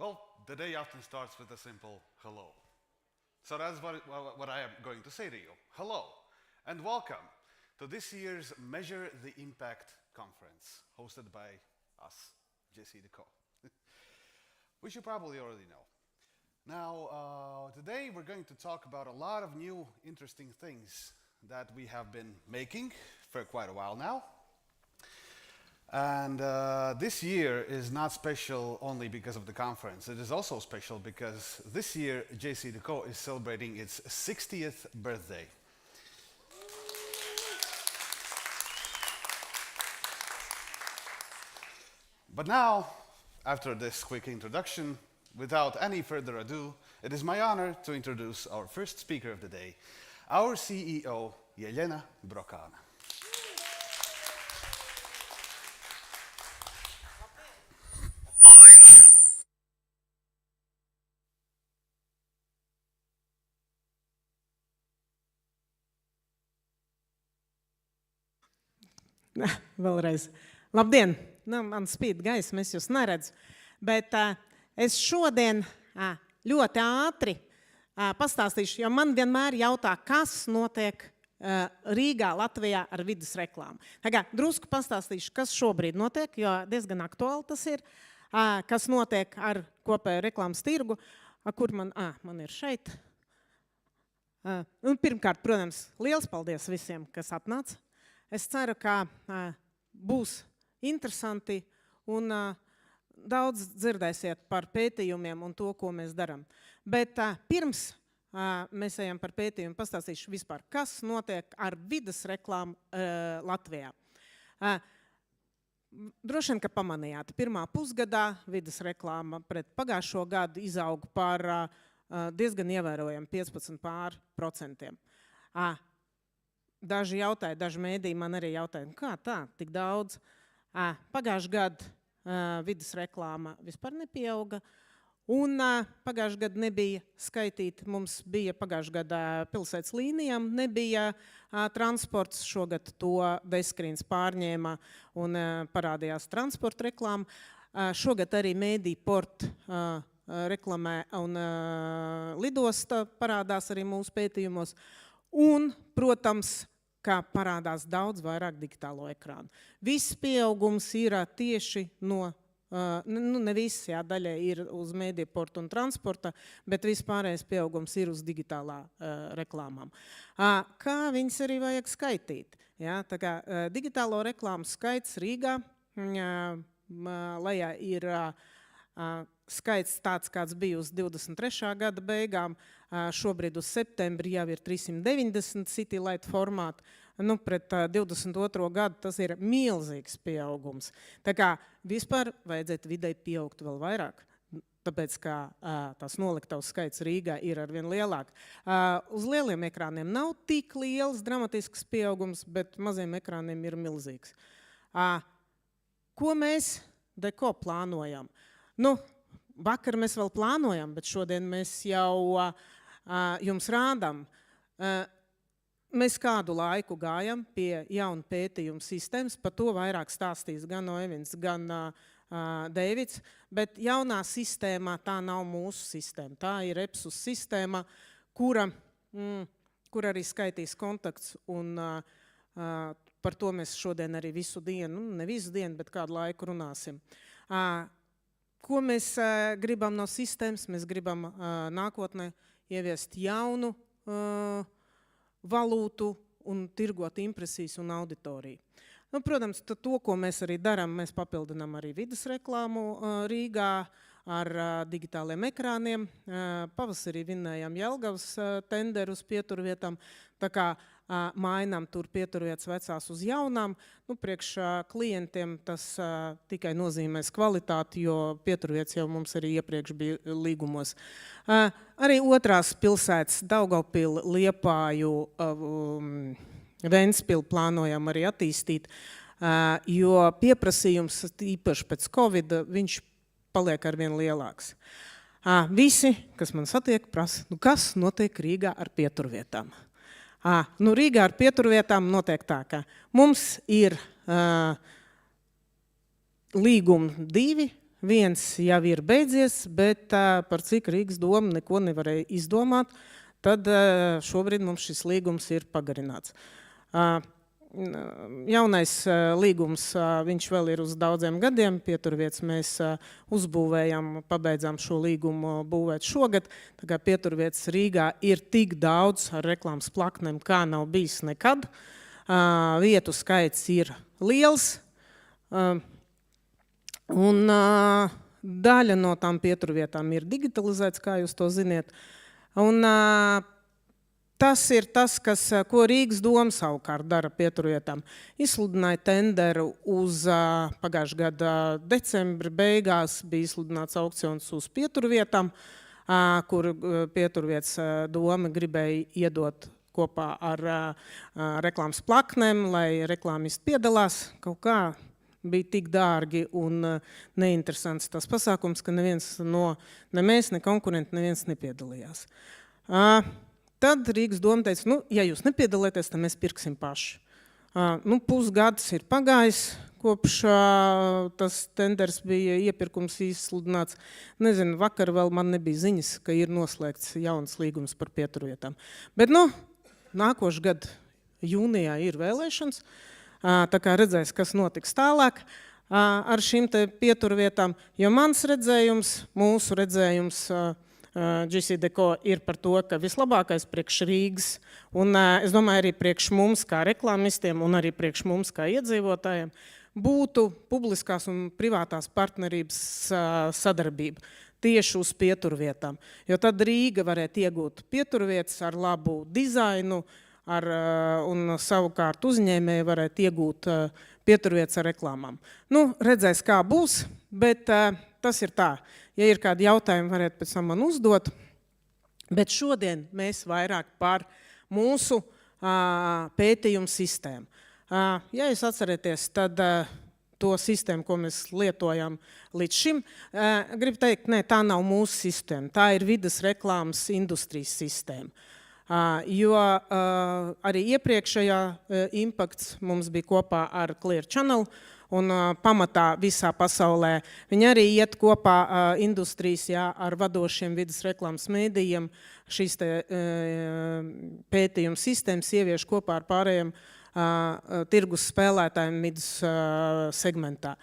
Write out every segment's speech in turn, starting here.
Well, the day often starts with a simple hello. So that's what I am going to say to you. Hello, and welcome to this year's Measure the Impact Conference, hosted by us, JCDecaux, which you probably already know. Now, today we're going to talk about a lot of new, interesting things that we have been making for quite a while now. And this year is not special only because of the conference. It is also special because this year JCDecaux is celebrating its 60th birthday. But now, after this quick introduction, without any further ado, it is my honor to introduce our first speaker of the day, our CEO, Jelena Brokāne. Vēlreiz. Labdien! Man spīd gaisma, es jūs neredzu. Bet es šodien ļoti ātri pastāstīšu, jo man vienmēr jautā, kas notiek Rīgā, Latvijā ar vidas reklāmu. Drusku pastāstīšu, kas šobrīd notiek, jo diezgan aktuāli tas ir, kas notiek ar kopēju reklāmas tirgu, kur man ir šeit. Pirmkārt, protams, liels paldies visiem, kas atnāca. Es ceru, ka būs interesanti un daudz dzirdēsiet par pētījumiem un to, ko mēs darām. Bet pirms mēs ejam par pētījumu, pastāstīšu vispār, kas notiek ar vidas reklāmu Latvijā. Droši vien, ka pamanījāt, pirmā pusgadā vidas reklāma pret pagājušo gadu izauga par diezgan ievērojami 15%. Daži jautāja, daži mēdī man arī jautāja, kā tā, tik daudz. Pagājuši gadu vidas reklāma vispār nepieauga, un pagājuši gadu nebija skaitīti, mums bija pagājuši gadu pilsētas līnijām, nebija transports, šogad to Deskrīns pārņēma un parādījās transporta reklāma. Šogad arī mēdī port reklamē un lidosta parādās arī mūsu pētījumos, un, protams, kā parādās daudz vairāk digitālo ekrānu. Viss pieaugums ir tieši no, ne viss, daļai ir uz mēdieportu un transporta, bet vispārējais pieaugums ir uz digitālā reklāmām. Kā viņas arī vajag skaitīt? Tā kā digitālo reklāmu skaits Rīgā, lejā ir skaits tāds, kāds bija uz 23. gada beigām, šobrīd uz septembri jau ir 390 City Light formātu, pret 22. gadu tas ir milzīgs pieaugums. Tā kā vispār vajadzētu videi pieaugt vēl vairāk, tāpēc, ka tās noliktavas skaits Rīgā ir arvien lielāk. Uz lieliem ekrāniem nav tik liels dramatisks pieaugums, bet maziem ekrāniem ir milzīgs. Ko mēs Decaux plānojam? Vakar mēs vēl plānojam, bet šodien mēs jau jums rādām. Mēs kādu laiku gājam pie jaunu pētījumu sistēmas, par to vairāk stāstīs gan Oivins, gan Deivids, bet jaunā sistēmā tā nav mūsu sistēma. Tā ir EPSUS sistēma, kura arī skaitīs kontakts, un par to mēs šodien arī visu dienu, ne visu dienu, bet kādu laiku runāsim. Ko mēs gribam no sistēmas? Mēs gribam nākotnē ieviest jaunu valūtu un tirgot impresijas un auditoriju. Protams, to, ko mēs arī darām, mēs papildinām arī vidas reklāmu Rīgā ar digitāliem ekrāniem. Pavasarī vinnējām Jelgavas tenderu uz pieturvietām, tā kā mainām tur pieturvietas vecās uz jaunām. Priekš klientiem tas tikai nozīmēs kvalitāti, jo pieturvietas jau mums arī iepriekš bija līgumos. Arī otrās pilsētas Daugavpilu, Liepāju, Ventspilu plānojam arī attīstīt, jo pieprasījums, īpaši pēc Covid, viņš paliek arvien lielāks. Visi, kas man satiek, prasa, kas notiek Rīgā ar pieturvietām? Rīgā ar pieturvietām notiek tā, ka mums ir līgumi 2 viens jau ir beidzies, bet par cik Rīgas doma neko nevarēja izdomāt, tad šobrīd mums šis līgums ir pagarināts. Jaunais līgums, viņš vēl ir uz daudziem gadiem, pieturvietas mēs uzbūvējam, pabeidzām šo līgumu būvēt šogad, tā kā pieturvietas Rīgā ir tik daudz ar reklāmas plaknēm, kā nav bijis nekad. Vietu skaits ir liels, un daļa no tām pieturvietām ir digitalizēts, kā jūs to ziniet. Un tas ir tas, ko Rīgas doma savukārt dara pieturvietām. Izsludināja tenderu uz pagājušā gada decembra beigās, bija izsludināts aukcions uz pieturvietām, kur pieturvietas doma gribēja iedot kopā ar reklāmas plaknēm, lai reklāmisti piedalās kaut kā. Bija tik dārgi un neinteresants tas pasākums, ka neviens ne mēs, ne konkurenti, neviens nepiedalījās. Tad Rīgas doma teica, ja jūs nepiedalieties, tad mēs pirksim paši. Pusgads ir pagājis, kopš tas tenders bija iepirkums izsludināts. Nezinu, vakar vēl man nebija ziņas, ka ir noslēgts jauns līgums par pieturvietām. Bet, nākošu gadu jūnijā ir vēlēšanas. Tā kā redzēs, kas notiks tālāk ar šīm te pieturvietām, jo mans redzējums, mūsu redzējums JCDecaux ir par to, ka vislabākais priekš Rīgas, un es domāju arī priekš mums kā reklāmistiem un arī priekš mums kā iedzīvotājiem, būtu publiskās un privātās partnerības sadarbība tieši uz pieturvietām. Jo tad Rīga varētu iegūt pieturvietas ar labu dizainu, un savukārt uzņēmēji varētu iegūt pieturvietas ar reklāmām. Redzēs, kā būs, bet tas ir tā. Ja ir kādi jautājumi, varētu pēc tam man uzdot. Bet šodien mēs vairāk par mūsu pētījumu sistēmu. Ja jūs atcerieties, tad to sistēmu, ko mēs lietojam līdz šim, gribu teikt, tā nav mūsu sistēma. Tā ir vides reklāmas industrijas sistēma. Jo arī iepriekšējā impakts mums bija kopā ar Clear Channel un pamatā visā pasaulē. Viņi arī iet kopā industrijas ar vadošiem vides reklāmas mēdījiem. Šīs pētījuma sistēmas ievieš kopā ar pārējiem tirgus spēlētājiem vidus segmentā.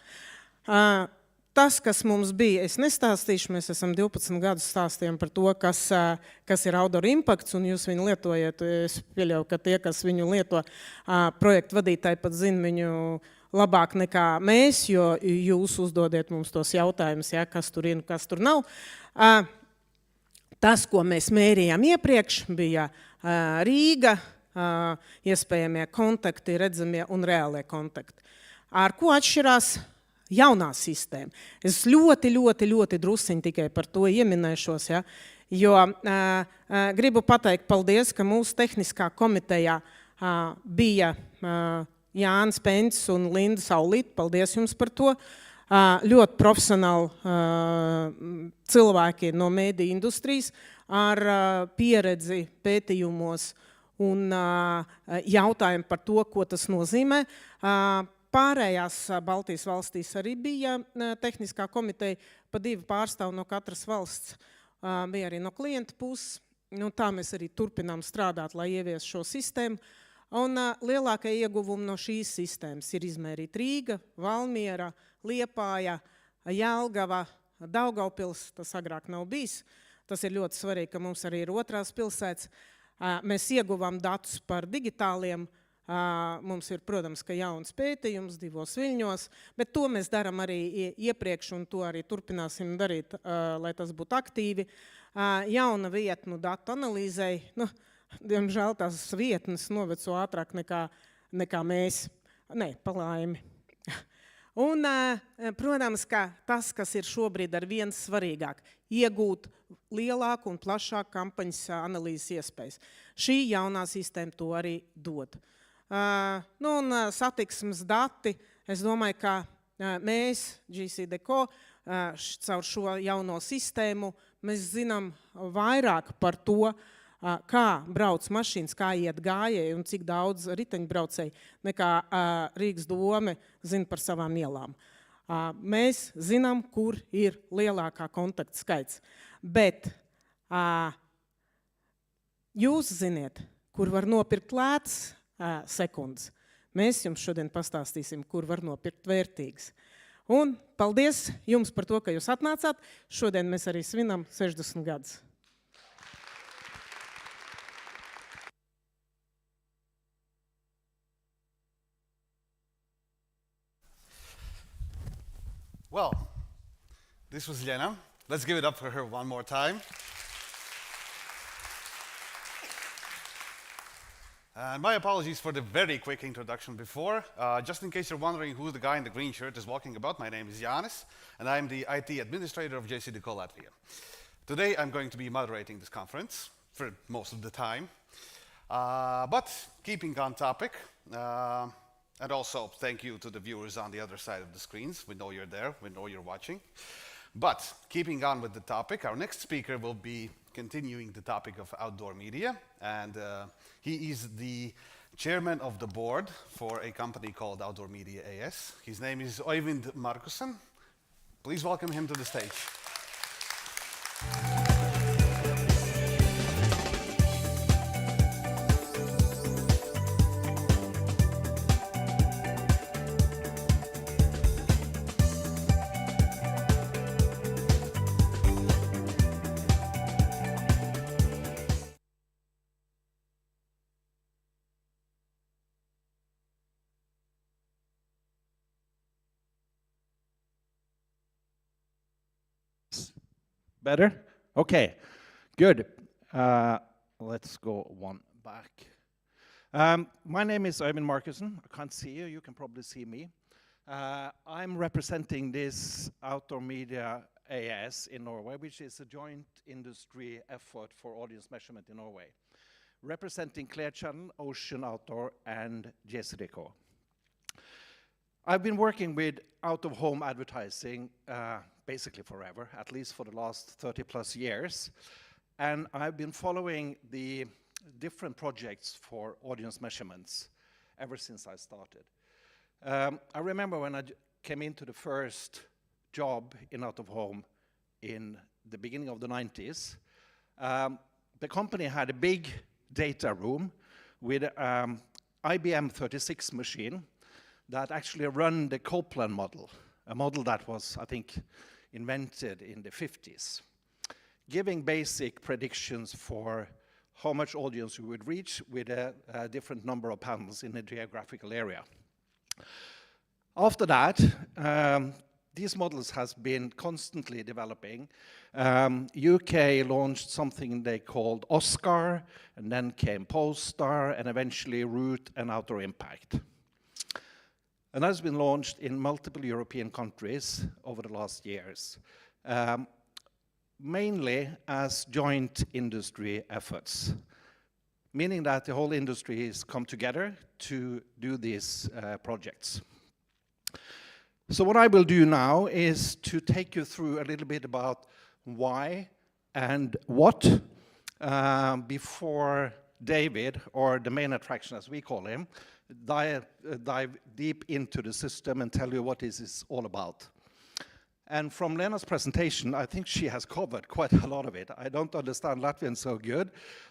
Tas, kas mums bija, es nestāstīšu, mēs esam 12 gadus stāstījām par to, kas ir outdoor impakts, un jūs viņu lietojat. Es pieļauju, ka tie, kas viņu lieto, projektu vadītāji pat zina viņu labāk nekā mēs, jo jūs uzdodiet mums tos jautājumus, kas tur ir un kas tur nav. Tas, ko mēs mērījām iepriekš, bija Rīga, iespējamie kontakti, redzamie un reālie kontakti. Ar ko atšķirās jaunā sistēma? Es ļoti drusiņi tikai par to ieminēšos, jo gribu pateikt paldies, ka mūsu tehniskā komitejā bija Jānis Pencis un Linda Saulīte. Paldies jums par to. Ļoti profesionāli cilvēki no mēdīju industrijas ar pieredzi pētījumos un jautājumu par to, ko tas nozīmē. Pārējās Baltijas valstīs arī bija tehniskā komiteja, pa 2 pārstāvi no katras valsts, bija arī no klienta puses. Tā mēs arī turpinām strādāt, lai ievies šo sistēmu. Un lielākie ieguvumi no šīs sistēmas ir izmērīt Rīga, Valmiera, Liepāja, Jelgava, Daugavpils, tas agrāk nav bijis. Tas ir ļoti svarīgi, ka mums arī ir otrās pilsētas. Mēs ieguvām datus par digitāliem. Mums ir, protams, ka jauns pētījums 2 Viļņos, bet to mēs darām arī iepriekš un to arī turpināsim darīt, lai tas būtu aktīvi. Jauna vietnu datu analīzei, diemžēl tās vietnes noveco ātrāk nekā mēs. Pa laimi. Un, protams, ka tas, kas ir šobrīd ar vien svarīgāk, iegūt lielāku un plašāku kampaņas analīzes iespējas. Šī jaunā sistēma to arī dod. Un satiksmes dati, es domāju, ka mēs, JCDecaux, caur šo jauno sistēmu, mēs zinām vairāk par to, kā brauc mašīnas, kā iet gājēji un cik daudz riteņbraucēji, nekā Rīgas dome zina par savām ielām. Mēs zinām, kur ir lielākā kontakta skaits, bet jūs ziniet, kur var nopirkt lētas sekundes. Mēs jums šodien pastāstīsim, kur var nopirkt vērtīgas. Un paldies jums par to, ka jūs atnācāt. Šodien mēs arī svinam 60 gadus. Well, this was Lena. Let's give it up for her one more time. And my apologies for the very quick introduction before. Just in case you're wondering who the guy in the green shirt is walking about, my name is Jānis, and I'm the IT administrator of JCDecaux Latvia. Today I'm going to be moderating this conference for most of the time, but keeping on topic, and also thank you to the viewers on the other side of the screens. We know you're there, we know you're watching. But keeping on with the topic, our next speaker will be continuing the topic of outdoor media, and he is the chairman of the board for a company called Outdoor Media AS. His name is Øyvind Markussen. Please welcome him to the stage. Better? Okay, good. Let's go one back. My name is Øyvind Markussen. I can't see you, you can probably see me. I'm representing this Outdoor Media AS in Norway, which is a joint industry effort for audience measurement in Norway, representing Clear Channel, Ocean Outdoor, and JCDecaux. I've been working with out-of-home advertising basically forever, at least for the last 30 plus years. And I've been following the different projects for audience measurements ever since I started. I remember when I came into the first job in out-of-home in the beginning of the 90s, the company had a big data room with IBM 36 machine that actually run the Copeland model, a model that was, I think, invented in the 50s, giving basic predictions for how much audience you would reach with a different number of panels in a geographical area. After that, these models has been constantly developing. UK launched something they called Oscar, and then came Polestar, and eventually Root and Outdoor Impact. And that has been launched in multiple European countries over the last years, mainly as joint industry efforts, meaning that the whole industry has come together to do these projects. So what I will do now is to take you through a little bit about why and what before David, or the main attraction as we call him, dive deep into the system and tell you what this is all about. And from Lena's presentation, I think she has covered quite a lot of it. I don't understand Latvian so good,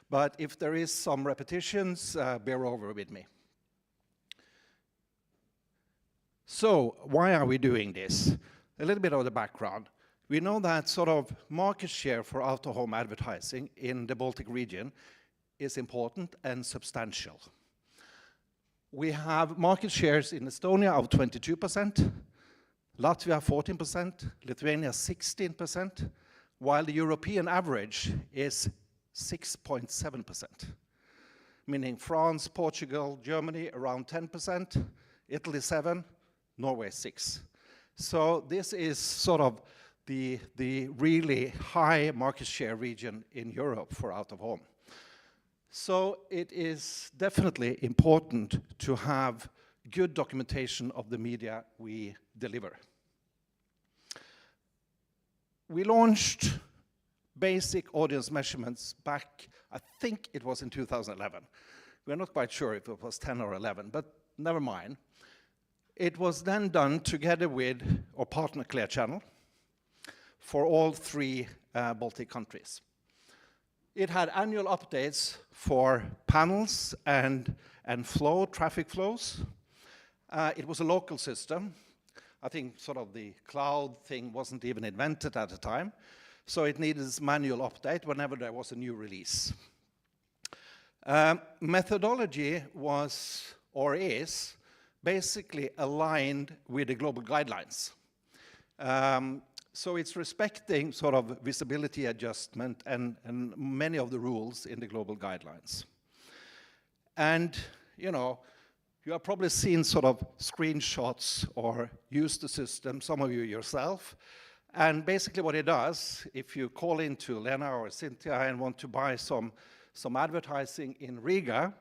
but if there is some repetitions, bear over with me. So, why are we doing this? A little bit of the background. We know that sort of market share for out-of-home advertising in the Baltic region is important and substantial. We have market shares in Estonia of 22%, Latvia 14%, Lithuania 16%, while the European average is 6.7%, meaning France, Portugal, Germany around 10%, Italy 7%, Norway 6%. So this is sort of the really high market share region in Europe for out-of-home. So it is definitely important to have good documentation of the media we deliver. We launched basic audience measurements back, I think it was in 2011. We're not quite sure if it was 10 or 11, but never mind. It was then done together with our partner Clear Channel for all 3 Baltic countries. It had annual updates for panels and traffic flows. It was a local system. I think sort of the cloud thing wasn't even invented at the time, so it needed this manual update whenever there was a new release. Methodology was, or is, basically aligned with the global guidelines. So it's respecting sort of visibility adjustment and many of the rules in the global guidelines. And, you know, you have probably seen sort of screenshots or used the system, some of you yourself. And basically what it does, if you call into Lena or Cynthia and want to buy some advertising in Riga,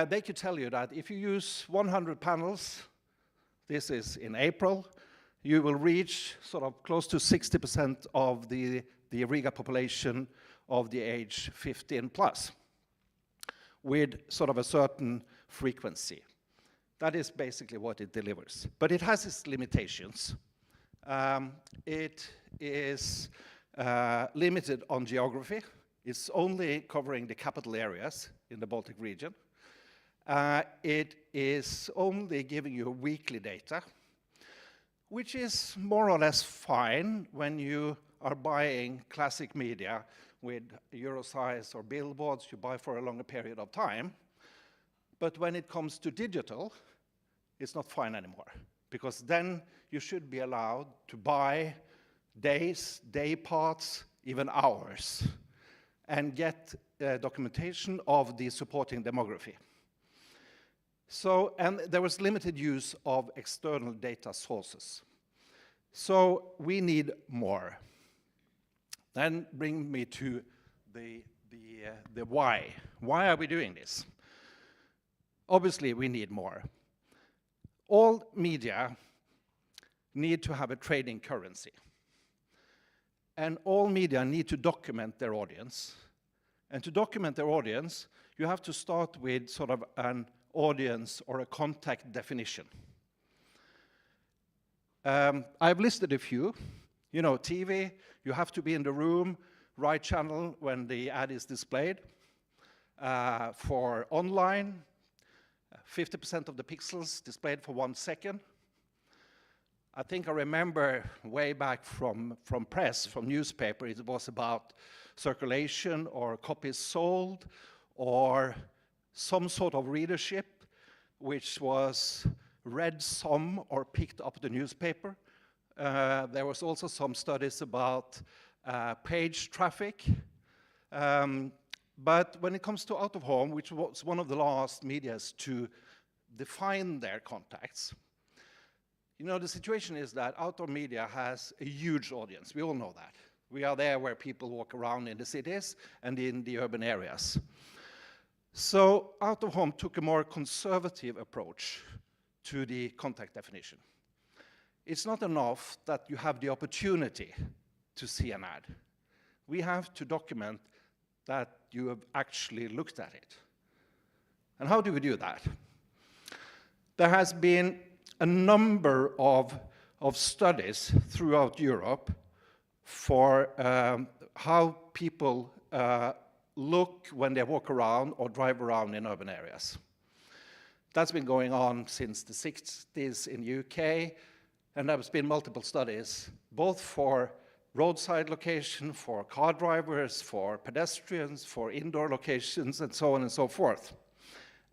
they could tell you that if you use 100 panels, this is in April, you will reach sort of close to 60% of the Riga population of the age 15 plus with sort of a certain frequency. That is basically what it delivers. But it has its limitations. It is limited on geography. It's only covering the capital areas in the Baltic region. It is only giving you weekly data, which is more or less fine when you are buying classic media with Eurosize or billboards you buy for a longer period of time. But when it comes to digital, it's not fine anymore, because then you should be allowed to buy days, day parts, even hours, and get documentation of the supporting demography. So, and there was limited use of external data sources. So we need more. Then bring me to the why. Why are we doing this? Obviously, we need more. All media need to have a trading currency. And all media need to document their audience. And to document their audience, you have to start with sort of an audience or a contact definition. I've listed a few. You know, TV, you have to be in the room, right channel when the ad is displayed. For online, 50% of the pixels displayed for 1 second. I think I remember way back from press, from newspaper, it was about circulation or copies sold or some sort of readership, which was read some or picked up the newspaper. There was also some studies about page traffic. But when it comes to out-of-home, which was one of the last medias to define their contacts, you know, the situation is that outdoor media has a huge audience. We all know that. We are there where people walk around in the cities and in the urban areas. So out-of-home took a more conservative approach to the contact definition. It's not enough that you have the opportunity to see an ad. We have to document that you have actually looked at it. And how do we do that? There has been a number of studies throughout Europe for how people look when they walk around or drive around in urban areas. That's been going on since the 60s in the UK, and there's been multiple studies, both for roadside location, for car drivers, for pedestrians, for indoor locations, and so on and so forth.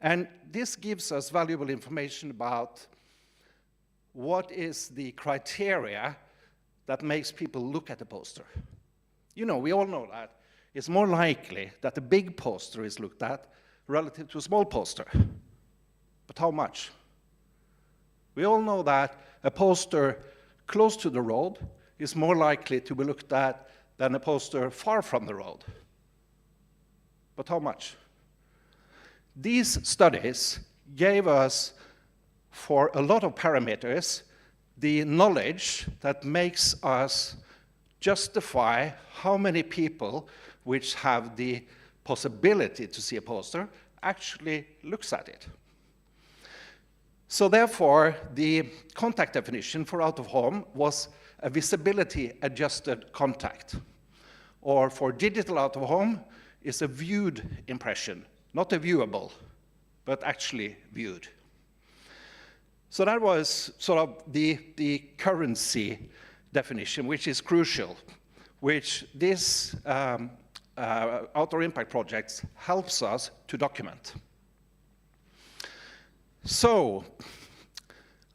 And this gives us valuable information about what is the criteria that makes people look at the poster. You know, we all know that it's more likely that a big poster is looked at relative to a small poster. But how much? We all know that a poster close to the road is more likely to be looked at than a poster far from the road. But how much? These studies gave us, for a lot of parameters, the knowledge that makes us justify how many people which have the possibility to see a poster actually looks at it. So therefore, the contact definition for out-of-home was a visibility-adjusted contact. Or for digital out-of-home, is a viewed impression, not a viewable, but actually viewed. So that was sort of the currency definition, which is crucial, which this outdoor impact projects helps us to document. So,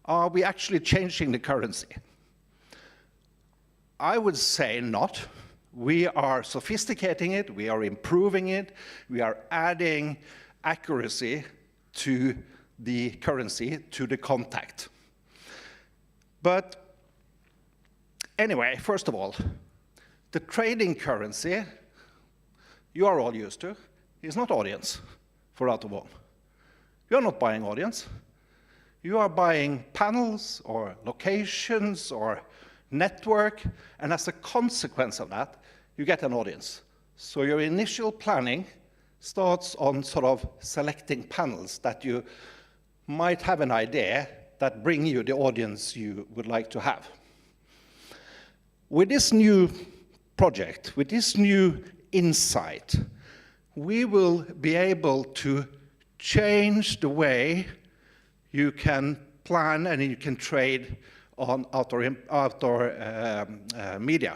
are we actually changing the currency? I would say not. We are sophisticating it, we are improving it, we are adding accuracy to the currency, to the contact. But anyway, first of all, the trading currency you are all used to is not audience for out-of-home. You're not buying audience. You are buying panels or locations or network, and as a consequence of that, you get an audience. So your initial planning starts on sort of selecting panels that you might have an idea that bring you the audience you would like to have. With this new project, with this new insight, we will be able to change the way you can plan and you can trade on outdoor media.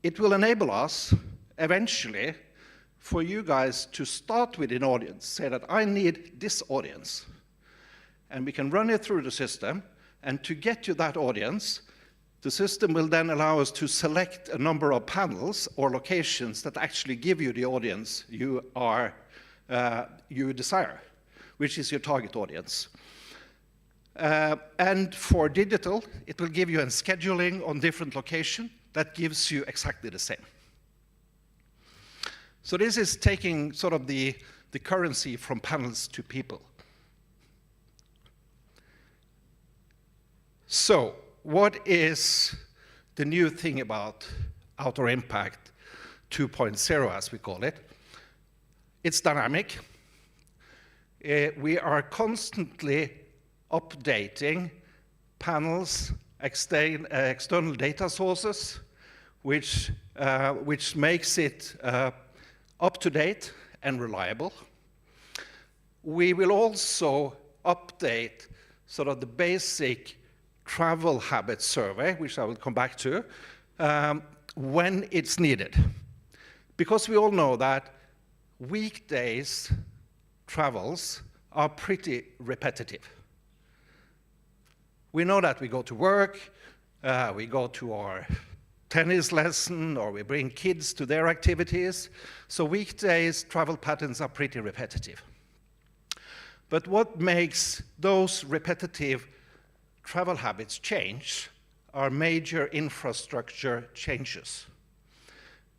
It will enable us, eventually, for you guys to start with an audience, say that I need this audience, and we can run it through the system, and to get you that audience, the system will then allow us to select a number of panels or locations that actually give you the audience you desire, which is your target audience. And for digital, it will give you a scheduling on different locations that gives you exactly the same. So this is taking sort of the currency from panels to people. So what is the new thing about Outdoor Impact 2.0, as we call it? It's dynamic. We are constantly updating panels, external data sources, which makes it up-to-date and reliable. We will also update sort of the basic travel habit survey, which I will come back to, when it's needed. Because we all know that weekdays travels are pretty repetitive. We know that we go to work, we go to our tennis lesson, or we bring kids to their activities. So weekdays travel patterns are pretty repetitive. But what makes those repetitive travel habits change are major infrastructure changes.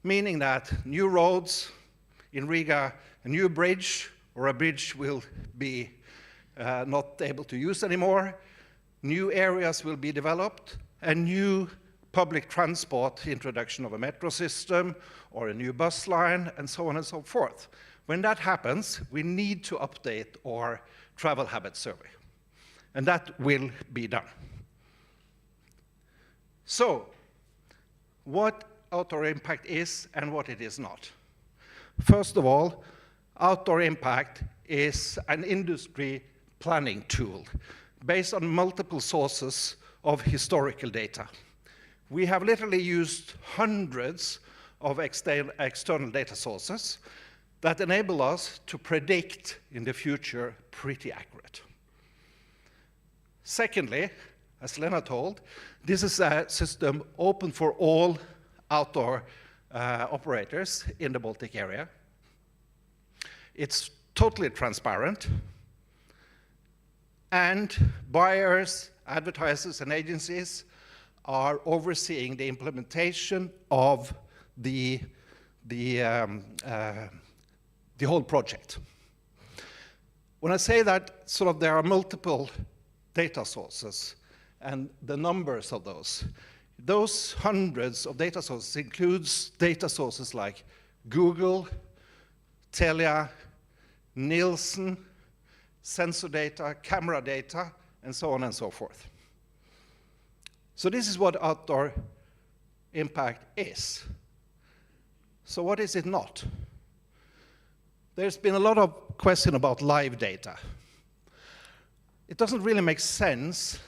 Meaning that new roads in Riga, a new bridge, or a bridge will be not able to use anymore, new areas will be developed, and new public transport, introduction of a metro system, or a new bus line, and so on and so forth. When that happens, we need to update our travel habit survey, and that will be done. So, what Outdoor Impact is and what it is not. First of all, Outdoor Impact is an industry planning tool based on multiple sources of historical data. We have literally used hundreds of external data sources that enable us to predict in the future pretty accurate. Secondly, as Lena told, this is a system open for all outdoor operators in the Baltic area. It's totally transparent, and buyers, advertisers, and agencies are overseeing the implementation of the whole project. When I say that sort of there are multiple data sources and the numbers of those hundreds of data sources includes data sources like Google, Telia, Nielsen, sensor data, camera data, and so on and so forth. So this is what outdoor impact is. So what is it not? There's been a lot of question about live data. It doesn't really make sense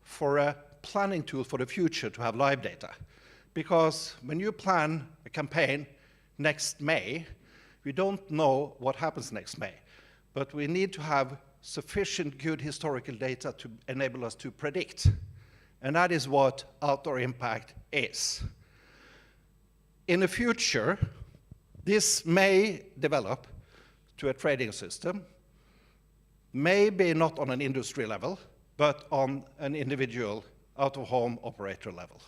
for a planning tool for the future to have live data, because when you plan a campaign next May, we don't know what happens next May, but we need to have sufficient good historical data to enable us to predict, and that is what outdoor impact is. In the future, this may develop to a trading system, maybe not on an industry level, but on an individual out-of-home operator level.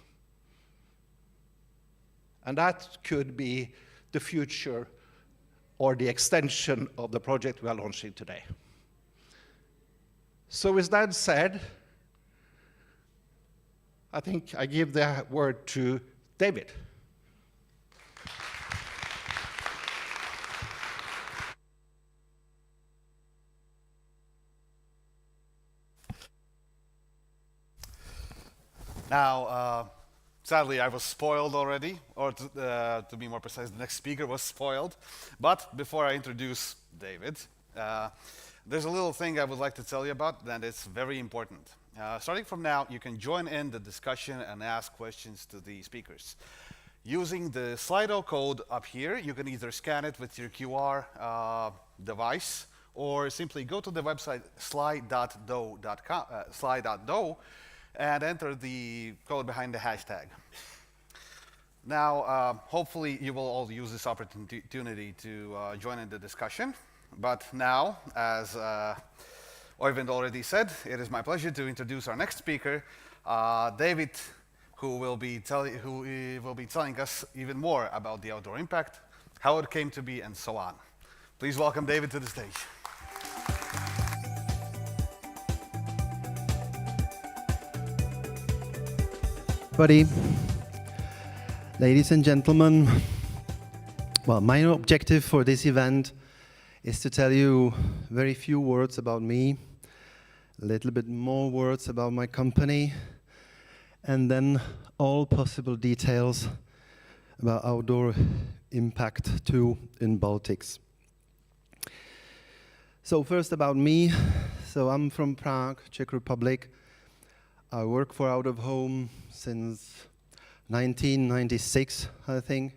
And that could be the future or the extension of the project we are launching today. So with that said, I think I give the word to David. Now, sadly, I was spoiled already, or to be more precise, the next speaker was spoiled. But before I introduce David, there's a little thing I would like to tell you about, and it's very important. Starting from now, you can join in the discussion and ask questions to the speakers. Using the Slido code up here, you can either scan it with your QR device, or simply go to the website slide.do and enter the code behind the hashtag. Now, hopefully you will all use this opportunity to join in the discussion. But now, as Oyvind already said, it is my pleasure to introduce our next speaker, David, who will be telling us even more about the outdoor impact, how it came to be, and so on. Please welcome David to the stage. Buddy, ladies and gentlemen, well, my objective for this event is to tell you very few words about me, a little bit more words about my company, and then all possible details about outdoor impact too in Baltics. So first about me. So I'm from Prague, Czech Republic. I work for Out of Home since 1996, I think.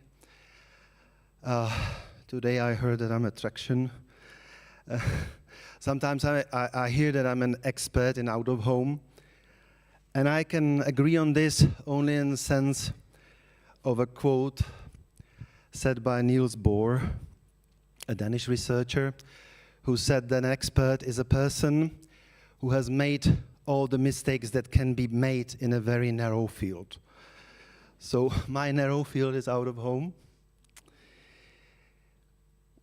Today I heard that I'm attraction. Sometimes I hear that I'm an expert in Out of Home, and I can agree on this only in the sense of a quote said by Niels Bohr, a Danish researcher, who said that an expert is a person who has made all the mistakes that can be made in a very narrow field. So my narrow field is Out of Home.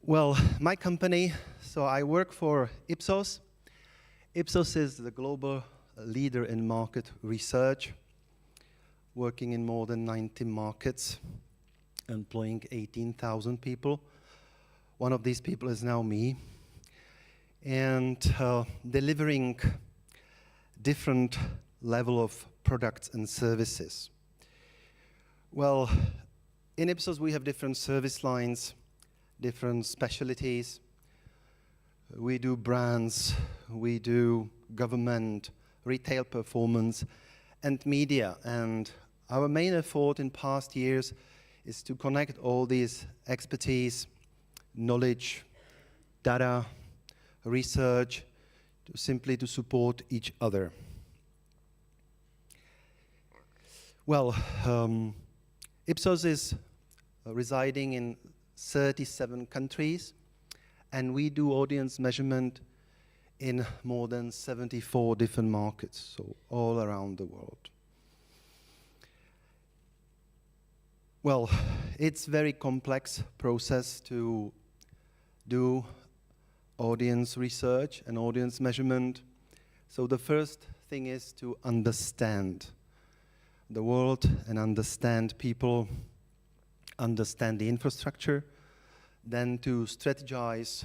Well, my company, so I work for Ipsos. Ipsos is the global leader in market research, working in more than 90 markets, employing 18,000 people. One of these people is now me, and delivering different level of products and services. Well, in Ipsos we have different service lines, different specialties. We do brands, we do government, retail performance, and media. And our main effort in past years is to connect all these expertise, knowledge, data, research, simply to support each other. Well, Ipsos is residing in 37 countries, and we do audience measurement in more than 74 different markets, so all around the world. Well, it's a very complex process to do audience research and audience measurement. So the first thing is to understand the world and understand people, understand the infrastructure, then to strategize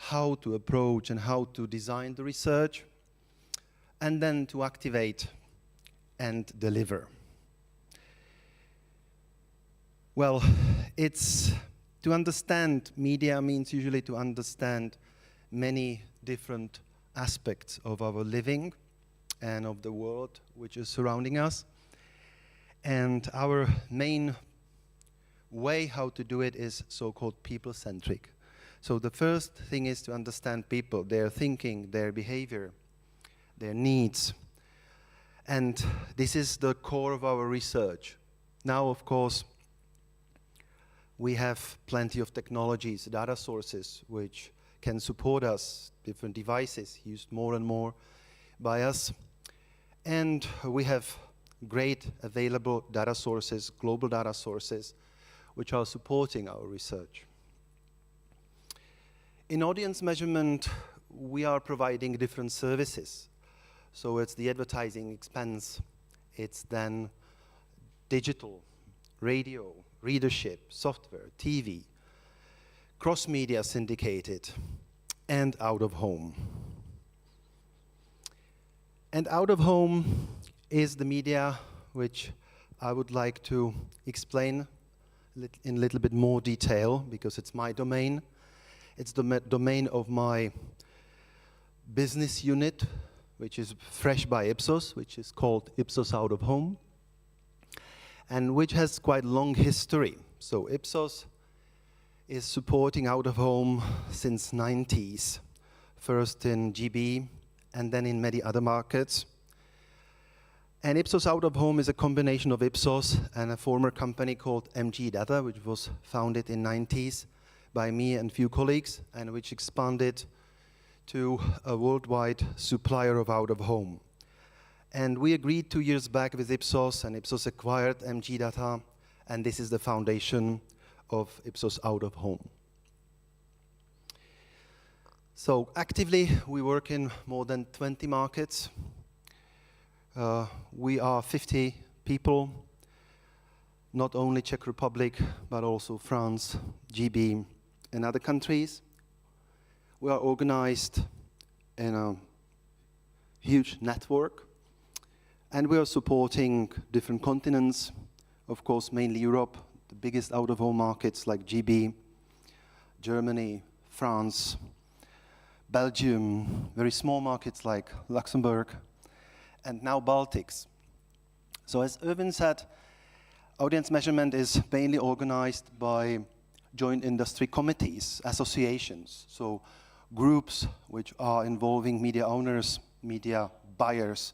how to approach and how to design the research, and then to activate and deliver. Well, it's to understand media means usually to understand many different aspects of our living and of the world which is surrounding us. And our main way how to do it is so-called people-centric. So the first thing is to understand people, their thinking, their behavior, their needs. And this is the core of our research. Now, of course, we have plenty of technologies, data sources, which can support us, different devices used more and more by us. And we have great available data sources, global data sources, which are supporting our research. In audience measurement, we are providing different services. So it's the advertising expense, it's then digital, radio, readership, software, TV, cross-media syndicated, and out-of-home. And out-of-home is the media which I would like to explain in a little bit more detail, because it's my domain. It's the domain of my business unit, which is fresh by Ipsos, which is called Ipsos Out-of-Home, and which has quite long history. So Ipsos is supporting out-of-home since 90s, first in GB and then in many other markets. And Ipsos Out-of-Home is a combination of Ipsos and a former company called JCDecaux, which was founded in 90s by me and few colleagues, and which expanded to a worldwide supplier of out-of-home. And we agreed 2 years back with Ipsos, and Ipsos acquired JCDecaux, and this is the foundation of Ipsos Out-of-Home. So actively, we work in more than 20 markets. We are 50 people, not only Czech Republic, but also France, GB, and other countries. We are organized in a huge network, and we are supporting different continents, of course, mainly Europe, the biggest out-of-home markets like GB, Germany, France, Belgium, very small markets like Luxembourg, and now Baltics. So as Irvin said, audience measurement is mainly organized by joint industry committees, associations, so groups which are involving media owners, media buyers,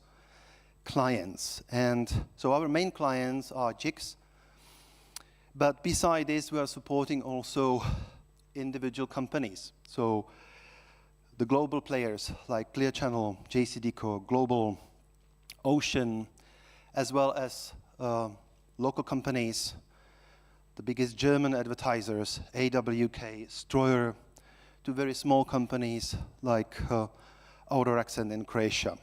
clients. And so our main clients are JCDecaux, but beside this we are supporting also individual companies. So the global players like Clear Channel, JCDecaux, Global, Ocean, as well as local companies, the biggest German advertisers, AWK, Streuer, to very small companies like Outdoor Accent in Croatia.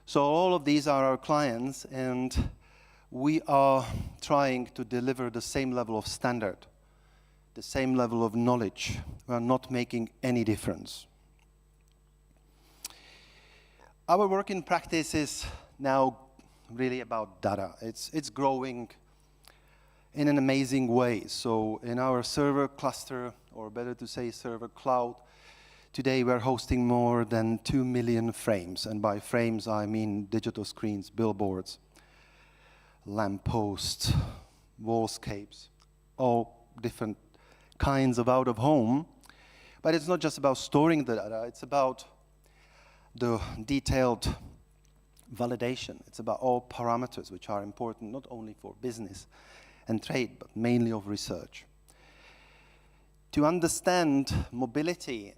So all of these are our clients, and we are trying to deliver the same level of standard, the same level of knowledge. We are not making any difference. Our work in practice is now really about data. It's growing in an amazing way. So in our server cluster, or better to say server cloud, today we're hosting more than 2 million frames. And by frames, I mean digital screens, billboards, lampposts, wallscapes, all different kinds of out-of-home. But it's not just about storing the data, it's about the detailed validation. It's about all parameters which are important not only for business and trade, but mainly of research. To understand mobility,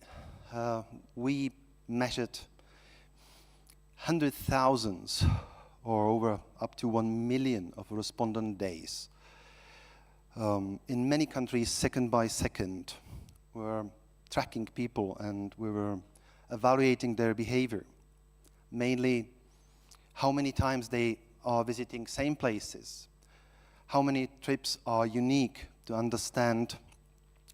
we measured 100,000 or over up to 1 million of respondent days. In many countries, second by second, we're tracking people and we were evaluating their behavior, mainly how many times they are visiting same places, how many trips are unique to understand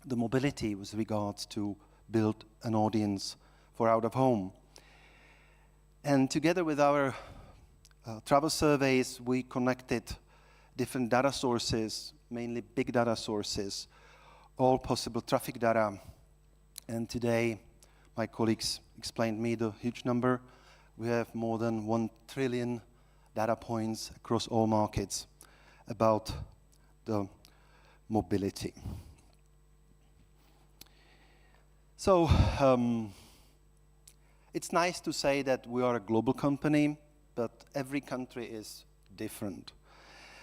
the mobility with regards to build an audience for out of home. And together with our travel surveys, we connected different data sources, mainly big data sources, all possible traffic data. And today, my colleagues explained me the huge number. We have more than 1 trillion data points across all markets about the mobility. So it's nice to say that we are a global company, but every country is different.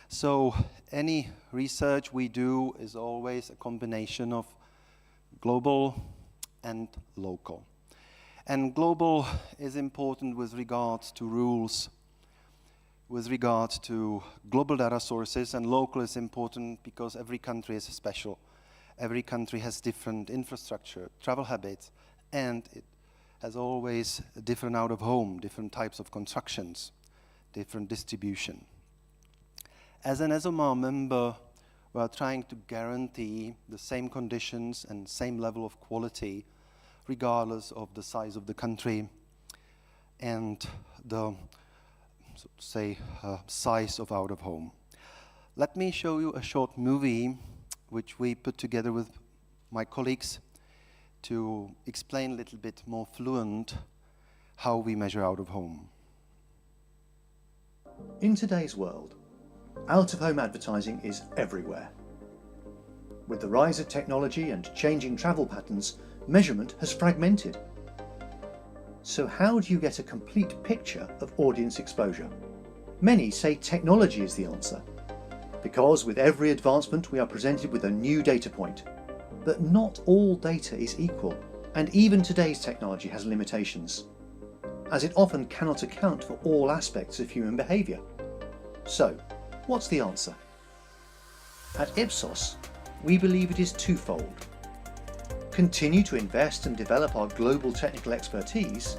So any research we do is always a combination of global and local. And global is important with regards to rules, with regards to global data sources, and local is important because every country is special. Every country has different infrastructure, travel habits, and it has always a different out-of-home, different types of constructions, different distribution. As an ESOMAR member, we are trying to guarantee the same conditions and same level of quality regardless of the size of the country and the, so to say, size of out-of-home. Let me show you a short movie which we put together with my colleagues to explain a little bit more fluent how we measure out-of-home. In today's world, out-of-home advertising is everywhere. With the rise of technology and changing travel patterns, measurement has fragmented. So how do you get a complete picture of audience exposure? Many say technology is the answer, because with every advancement we are presented with a new data point. But not all data is equal, and even today's technology has limitations, as it often cannot account for all aspects of human behaviour. So, what's the answer? At Ipsos, we believe it is twofold. Continue to invest and develop our global technical expertise,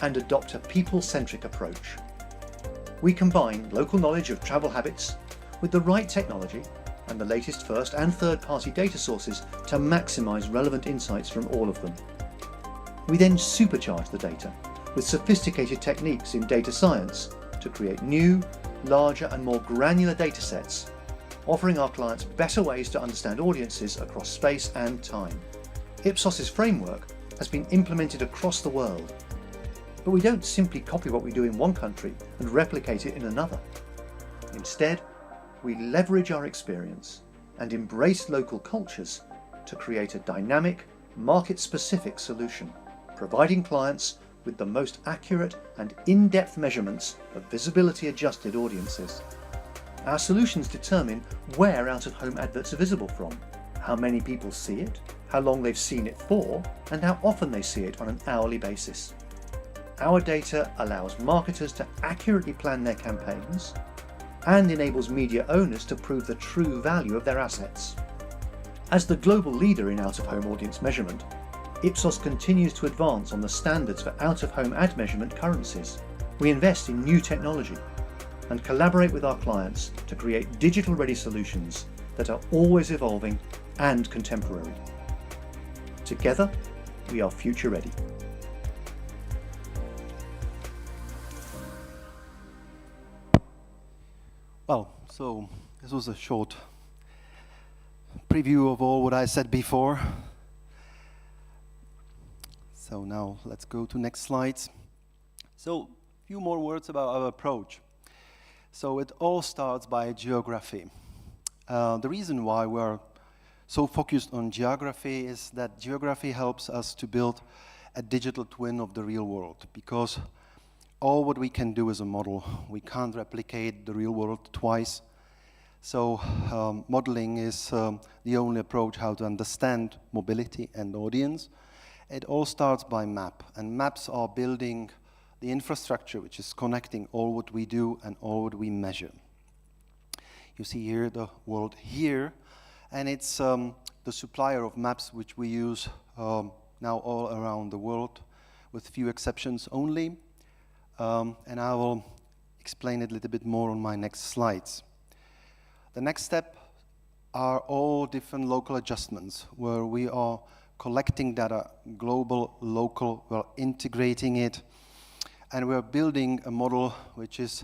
and adopt a people-centric approach. We combine local knowledge of travel habits with the right technology and the latest first and third-party data sources to maximise relevant insights from all of them. We then supercharge the data with sophisticated techniques in data science to create new, larger and more granular data sets, offering our clients better ways to understand audiences across space and time. Ipsos's framework has been implemented across the world, but we don't simply copy what we do in one country and replicate it in another. Instead, we leverage our experience and embrace local cultures to create a dynamic, market-specific solution, providing clients with the most accurate and in-depth measurements of visibility-adjusted audiences. Our solutions determine where out-of-home adverts are visible from, how many people see it, how long they've seen it for, and how often they see it on an hourly basis. Our data allows marketers to accurately plan their campaigns and enables media owners to prove the true value of their assets. As the global leader in out-of-home audience measurement, Ipsos continues to advance on the standards for out-of-home ad measurement currencies. We invest in new technology and collaborate with our clients to create digital-ready solutions that are always evolving and contemporary. Together, we are future-ready. Well, so this was a short preview of all what I said before. So now let's go to next slides. So a few more words about our approach. So it all starts by geography. The reason why we're so focused on geography is that geography helps us to build a digital twin of the real world, because all what we can do is a model. We can't replicate the real world twice. So modeling is the only approach how to understand mobility and audience. It all starts by map, and maps are building the infrastructure which is connecting all what we do and all what we measure. You see here the world here, and it's the supplier of maps which we use now all around the world, with few exceptions only. And I will explain it a little bit more on my next slides. The next step are all different local adjustments where we are collecting data, global, local, we're integrating it, and we're building a model which is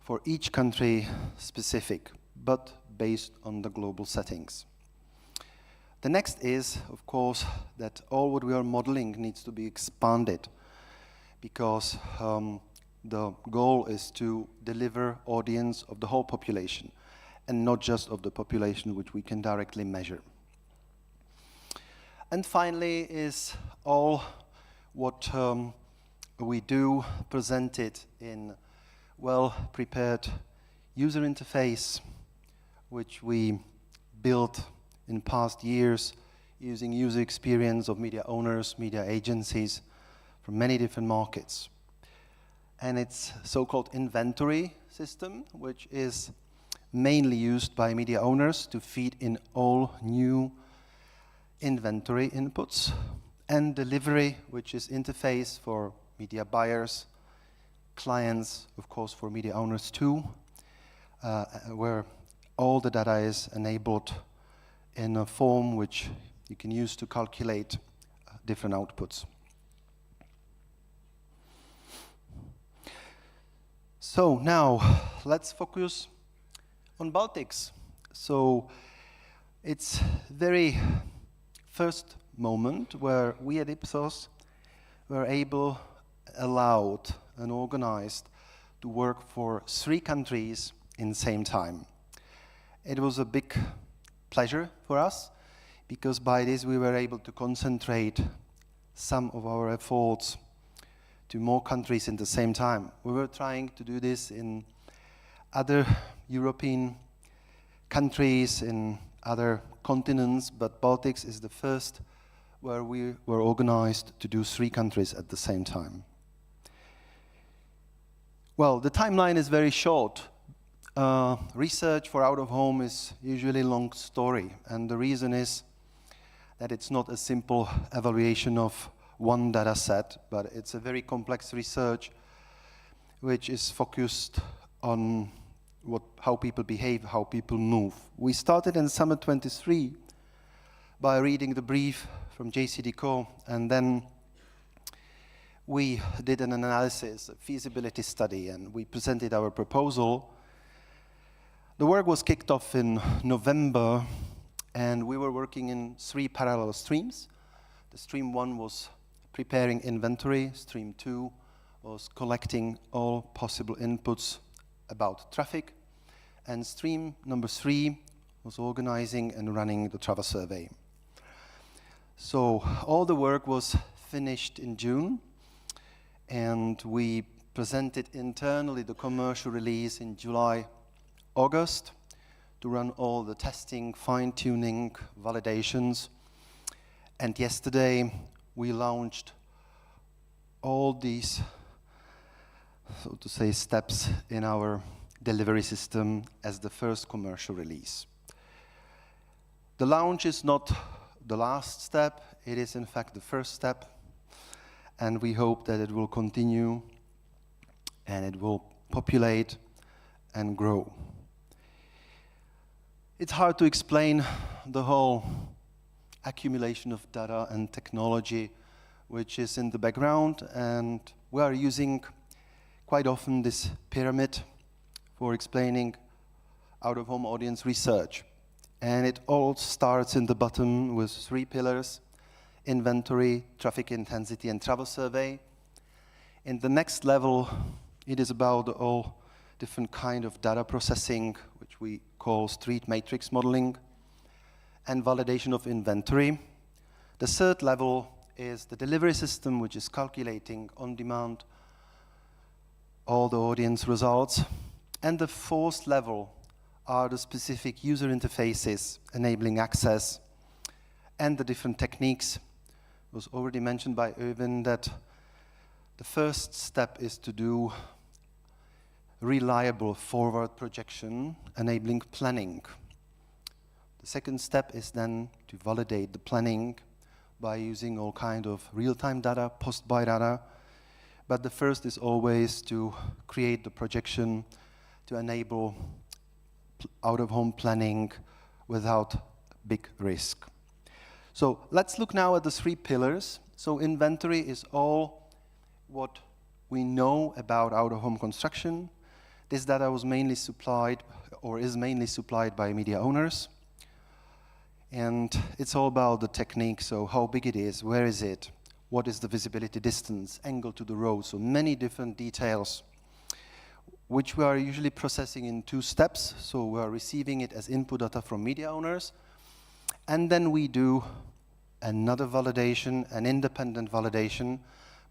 for each country specific, but based on the global settings. The next is, of course, that all what we are modeling needs to be expanded, because the goal is to deliver audience of the whole population and not just of the population which we can directly measure. And finally is all what we do presented in well-prepared user interface, which we built in past years using user experience of media owners, media agencies from many different markets. And it's so-called inventory system, which is mainly used by media owners to feed in all new inventory inputs, and delivery, which is interface for media buyers, clients, of course, for media owners too, where all the data is enabled in a form which you can use to calculate different outputs. So now, let's focus on Baltics. So it's very first moment where we at Ipsos were allowed and organized to work for 3 countries in the same time. It was a big pleasure for us, because by this we were able to concentrate some of our efforts to more countries in the same time. We were trying to do this in other European countries, in other continents, but Baltics is the first where we were organized to do 3 countries at the same time. Well, the timeline is very short. Research for out-of-home is usually a long story, and the reason is that it's not a simple evaluation of one data set, but it's a very complex research which is focused on how people behave, how people move. We started in summer 23 by reading the brief from JCDecaux, and then we did an analysis, a feasibility study, and we presented our proposal. The work was kicked off in November, and we were working in 3 parallel streams. The stream 1 was preparing inventory, stream 2 was collecting all possible inputs about traffic, and stream number 3 was organizing and running the travel survey. So all the work was finished in June, and we presented internally the commercial release in July, August, to run all the testing, fine-tuning, validations. And yesterday we launched all these, so to say, steps in our delivery system as the first commercial release. The launch is not the last step, it is in fact the first step, and we hope that it will continue and it will populate and grow. It's hard to explain the whole accumulation of data and technology which is in the background, and we are using quite often this pyramid for explaining out-of-home audience research. And it all starts in the bottom with 3 pillars: inventory, traffic intensity, and travel survey. In the next level, it is about all different kind of data processing, which we call street matrix modeling, and validation of inventory. The third level is the delivery system, which is calculating on demand all the audience results. And the fourth level are the specific user interfaces enabling access and the different techniques. It was already mentioned by Erwin that the first step is to do reliable forward projection, enabling planning. The second step is then to validate the planning by using all kind of real-time data, post-buy data. But the first is always to create the projection to enable out-of-home planning without big risk. So let's look now at the 3 pillars. So inventory is all what we know about out-of-home construction. This data was mainly supplied, or is mainly supplied by media owners. And it's all about the technique, so how big it is, where is it, what is the visibility distance, angle to the road, so many different details, which we are usually processing in 2 steps. So we are receiving it as input data from media owners, and then we do another validation, an independent validation,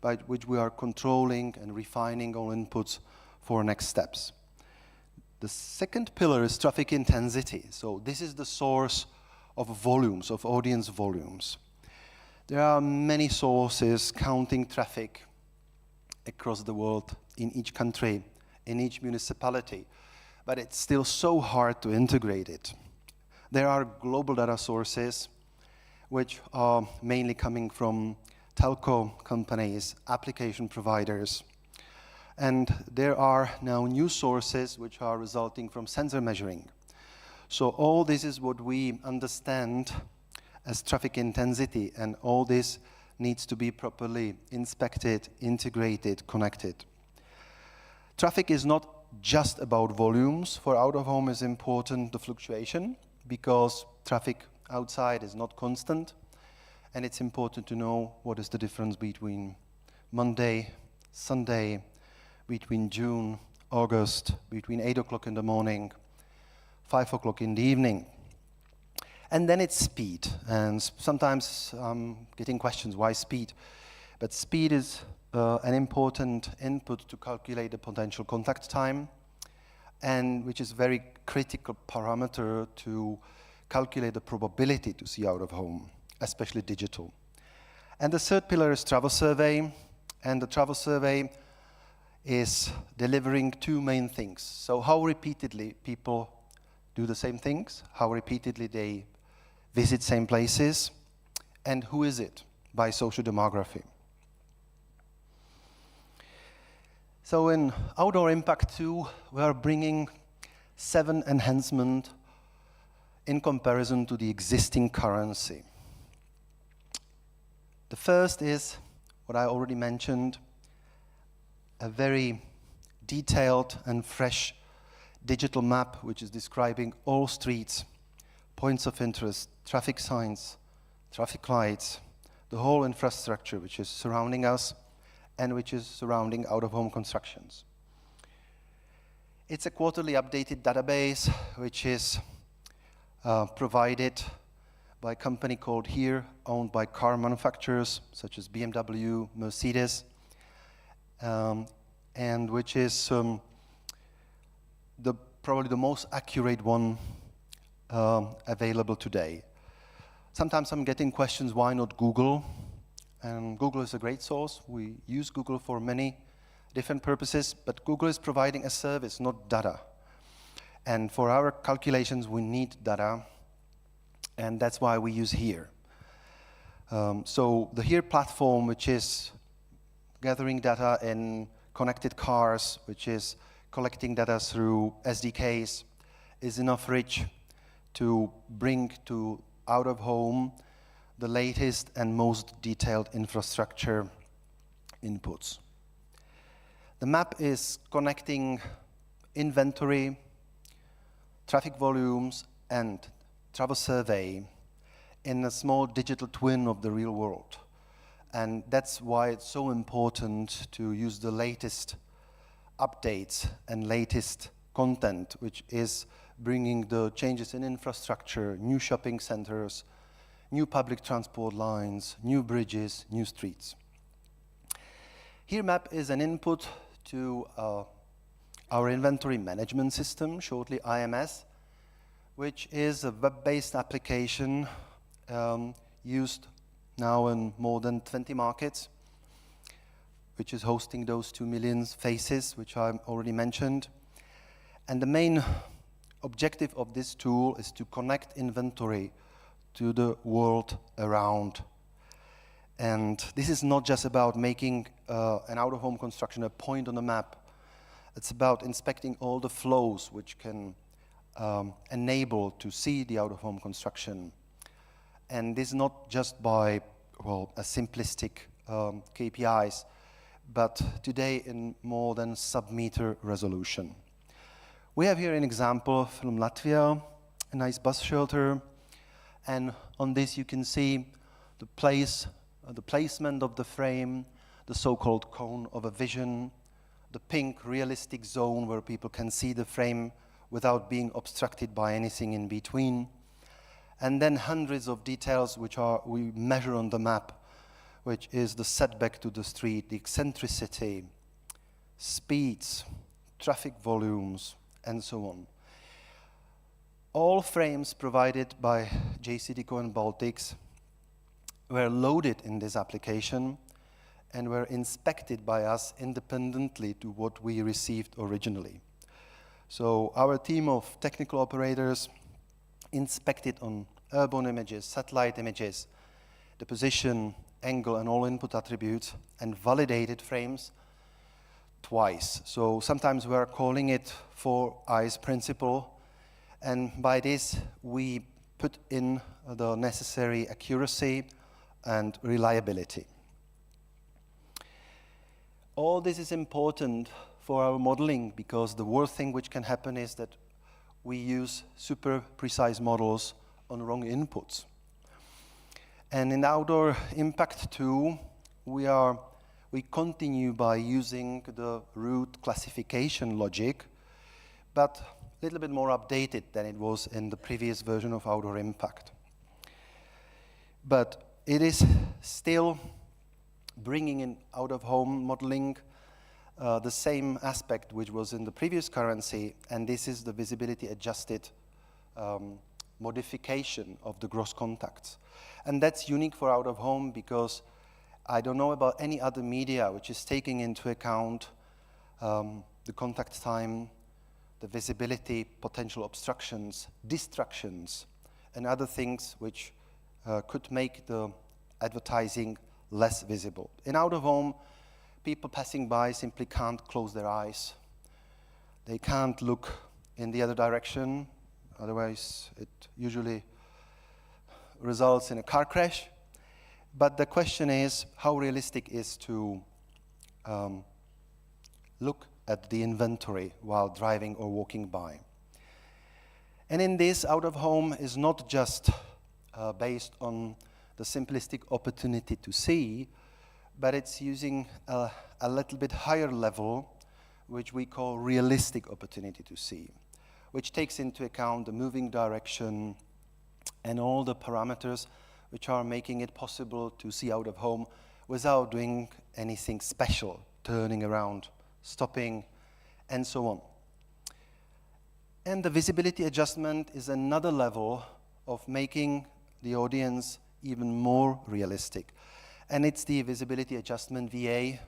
by which we are controlling and refining all inputs for next steps. The second pillar is traffic intensity. So this is the source of volumes, of audience volumes. There are many sources counting traffic across the world, in each country, in each municipality, but it's still so hard to integrate it. There are global data sources, which are mainly coming from telco companies, application providers, and there are now new sources which are resulting from sensor measuring. So all this is what we understand as traffic intensity, and all this needs to be properly inspected, integrated, connected. Traffic is not just about volumes. For out-of-home is important the fluctuation, because traffic outside is not constant, and it's important to know what is the difference between Monday, Sunday, between June, August, between 8 o'clock in the morning, 5 o'clock in the evening. And then it's speed, and sometimes I'm getting questions, why speed? But speed is an important input to calculate the potential contact time, and which is a very critical parameter to calculate the probability to see out of home, especially digital. And the third pillar is travel survey, and the travel survey is delivering 2 main things. So how repeatedly people do the same things, how repeatedly they visit same places, and who is it by social demography. So in Outdoor Impact 2, we are bringing 7 enhancements in comparison to the existing currency. The first is what I already mentioned, a very detailed and fresh digital map which is describing all streets, points of interest, traffic signs, traffic lights, the whole infrastructure which is surrounding us and which is surrounding out-of-home constructions. It's a quarterly updated database which is provided by a company called HERE, owned by car manufacturers such as BMW, Mercedes, and which is probably the most accurate one available today. Sometimes I'm getting questions, why not Google? And Google is a great source. We use Google for many different purposes, but Google is providing a service, not data. And for our calculations, we need data, and that's why we use HERE. So the HERE platform, which is gathering data in connected cars, which is collecting data through SDKs, is enough rich to bring to out-of-home the latest and most detailed infrastructure inputs. The map is connecting inventory, traffic volumes, and travel survey in a small digital twin of the real world. And that's why it's so important to use the latest updates and latest content, which is bringing the changes in infrastructure, new shopping centers, new public transport lines, new bridges, new streets. HERE map is an input to our inventory management system, shortly IMS, which is a web-based application used now in more than 20 markets, which is hosting those 2 million faces, which I already mentioned. And the main objective of this tool is to connect inventory to the world around. And this is not just about making an out-of-home construction a point on the map. It's about inspecting all the flows which can enable to see the out-of-home construction. And this not just by, well, a simplistic KPIs, but today in more than sub-meter resolution. We have here an example from Latvia, a nice bus shelter, and on this you can see the placement of the frame, the so-called cone of a vision, the pink realistic zone where people can see the frame without being obstructed by anything in between, and then hundreds of details which we measure on the map, which is the setback to the street, the eccentricity, speeds, traffic volumes, and so on. All frames provided by JCDecaux and Baltics were loaded in this application and were inspected by us independently to what we received originally. So our team of technical operators inspected on airborne images, satellite images, the position, angle, and all input attributes, and validated frames twice. So sometimes we are calling it 4 eyes principle, and by this we put in the necessary accuracy and reliability. All this is important for our modeling because the worst thing which can happen is that we use super precise models on wrong inputs. And in Outdoor Impact 2, we continue by using the route classification logic, but a little bit more updated than it was in the previous version of Outdoor Impact. But it is still bringing in out-of-home modeling the same aspect which was in the previous currency, and this is the visibility adjusted modification of the gross contacts. And that's unique for out-of-home because I don't know about any other media which is taking into account the contact time, the visibility, potential obstructions, distractions, and other things which could make the advertising less visible. In out-of-home, people passing by simply can't close their eyes. They can't look in the other direction, otherwise it usually results in a car crash. But the question is, how realistic is to look at the inventory while driving or walking by? And in this, out-of-home is not just based on the simplistic opportunity to see, but it's using a little bit higher level, which we call realistic opportunity to see, which takes into account the moving direction and all the parameters which are making it possible to see out of home without doing anything special, turning around, stopping, and so on. And the visibility adjustment is another level of making the audience even more realistic. And it's the visibility adjustment VA,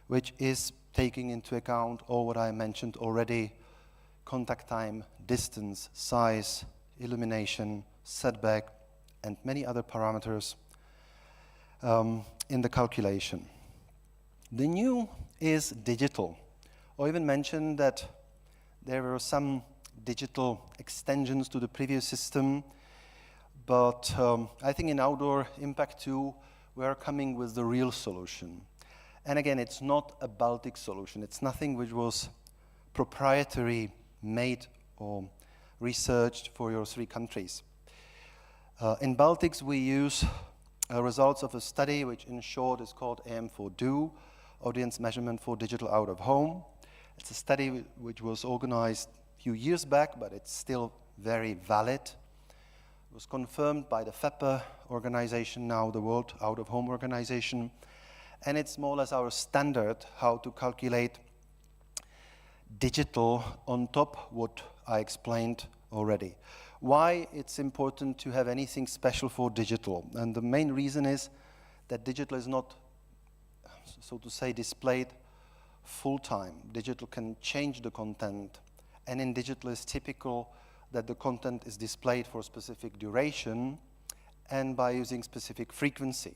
which is taking into account all what I mentioned already: contact time, distance, size, illumination, setback, and many other parameters in the calculation. The new is digital. I even mentioned that there were some digital extensions to the previous system, but I think in Outdoor Impact 2, we are coming with the real solution. And again, it's not a Baltic solution. It's nothing which was proprietary, made, or researched for your 3 countries. In Baltics, we use results of a study, which in short is called AM4DO, Audience Measurement for Digital Out of Home. It's a study which was organized a few years back, but it's still very valid. It was confirmed by the FEPA organization, now the World Out of Home Organization, and it's more or less our standard how to calculate digital on top what I explained already. Why it's important to have anything special for digital? And the main reason is that digital is not, so to say, displayed full-time. Digital can change the content, and in digital it's typical that the content is displayed for a specific duration and by using specific frequency.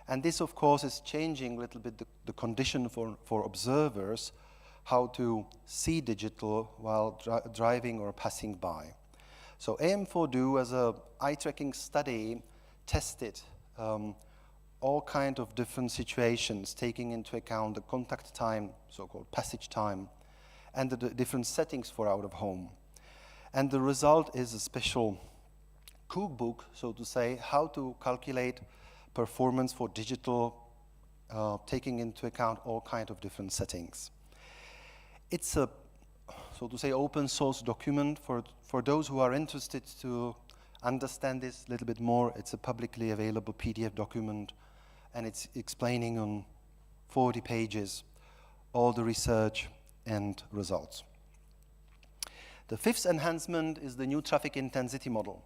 And this, of course, is changing a little bit the condition for observers how to see digital while driving or passing by. So AM4DO, as a eye-tracking study, tested all kind of different situations, taking into account the contact time, so-called passage time, and the different settings for out of home. And the result is a special cookbook, so to say, how to calculate performance for digital, taking into account all kind of different settings. It's a, so to say, open source document for those who are interested to understand this a little bit more. It's a publicly available PDF document, and it's explaining on 40 pages all the research and results. The fifth enhancement is the new traffic intensity model.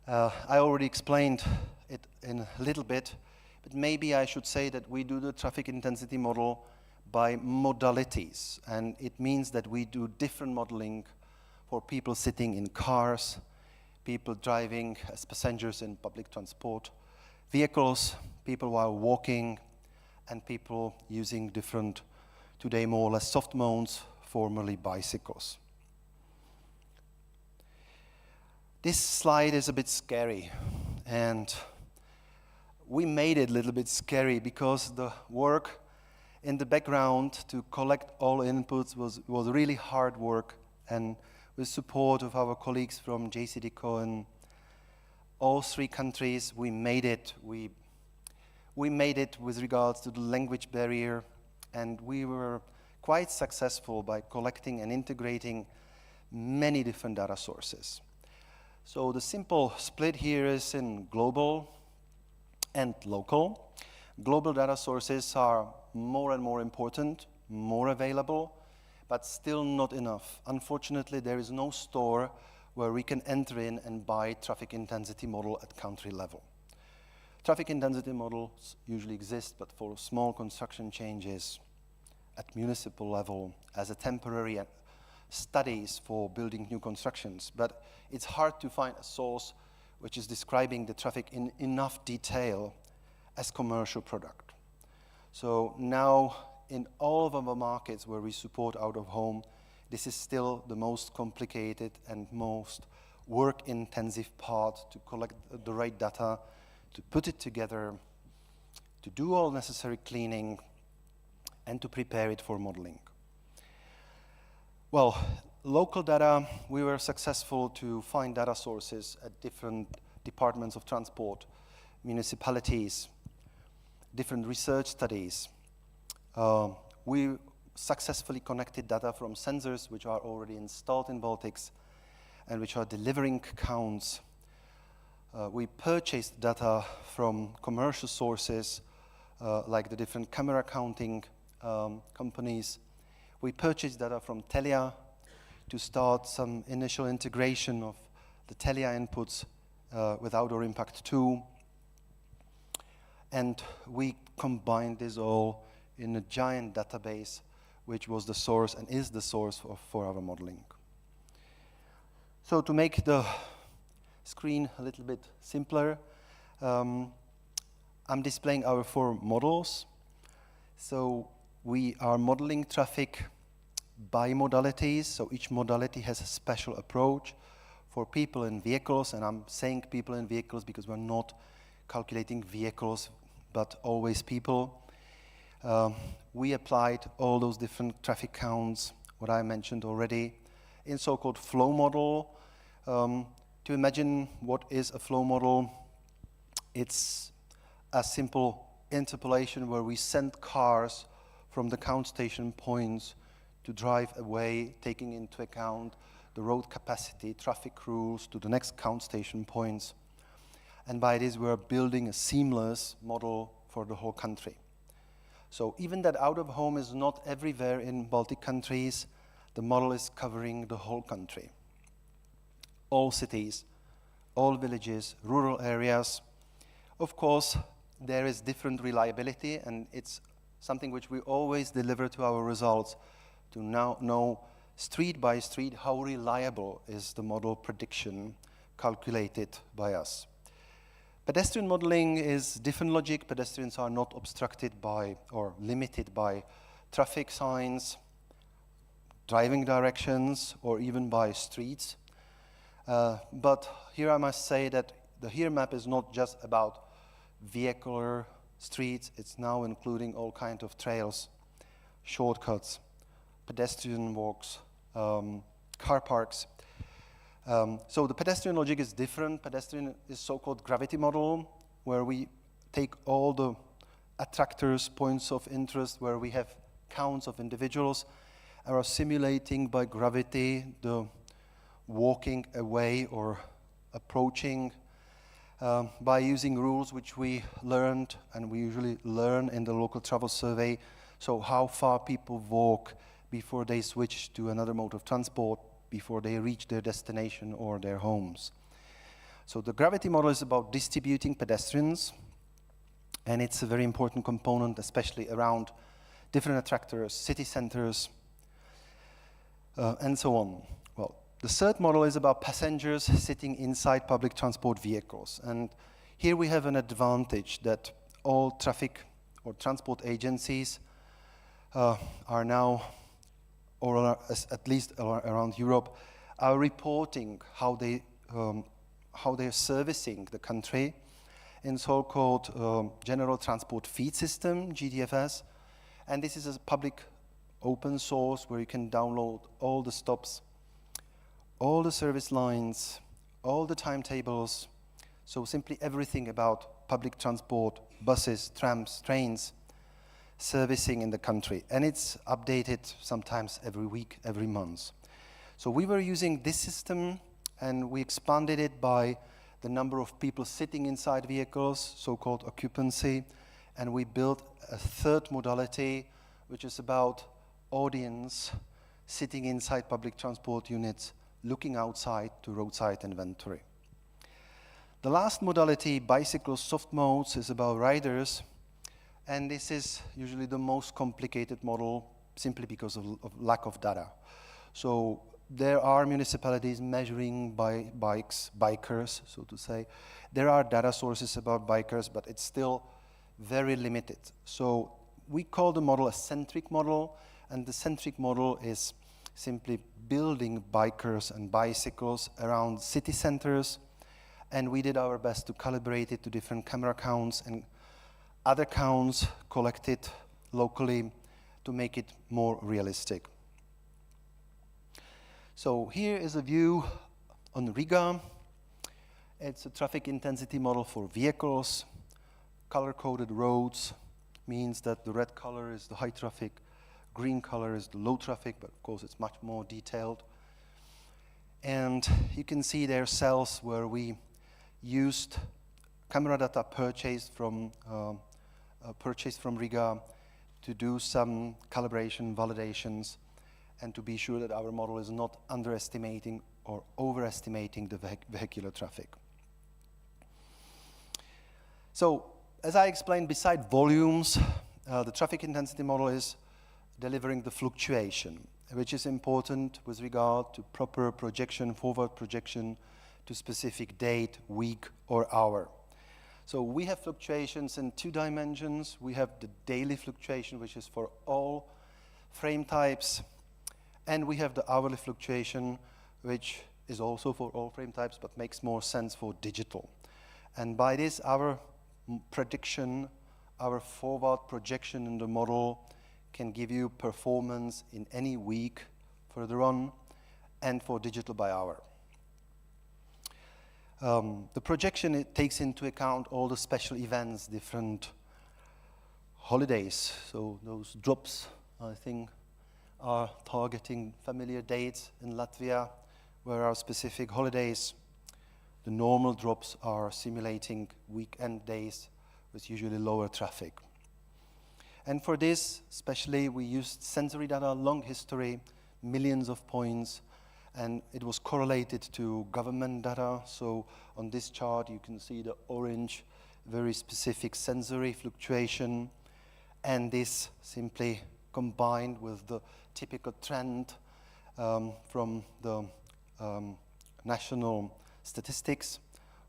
I already explained it in a little bit, but maybe I should say that we do the traffic intensity model by modalities, and it means that we do different modeling for people sitting in cars, people driving as passengers in public transport vehicles, people while walking, and people using different, today more or less soft modes, formerly bicycles. This slide is a bit scary, and we made it a little bit scary because the work in the background to collect all inputs was really hard work, and with support of our colleagues from JCDecaux in all three countries, we made it. We made it with regards to the language barrier, and we were quite successful by collecting and integrating many different data sources. So the simple split here is in global and local. Global data sources are more and more important, more available, but still not enough. Unfortunately, there is no store where we can enter in and buy traffic intensity model at country level. Traffic intensity models usually exist, but for small construction changes at municipal level as a temporary studies for building new constructions. But it's hard to find a source which is describing the traffic in enough detail as commercial product. So now in all of our markets where we support out of home, this is still the most complicated and most work-intensive part to collect the right data, to put it together, to do all necessary cleaning, and to prepare it for modeling. Well, local data, we were successful to find data sources at different departments of transport, municipalities, different research studies. We successfully connected data from sensors which are already installed in Baltics and which are delivering counts. We purchased data from commercial sources like the different camera counting companies. We purchased data from Telia to start some initial integration of the Telia inputs with Outdoor Impact 2. And we combined this all in a giant database, which was the source and is the source for our modeling. So to make the screen a little bit simpler, I'm displaying our 4 models. So we are modeling traffic by modalities, so each modality has a special approach. For people in vehicles, and I'm saying people in vehicles because we're not calculating vehicles, but always people. We applied all those different traffic counts, what I mentioned already, in so-called flow model. To imagine what is a flow model, it's a simple interpolation where we send cars from the count station points to drive away, taking into account the road capacity, traffic rules to the next count station points. And by this, we're building a seamless model for the whole country. So even that out of home is not everywhere in Baltic countries, the model is covering the whole country. All cities, all villages, rural areas. Of course, there is different reliability, and it's something which we always deliver to our results to now know street by street how reliable is the model prediction calculated by us. Pedestrian modeling is different logic. Pedestrians are not obstructed by or limited by traffic signs, driving directions, or even by streets. But here I must say that the here map is not just about vehicular streets, it's now including all kinds of trails, shortcuts, pedestrian walks, car parks. So the pedestrian logic is different. Pedestrian is so-called gravity model, where we take all the attractors, points of interest, where we have counts of individuals, and are simulating by gravity the walking away or approaching by using rules which we learned, and we usually learn in the local travel survey. So how far people walk before they switch to another mode of transport, before they reach their destination or their homes. So the gravity model is about distributing pedestrians, and it's a very important component, especially around different attractors, city centers, and so on. Well, the third model is about passengers sitting inside public transport vehicles. And here we have an advantage that all traffic or transport agencies are now, or at least around Europe, are reporting how they're servicing the country in so-called General Transport Feed System, GTFS. And this is a public open source where you can download all the stops, all the service lines, all the timetables, so simply everything about public transport, buses, trams, trains, servicing in the country. And it's updated sometimes every week, every month. So we were using this system, and we expanded it by the number of people sitting inside vehicles, so-called occupancy, and we built a third modality, which is about audience sitting inside public transport units, looking outside to roadside inventory. The last modality, bicycle soft modes, is about riders, and this is usually the most complicated model simply because of lack of data. So there are municipalities measuring by bikers, so to say. There are data sources about bikers, but it's still very limited. So we call the model a centric model, and the centric model is simply building bikers and bicycles around city centers, and we did our best to calibrate it to different camera counts and other counts collected locally to make it more realistic. So here is a view on Riga. It's a traffic intensity model for vehicles. Color-coded roads means that the red color is the high traffic, green color is the low traffic, but of course it's much more detailed. And you can see there are cells where we used camera data purchased from Riga to do some calibration validations and to be sure that our model is not underestimating or overestimating the vehicular traffic. So, as I explained, beside volumes, the traffic intensity model is delivering the fluctuation, which is important with regard to proper projection, forward projection to specific date, week, or hour. So we have fluctuations in 2 dimensions. We have the daily fluctuation, which is for all frame types, and we have the hourly fluctuation, which is also for all frame types, but makes more sense for digital. And by this, our prediction, our forward projection in the model can give you performance in any week further on, and for digital by hour. The projection, it takes into account all the special events, different holidays. So those drops, I think, are targeting familiar dates in Latvia, where our specific holidays. The normal drops are simulating weekend days with usually lower traffic. And for this, especially, we used sensory data, long history, millions of points, and it was correlated to government data. So on this chart, you can see the orange, very specific sensory fluctuation, and this simply combined with the typical trend from the national statistics,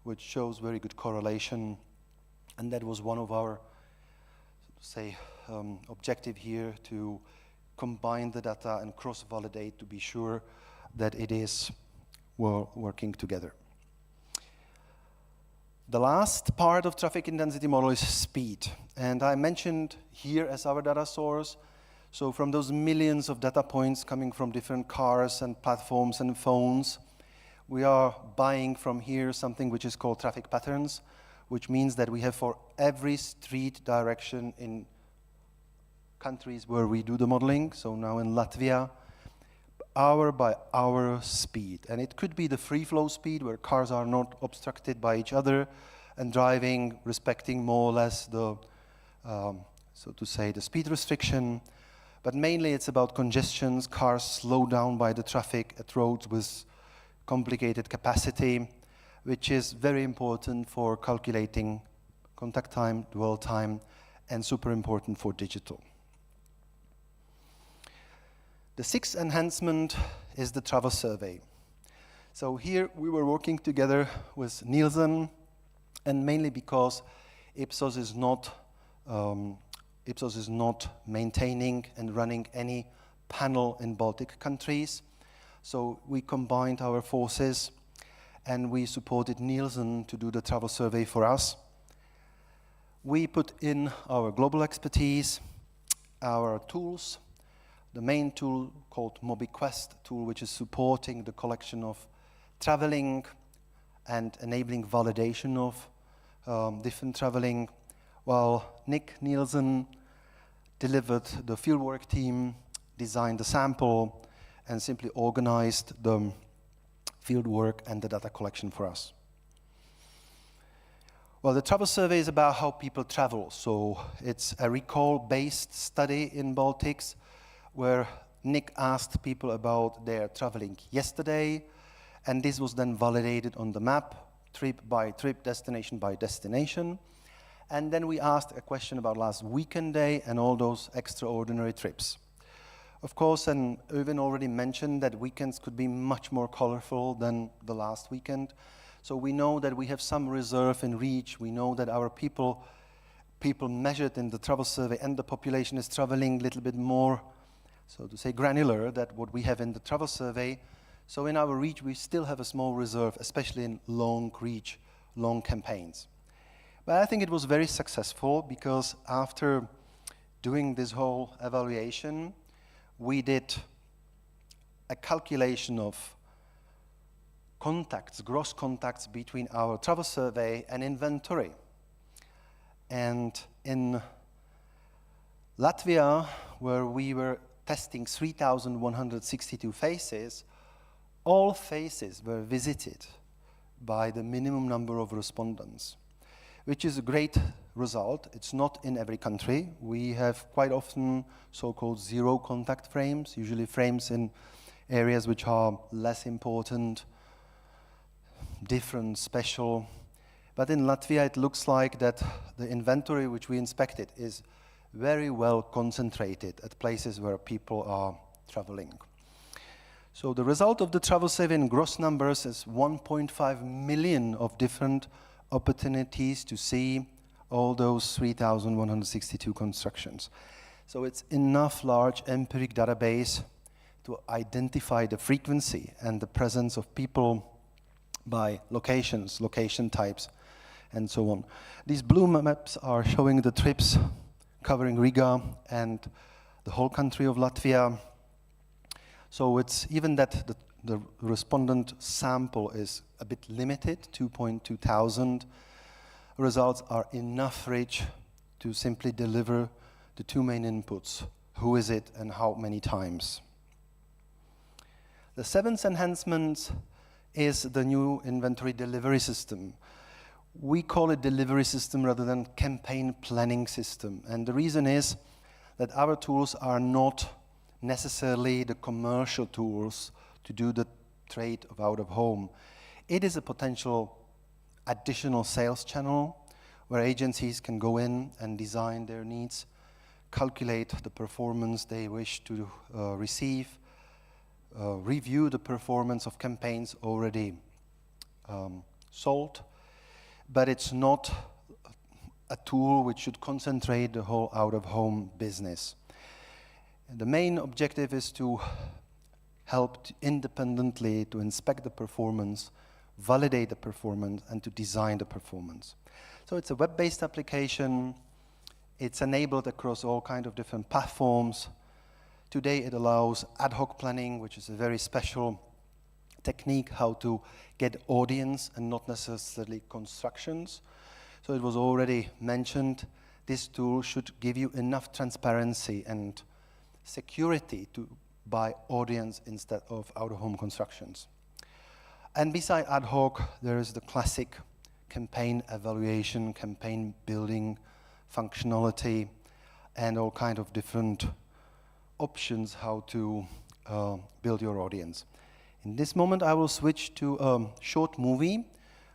which shows very good correlation. And that was one of our, say, objective here, to combine the data and cross-validate to be sure that it is working together. The last part of traffic intensity model is speed. And I mentioned here as our data source. So from those millions of data points coming from different cars and platforms and phones, we are buying from here something which is called traffic patterns, which means that we have for every street direction in countries where we do the modeling, so now in Latvia, hour by hour speed. And it could be the free flow speed where cars are not obstructed by each other and driving, respecting more or less the, so to say, the speed restriction. But mainly it's about congestions, cars slow down by the traffic at roads with complicated capacity, which is very important for calculating contact time, dwell time, and super important for digital. The sixth enhancement is the travel survey. So here we were working together with Nielsen, and mainly because Ipsos is not maintaining and running any panel in Baltic countries. So we combined our forces and we supported Nielsen to do the travel survey for us. We put in our global expertise, our tools, the main tool called MobiQuest tool, which is supporting the collection of traveling and enabling validation of different traveling, while Nick Nielsen delivered the fieldwork team, designed the sample, and simply organized the fieldwork and the data collection for us. Well, the travel survey is about how people travel. So it's a recall-based study in Baltics where Nick asked people about their traveling yesterday, and this was then validated on the map, trip by trip, destination by destination. And then we asked a question about last weekend day and all those extraordinary trips. Of course, and Irvin already mentioned that weekends could be much more colorful than the last weekend. So we know that we have some reserve in reach. We know that our people measured in the travel survey and the population is traveling a little bit more, so to say, granular than what we have in the travel survey. So in our reach, we still have a small reserve, especially in long reach, long campaigns. But I think it was very successful because after doing this whole evaluation, we did a calculation of contacts, gross contacts between our travel survey and inventory. And in Latvia, where we were testing 3,162 faces, all faces were visited by the minimum number of respondents, which is a great result. It's not in every country. We have quite often so-called zero contact frames, usually frames in areas which are less important, different, special. But in Latvia, it looks like that the inventory which we inspected is very well concentrated at places where people are traveling. So the result of the travel survey in gross numbers is 1.5 million of different opportunities to see all those 3,162 constructions. So it's enough large empiric database to identify the frequency and the presence of people by locations, location types, and so on. These blue maps are showing the trips covering Riga and the whole country of Latvia. So it's even that the respondent sample is a bit limited, 2.2 thousand. Results are enough rich to simply deliver the two main inputs, who is it and how many times. The seventh enhancement is the new inventory delivery system. We call it delivery system rather than campaign planning system. And the reason is that our tools are not necessarily the commercial tools to do the trade of out of home. It is a potential additional sales channel where agencies can go in and design their needs, calculate the performance they wish to receive, review the performance of campaigns already sold, but it's not a tool which should concentrate the whole out-of-home business. And the main objective is to help independently to inspect the performance validate the performance, and to design the performance. So it's a web-based application. It's enabled across all kinds of different platforms. Today it allows ad hoc planning, which is a very special technique how to get audience and not necessarily constructions. So it was already mentioned, this tool should give you enough transparency and security to buy audience instead of out-of-home constructions. And beside ad hoc, there is the classic campaign evaluation, campaign building functionality, and all kind of different options how to build your audience. In this moment, I will switch to a short movie,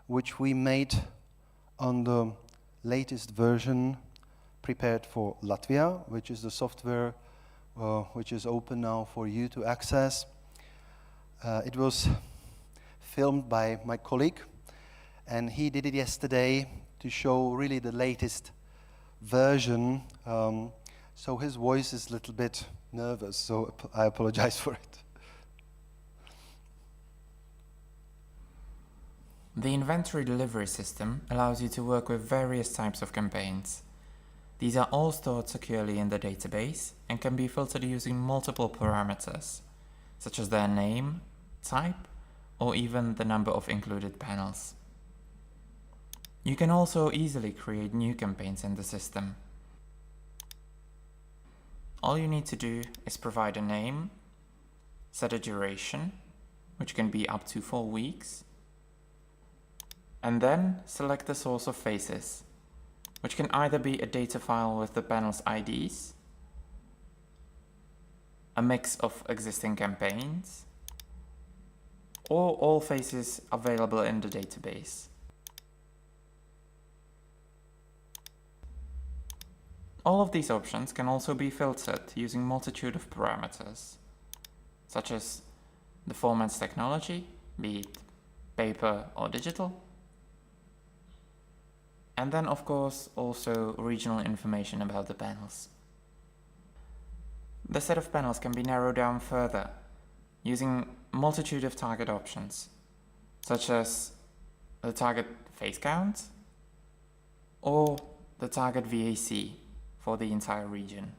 which we made on the latest version prepared for Latvia, which is the software which is open now for you to access. It was filmed by my colleague, and he did it yesterday to show really the latest version. So his voice is a little bit nervous, so I apologize for it. The inventory delivery system allows you to work with various types of campaigns. These are all stored securely in the database and can be filtered using multiple parameters, such as their name, type, or even the number of included panels. You can also easily create new campaigns in the system. All you need to do is provide a name, set a duration, which can be up to 4 weeks, and then select the source of faces, which can either be a data file with the panel's IDs, a mix of existing campaigns, or all faces available in the database. All of these options can also be filtered using multitude of parameters, such as the format's technology, be it paper or digital, and then of course also regional information about the panels. The set of panels can be narrowed down further using multitude of target options, such as the target face count or the target VAC for the entire region.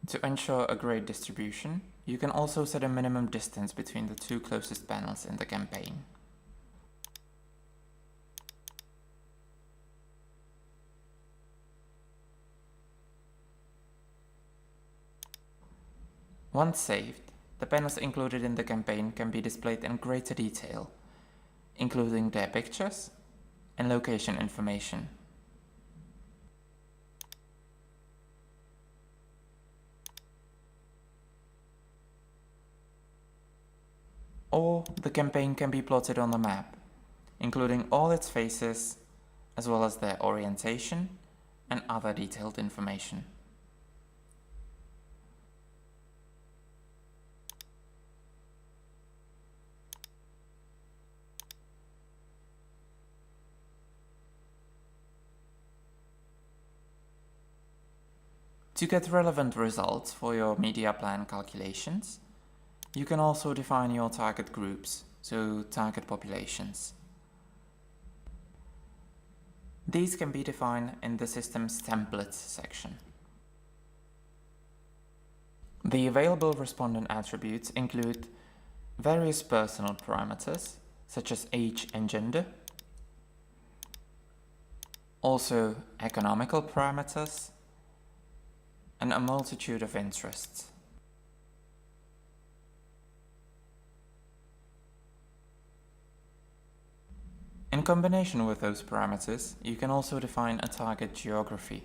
To ensure a great distribution, you can also set a minimum distance between the two closest panels in the campaign. Once saved, the panels included in the campaign can be displayed in greater detail, including their pictures and location information. Or the campaign can be plotted on the map, including all its faces, as well as their orientation and other detailed information. To get relevant results for your media plan calculations, you can also define your target groups, so target populations. These can be defined in the system's templates section. The available respondent attributes include various personal parameters, such as age and gender, also economical parameters, and a multitude of interests. In combination with those parameters, you can also define a target geography,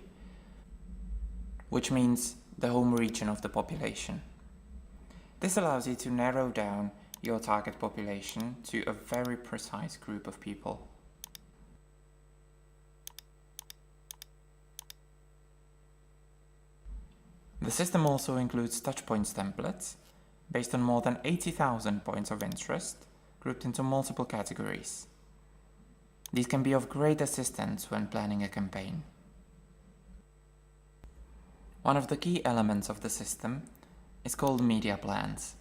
which means the home region of the population. This allows you to narrow down your target population to a very precise group of people. The system also includes touchpoints templates based on more than 80,000 points of interest grouped into multiple categories. These can be of great assistance when planning a campaign. One of the key elements of the system is called media plans.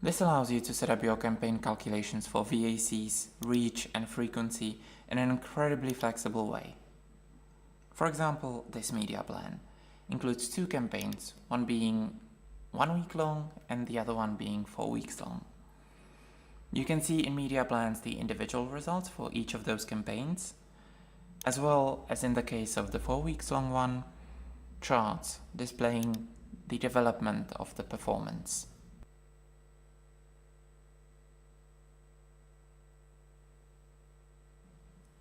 This allows you to set up your campaign calculations for VACs, reach and frequency in an incredibly flexible way. For example, this media plan includes 2 campaigns, one being 1 week long and the other one being 4 weeks long. You can see in media plans the individual results for each of those campaigns, as well as in the case of the 4 weeks long one, charts displaying the development of the performance.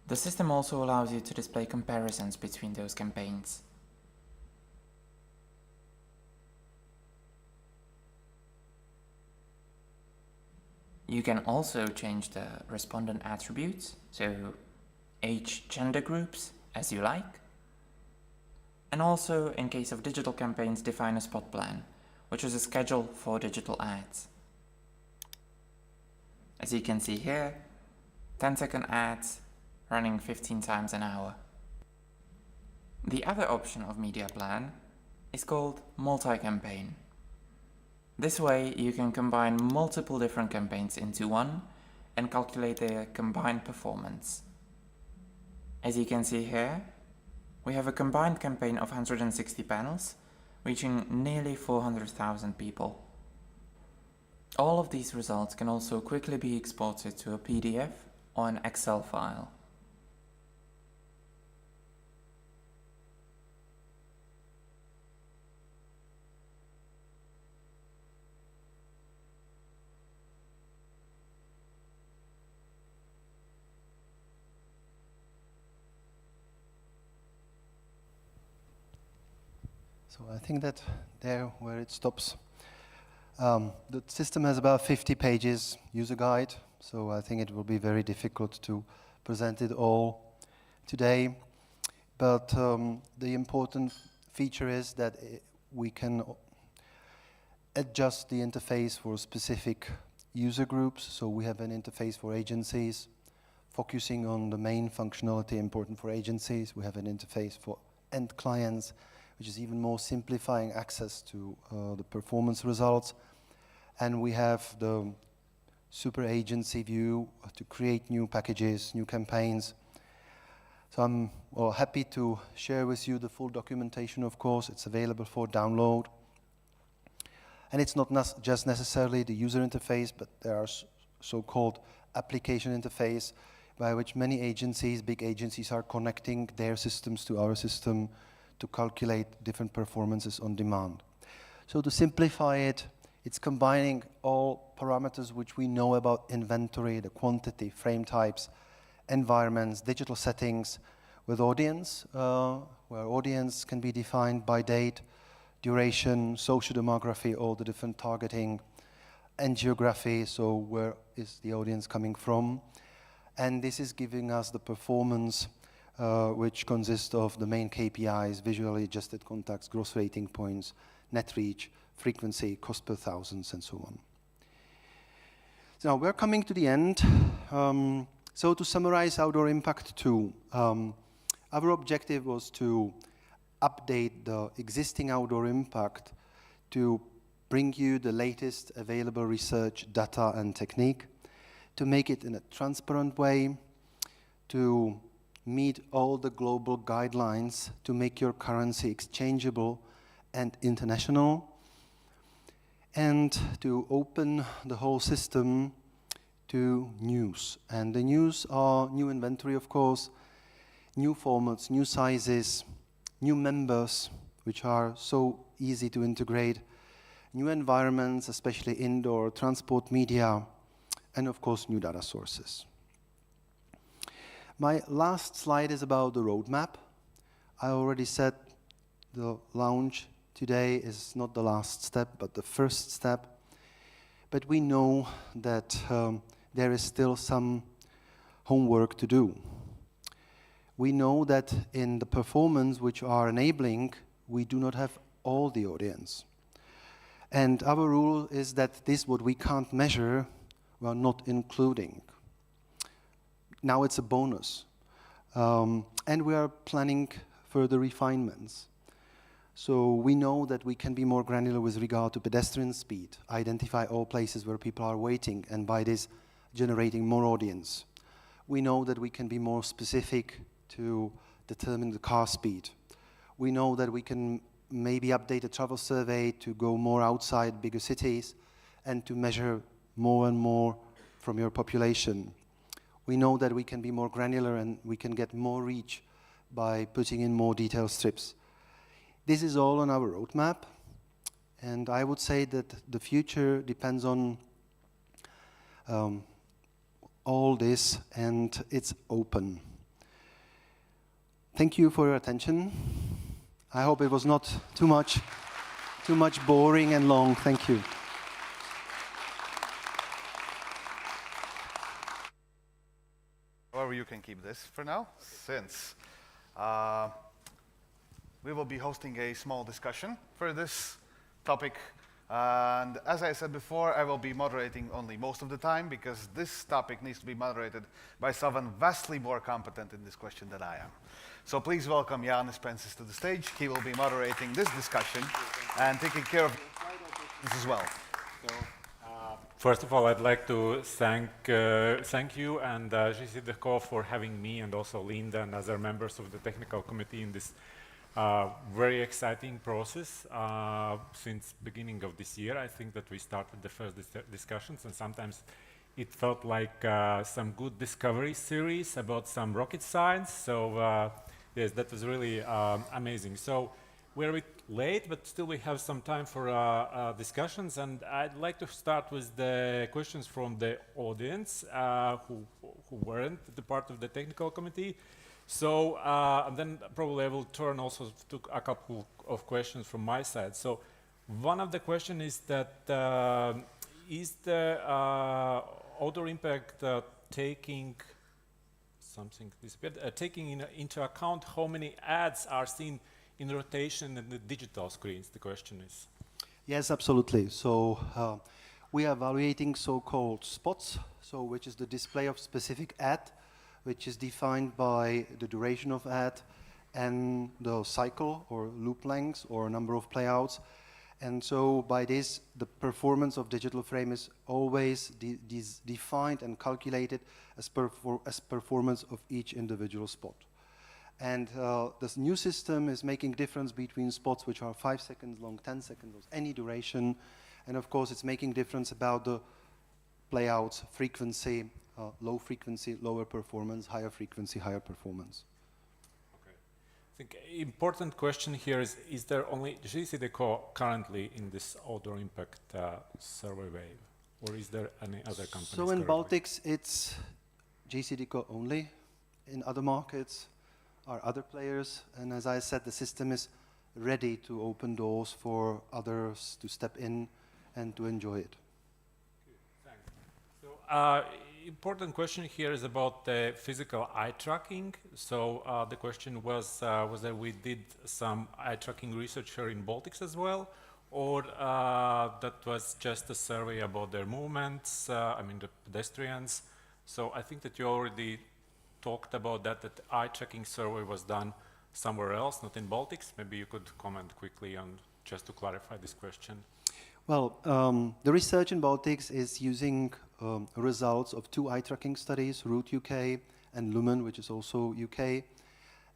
The system also allows you to display comparisons between those campaigns. You can also change the respondent attributes, so age, gender groups, as you like. And also, in case of digital campaigns, define a spot plan, which is a schedule for digital ads. As you can see here, 10-second ads running 15 times an hour. The other option of media plan is called multi-campaign. This way you can combine multiple different campaigns into one and calculate their combined performance. As you can see here, we have a combined campaign of 160 panels, reaching nearly 400,000 people. All of these results can also quickly be exported to a PDF or an Excel file. So I think that there where it stops. The system has about 50 pages user guide, so I think it will be very difficult to present it all today. But the important feature is that we can adjust the interface for specific user groups. So we have an interface for agencies, focusing on the main functionality important for agencies. We have an interface for end clients, which is even more simplifying access to the performance results. And we have the super agency view to create new packages, new campaigns. So I'm happy to share with you the full documentation, of course. It's available for download. And it's not just necessarily the user interface, but there are so-called application interface by which many agencies, big agencies, are connecting their systems to our system to calculate different performances on demand. So to simplify it, it's combining all parameters which we know about inventory, the quantity, frame types, environments, digital settings with audience, where audience can be defined by date, duration, social demography, all the different targeting, and geography, so where is the audience coming from. And this is giving us the performance which consists of the main KPIs, visually adjusted contacts, gross rating points, net reach, frequency, cost per thousands, and so on. So now we're coming to the end. So to summarize Outdoor Impact 2, our objective was to update the existing Outdoor Impact to bring you the latest available research, data, and technique, to make it in a transparent way, to meet all the global guidelines to make your currency exchangeable and international, and to open the whole system to news. And the news are new inventory, of course, new formats, new sizes, new members, which are so easy to integrate, new environments, especially indoor transport media, and of course, new data sources. My last slide is about the roadmap. I already said the launch today is not the last step, but the first step. But we know that there is still some homework to do. We know that in the performance which are enabling, we do not have all the audience. And our rule is that this, what we can't measure, we are not including. Now it's a bonus. And we are planning further refinements. So we know that we can be more granular with regard to pedestrian speed, identify all places where people are waiting, and by this generating more audience. We know that we can be more specific to determine the car speed. We know that we can maybe update a travel survey to go more outside bigger cities and to measure more and more from your population. We know that we can be more granular and we can get more reach by putting in more detailed strips. This is all on our roadmap, and I would say that the future depends on all this, and it's open. Thank you for your attention. I hope it was not too much boring and long. Thank you. However, you can keep this for now, since we will be hosting a small discussion for this topic. And as I said before, I will be moderating only most of the time because this topic needs to be moderated by someone vastly more competent in this question than I am. So please welcome Jānis Pensis to the stage. He will be moderating this discussion and taking care of this as well. First of all, I'd like to thank you and JCDecaux for having me and also Linda and other members of the technical committee in this very exciting process. Since beginning of this year, I think that we started the first discussions, and sometimes it felt like some good discovery series about some rocket science. So yes, that was really amazing. So we're a bit late, but still we have some time for discussions, and I'd like to start with the questions from the audience who weren't the part of the technical committee. So and then probably I will turn also to a couple of questions from my side. So one of the questions is that is the odor impact taking something disappeared, taking into account how many ads are seen in rotation in the digital screens, the question is? Yes, absolutely. So we are evaluating so-called spots, so which is the display of specific ad, which is defined by the duration of ad and the cycle or loop length or number of playouts. And so by this, the performance of digital frame is always defined and calculated as performance of each individual spot. And this new system is making difference between spots which are 5 seconds long, 10 seconds long, any duration. And of course, it's making difference about the playouts, frequency, low frequency, lower performance, higher frequency, higher performance. Okay. I think important question here is there only JCDecaux currently in this odor impact survey wave? Or is there any other companies? So in Baltics, it's JCDecaux only. In other markets are other players. And as I said, the system is ready to open doors for others to step in and to enjoy it. Thanks. So important question here is about the physical eye tracking. So the question was that we did some eye tracking research here in Baltics as well, or that was just a survey about their movements, I mean the pedestrians. So I think that you already talked about that the eye tracking survey was done somewhere else, not in Baltics. Maybe you could comment quickly on just to clarify this question. Well, the research in Baltics is using results of 2 eye tracking studies, Root UK and Lumen, which is also UK.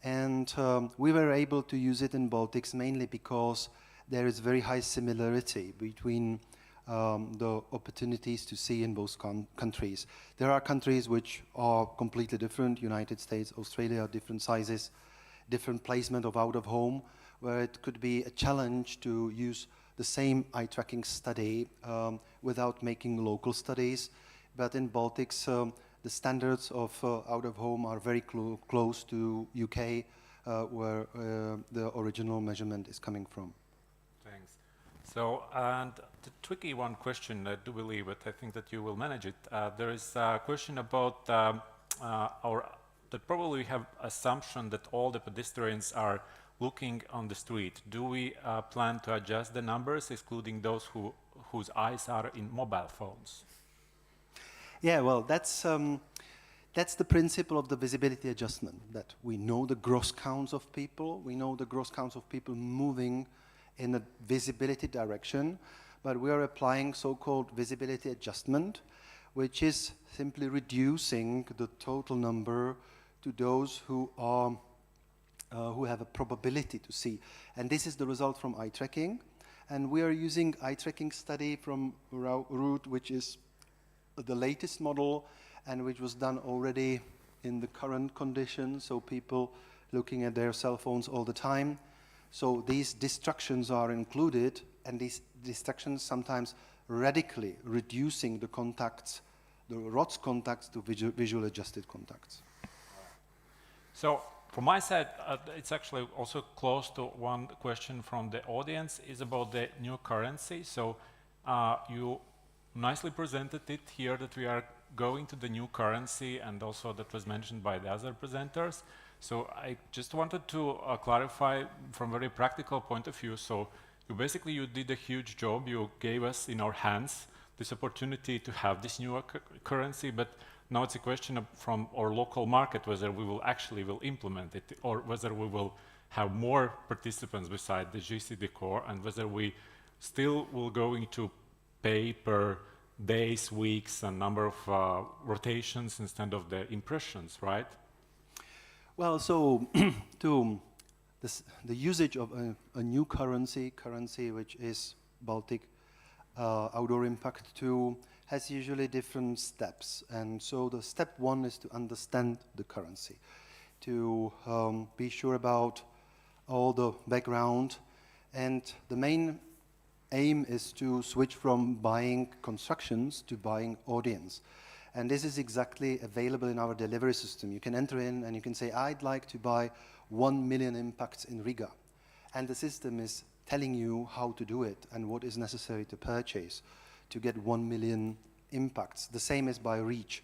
And we were able to use it in Baltics mainly because there is very high similarity between the opportunities to see in both countries. There are countries which are completely different, United States, Australia, different sizes, different placement of out-of-home, where it could be a challenge to use the same eye tracking study without making local studies. But in Baltics, the standards of out-of-home are very close to UK, where the original measurement is coming from. Thanks. So, and the tricky one question, I do believe, but I think that you will manage it. There is a question about that probably we have assumption that all the pedestrians are looking on the street. Do we plan to adjust the numbers, excluding those whose eyes are in mobile phones? Yeah, well, that's That's the principle of the visibility adjustment, that we know the gross counts of people, we know the gross counts of people moving in a visibility direction, but we are applying so-called visibility adjustment, which is simply reducing the total number to those who are who have a probability to see. And this is the result from eye tracking. And we are using eye tracking study from Root, which is the latest model and which was done already in the current conditions, so people looking at their cell phones all the time. So these distractions are included, and these distractions sometimes radically reducing the contacts, the ROTS contacts to visual adjusted contacts. So from my side, it's actually also close to one question from the audience, is about the new currency. So you nicely presented it here that we are going to the new currency, and also that was mentioned by the other presenters. So I just wanted to clarify from a very practical point of view. So you did a huge job. You gave us in our hands this opportunity to have this new currency, but now it's a question of, from our local market, whether we will actually implement it, or whether we will have more participants beside the JCDecaux, and whether we still will going to pay per days, weeks, and number of rotations instead of the impressions, right? Well, so the usage of a new currency which is Baltic outdoor impact 2, has usually different steps. And so the step 1 is to understand the currency, to be sure about all the background. And the main aim is to switch from buying constructions to buying audience. And this is exactly available in our delivery system. You can enter in and you can say, I'd like to buy 1 million impacts in Riga. And the system is telling you how to do it and what is necessary to purchase to get 1 million impacts. The same is by reach.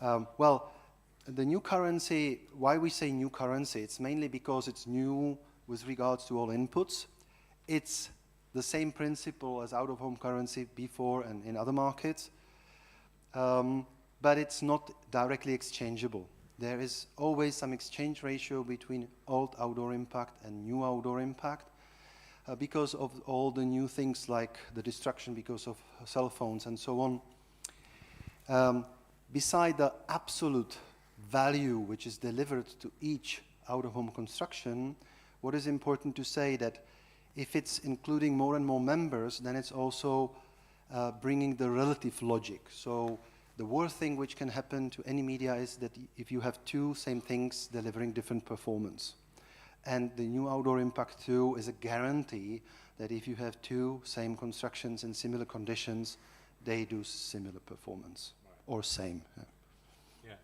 Well, the new currency, why we say new currency, it's mainly because it's new with regards to all inputs. It's the same principle as out-of-home currency before and in other markets, but it's not directly exchangeable. There is always some exchange ratio between old outdoor impact and new outdoor impact, because of all the new things like the destruction because of cell phones and so on. Beside the absolute value which is delivered to each out-of-home construction, what is important to say that if it's including more and more members, then it's also bringing the relative logic. So the worst thing which can happen to any media is that if you have two same things delivering different performance. And the new outdoor impact 2 is a guarantee that if you have two same constructions in similar conditions, they do similar performance, or same. Yeah.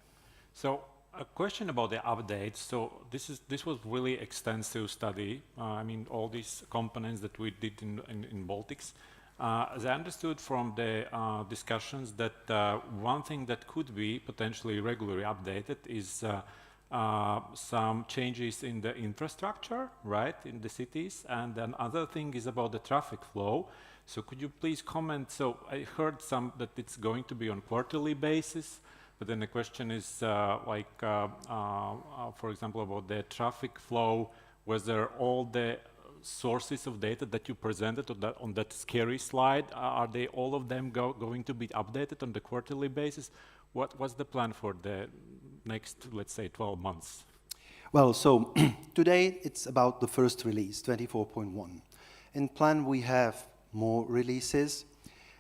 So a question about the updates. So this was really extensive study. I mean, all these components that we did in Baltics. As I understood from the discussions that one thing that could be potentially regularly updated is some changes in the infrastructure, right, in the cities, and another thing is about the traffic flow. So could you please comment? So I heard some that it's going to be on quarterly basis, but then the question is for example, about the traffic flow, whether all the sources of data that you presented on that scary slide, are they all of them going to be updated on the quarterly basis? What's the plan for the next, let's say, 12 months? Well, so today it's about the first release, 24.1. In plan we have more releases,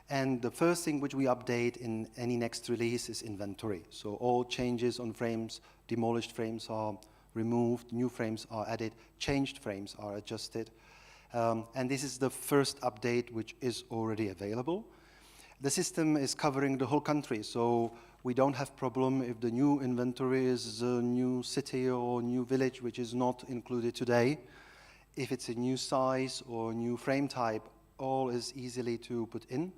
and the first thing which we update in any next release is inventory. So all changes on frames, demolished frames are removed, new frames are added, changed frames are adjusted. And this is the first update which is already available. The system is covering the whole country, so we don't have problem if the new inventory is a new city or new village which is not included today. If it's a new size or new frame type, all is easily to put in.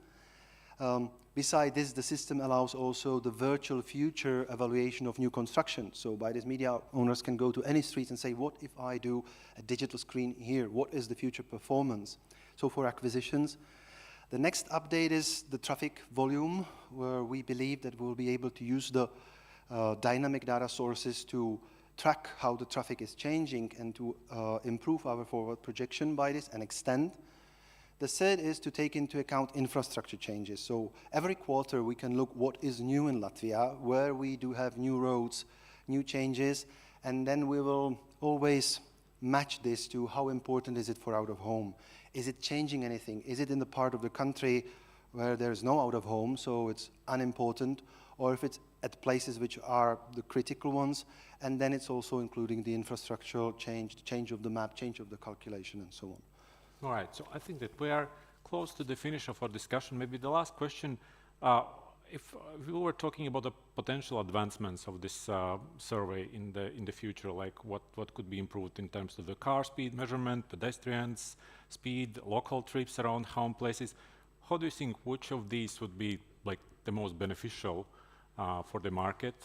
Beside this, the system allows also the virtual future evaluation of new construction. So by this, media owners can go to any street and say, what if I do a digital screen here? What is the future performance? So for acquisitions, the next update is the traffic volume, where we believe that we'll be able to use the dynamic data sources to track how the traffic is changing and to improve our forward projection by this and extend. The third is to take into account infrastructure changes. So every quarter we can look what is new in Latvia, where we do have new roads, new changes, and then we will always match this to how important is it for out of home. Is it changing anything? Is it in the part of the country where there's no out of home, so it's unimportant, or if it's at places which are the critical ones, and then it's also including the infrastructural change, the change of the map, change of the calculation, and so on. All right, so I think that we are close to the finish of our discussion. Maybe the last question, if we were talking about the potential advancements of this survey in the future, like what could be improved in terms of the car speed measurement, pedestrians, speed, local trips around home places, how do you think which of these would be like the most beneficial for the market,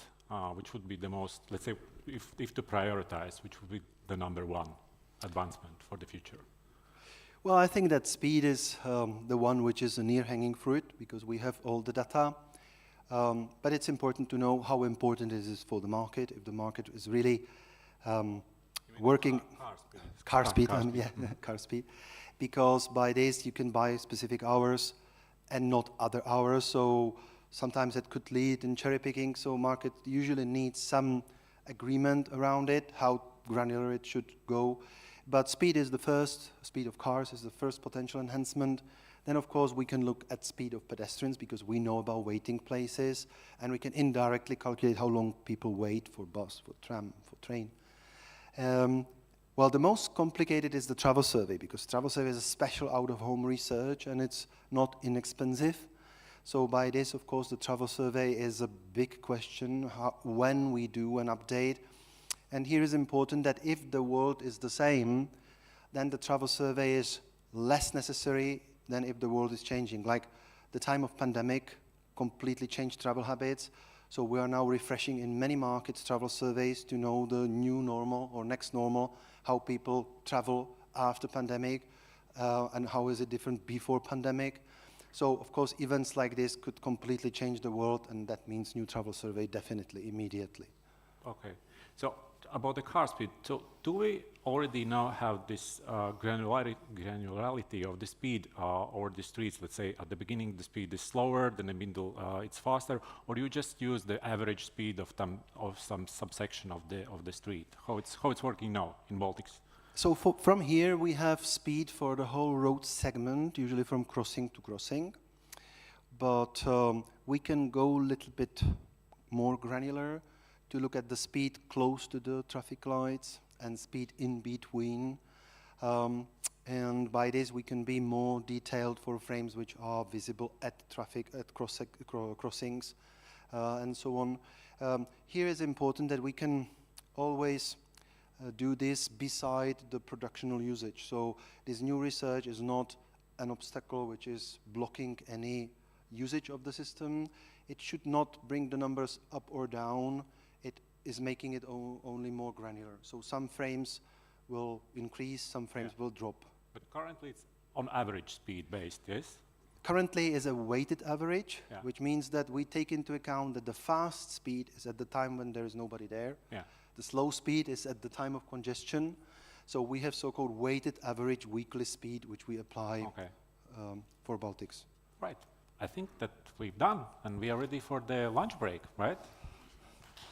which would be the most, let's say, if to prioritize, which would be the #1 advancement for the future? Well, I think that speed is the one which is a near-hanging fruit because we have all the data. But it's important to know how important it is for the market, if the market is really working. Car speed, car speed. Because by this you can buy specific hours and not other hours. So sometimes it could lead in cherry picking. So market usually needs some agreement around it, how granular it should go. But speed is the first, speed of cars is the first potential enhancement. Then of course we can look at speed of pedestrians because we know about waiting places and we can indirectly calculate how long people wait for bus, for tram, for train. Well, the most complicated is the travel survey because travel survey is a special out-of-home research and it's not inexpensive. So by this, of course, the travel survey is a big question, when we do an update. And here is important that if the world is the same, then the travel survey is less necessary than if the world is changing. Like the time of pandemic completely changed travel habits. So we are now refreshing in many markets travel surveys to know the new normal or next normal, how people travel after pandemic, and how is it different before pandemic. So of course events like this could completely change the world, and that means new travel survey definitely, immediately. Okay, so about the car speed, so do we already now have this granularity of the speed over the streets? Let's say at the beginning the speed is slower, then in the middle it's faster, or you just use the average speed of some subsection of the street? How it's working now in Baltics? So from here we have speed for the whole road segment, usually from crossing to crossing. But we can go a little bit more granular to look at the speed close to the traffic lights and speed in between. And by this we can be more detailed for frames which are visible at traffic, at crossings, and so on. Here is important that we can always do this beside the productional usage. So this new research is not an obstacle which is blocking any usage of the system. It should not bring the numbers up or down. It is making it only more granular. So some frames will increase, some frames will drop. But currently it's on average speed based, yes? Currently is a weighted average, which means that we take into account that the fast speed is at the time when there is nobody there. Yeah. The slow speed is at the time of congestion. So we have so-called weighted average weekly speed, which we apply for Baltics. Right. I think that we've done, and we are ready for the lunch break, right?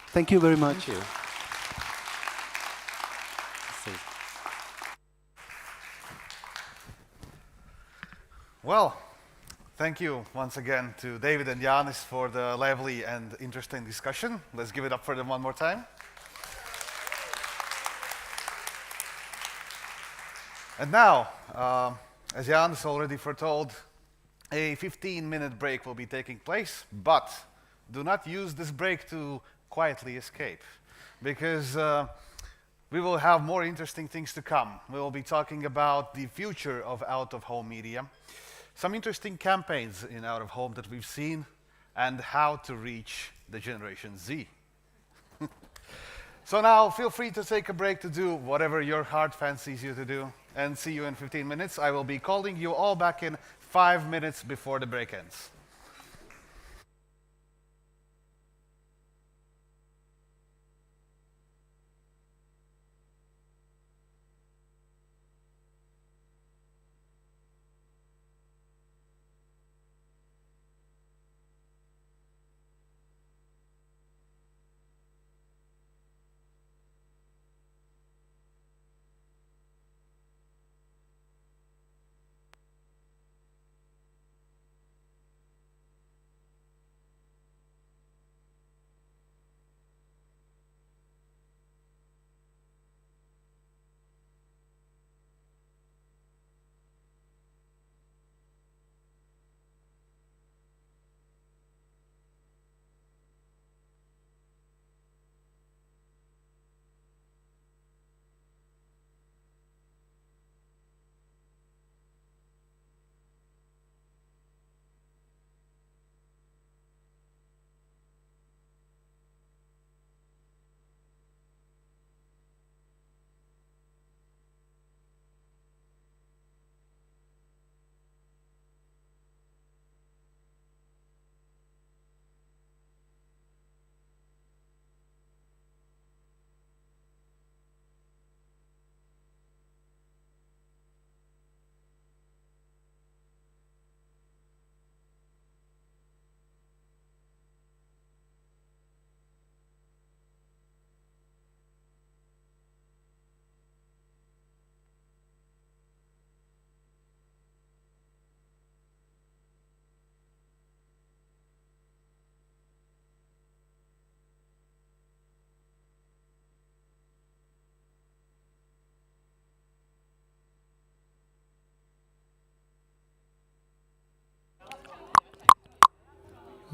Thank you very much. Thank you. Well, thank you once again to David and Janis for the lively and interesting discussion. Let's give it up for them one more time. And now, as Janis already foretold, a 15-minute break will be taking place, but do not use this break to quietly escape, because we will have more interesting things to come. We will be talking about the future of out-of-home media, some interesting campaigns in out-of-home that we've seen, and how to reach the Generation Z. So now, feel free to take a break to do whatever your heart fancies you to do, and see you in 15 minutes. I will be calling you all back in 5 minutes before the break ends.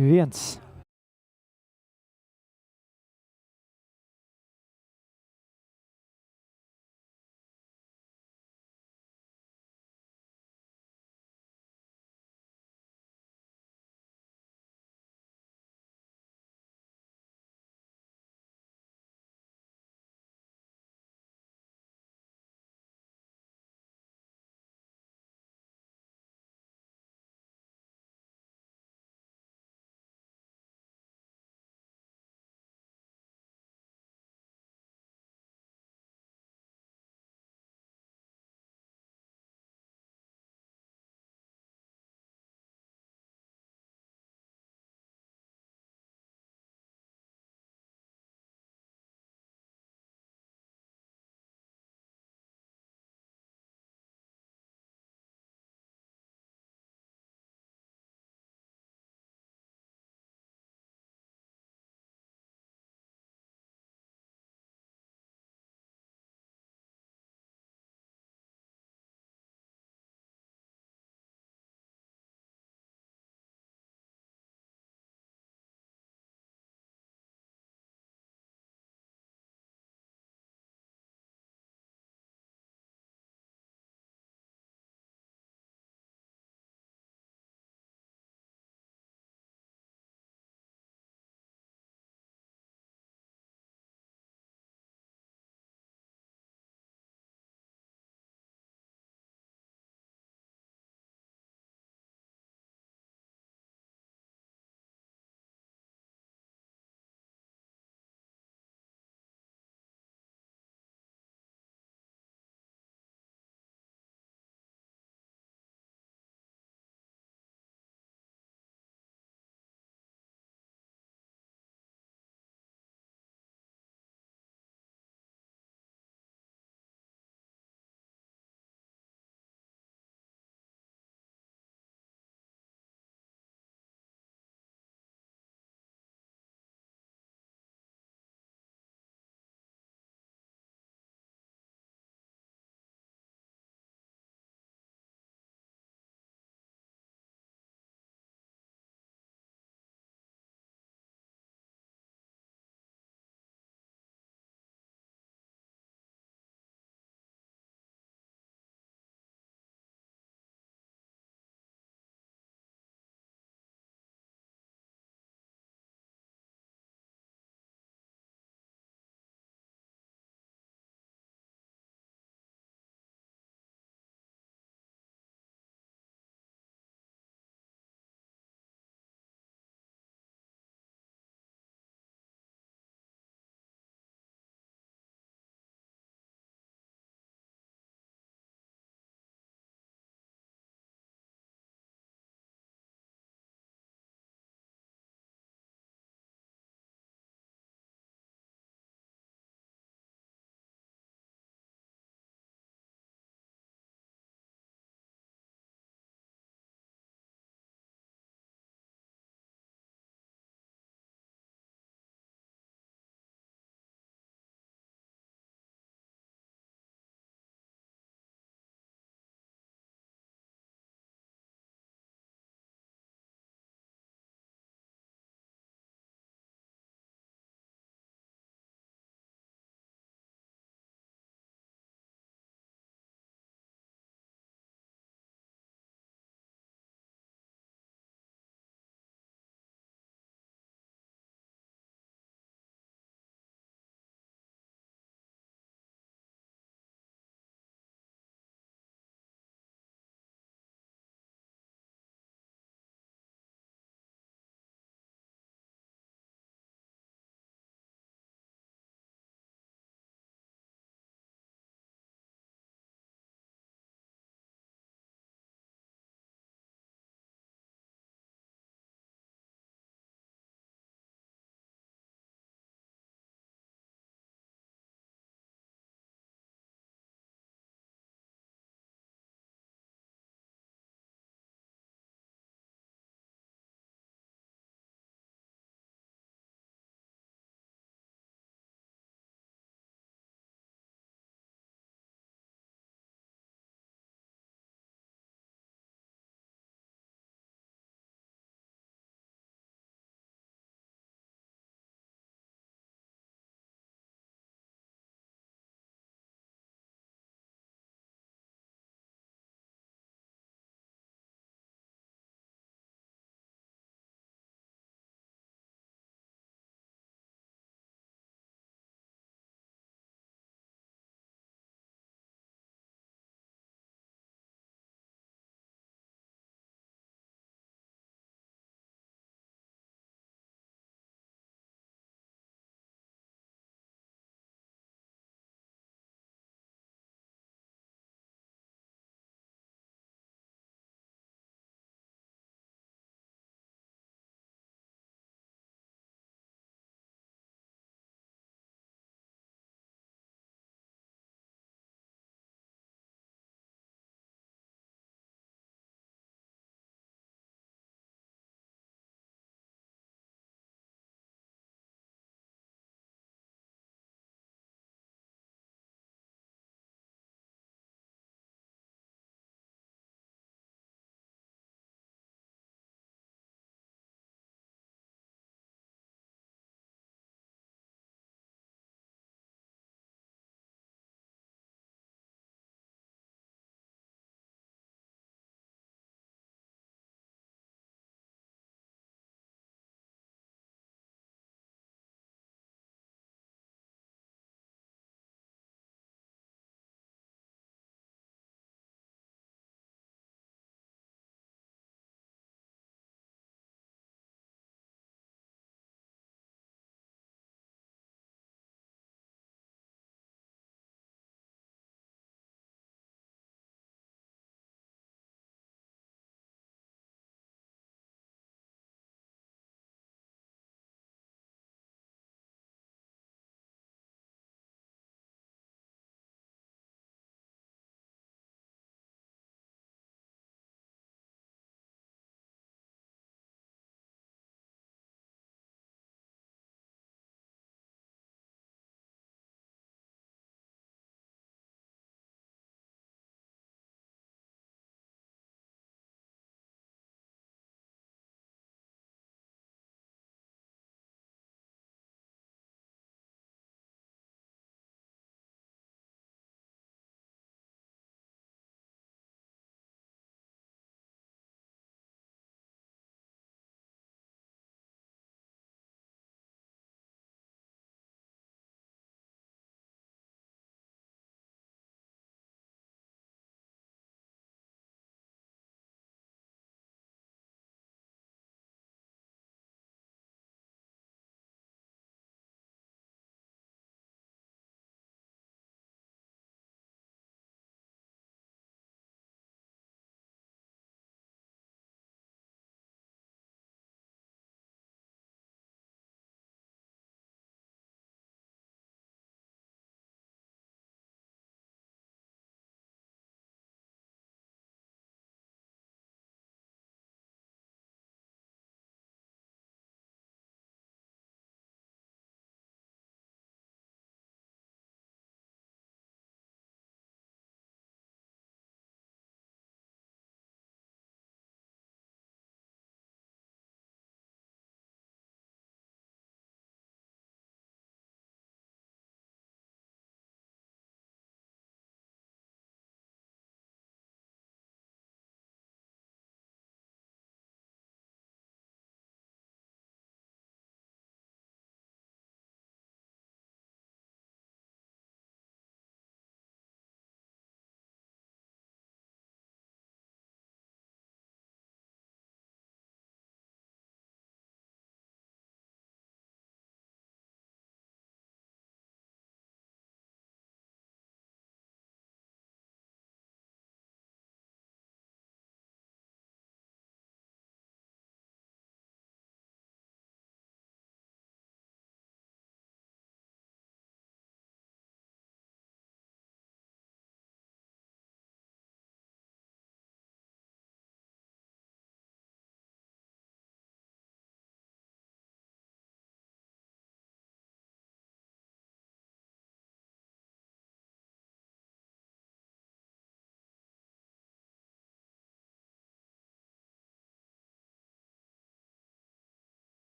1.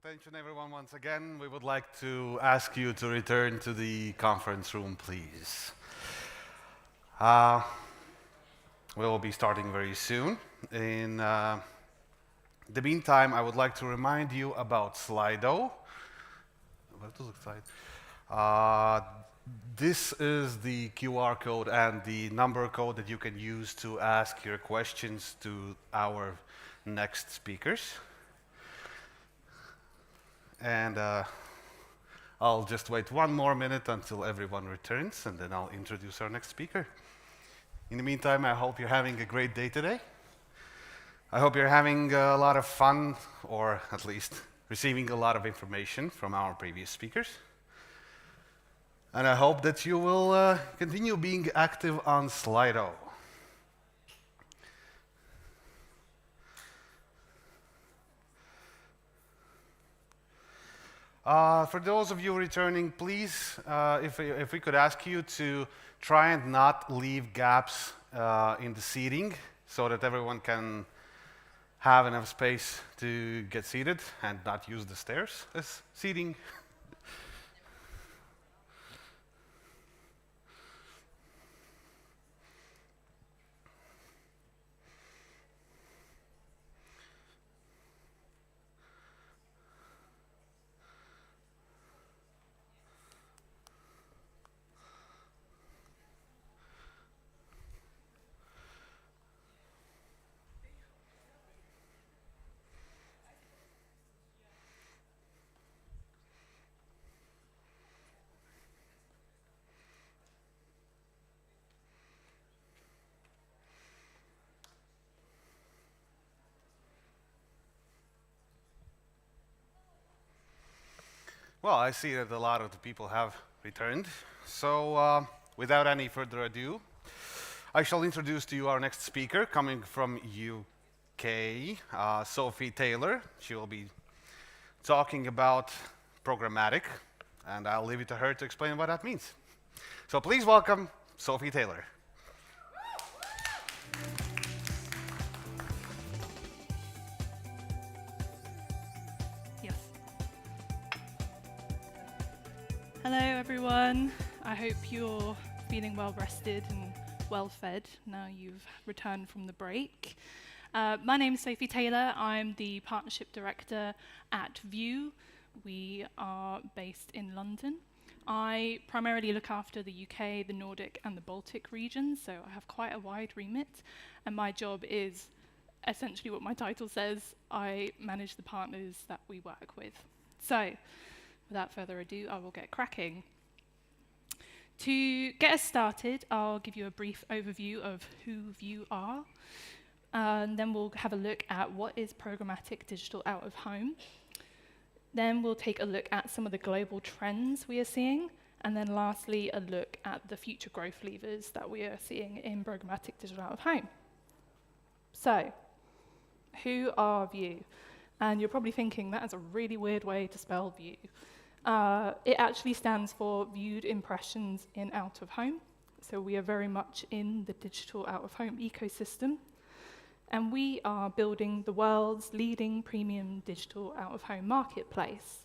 attention, everyone, once again. We would like to ask you to return to the conference room, please. We will be starting very soon. In the meantime, I would like to remind you about Slido. This is the QR code and the number code that you can use to ask your questions to our next speakers. And I'll just wait one more minute until everyone returns, and then I'll introduce our next speaker. In the meantime, I hope you're having a great day today. I hope you're having a lot of fun, or at least receiving a lot of information from our previous speakers. And I hope that you will continue being active on Slido. For those of you returning, please, if we could ask you to try and not leave gaps in the seating so that everyone can have enough space to get seated and not use the stairs as seating. Well, I see that a lot of the people have returned. So without any further ado, I shall introduce to you our next speaker coming from UK, Sophie Taylor. She will be talking about programmatic, and I'll leave it to her to explain what that means. So please welcome Sophie Taylor. Hello everyone, I hope you're feeling well rested and well fed now you've returned from the break. My name is Sophie Taylor, I'm the Partnership Director at View. We are based in London. I primarily look after the UK, the Nordic and the Baltic regions, so I have quite a wide remit, and my job is essentially what my title says, I manage the partners that we work with. So, without further ado, I will get cracking. To get us started, I'll give you a brief overview of who View are, and then we'll have a look at what is programmatic digital out of home. Then we'll take a look at some of the global trends we are seeing, and then lastly, a look at the future growth levers that we are seeing in programmatic digital out of home. So, who are View? And you're probably thinking, that is a really weird way to spell View. It actually stands for Viewed Impressions in Out of Home. So we are very much in the digital out of home ecosystem. And we are building the world's leading premium digital out of home marketplace.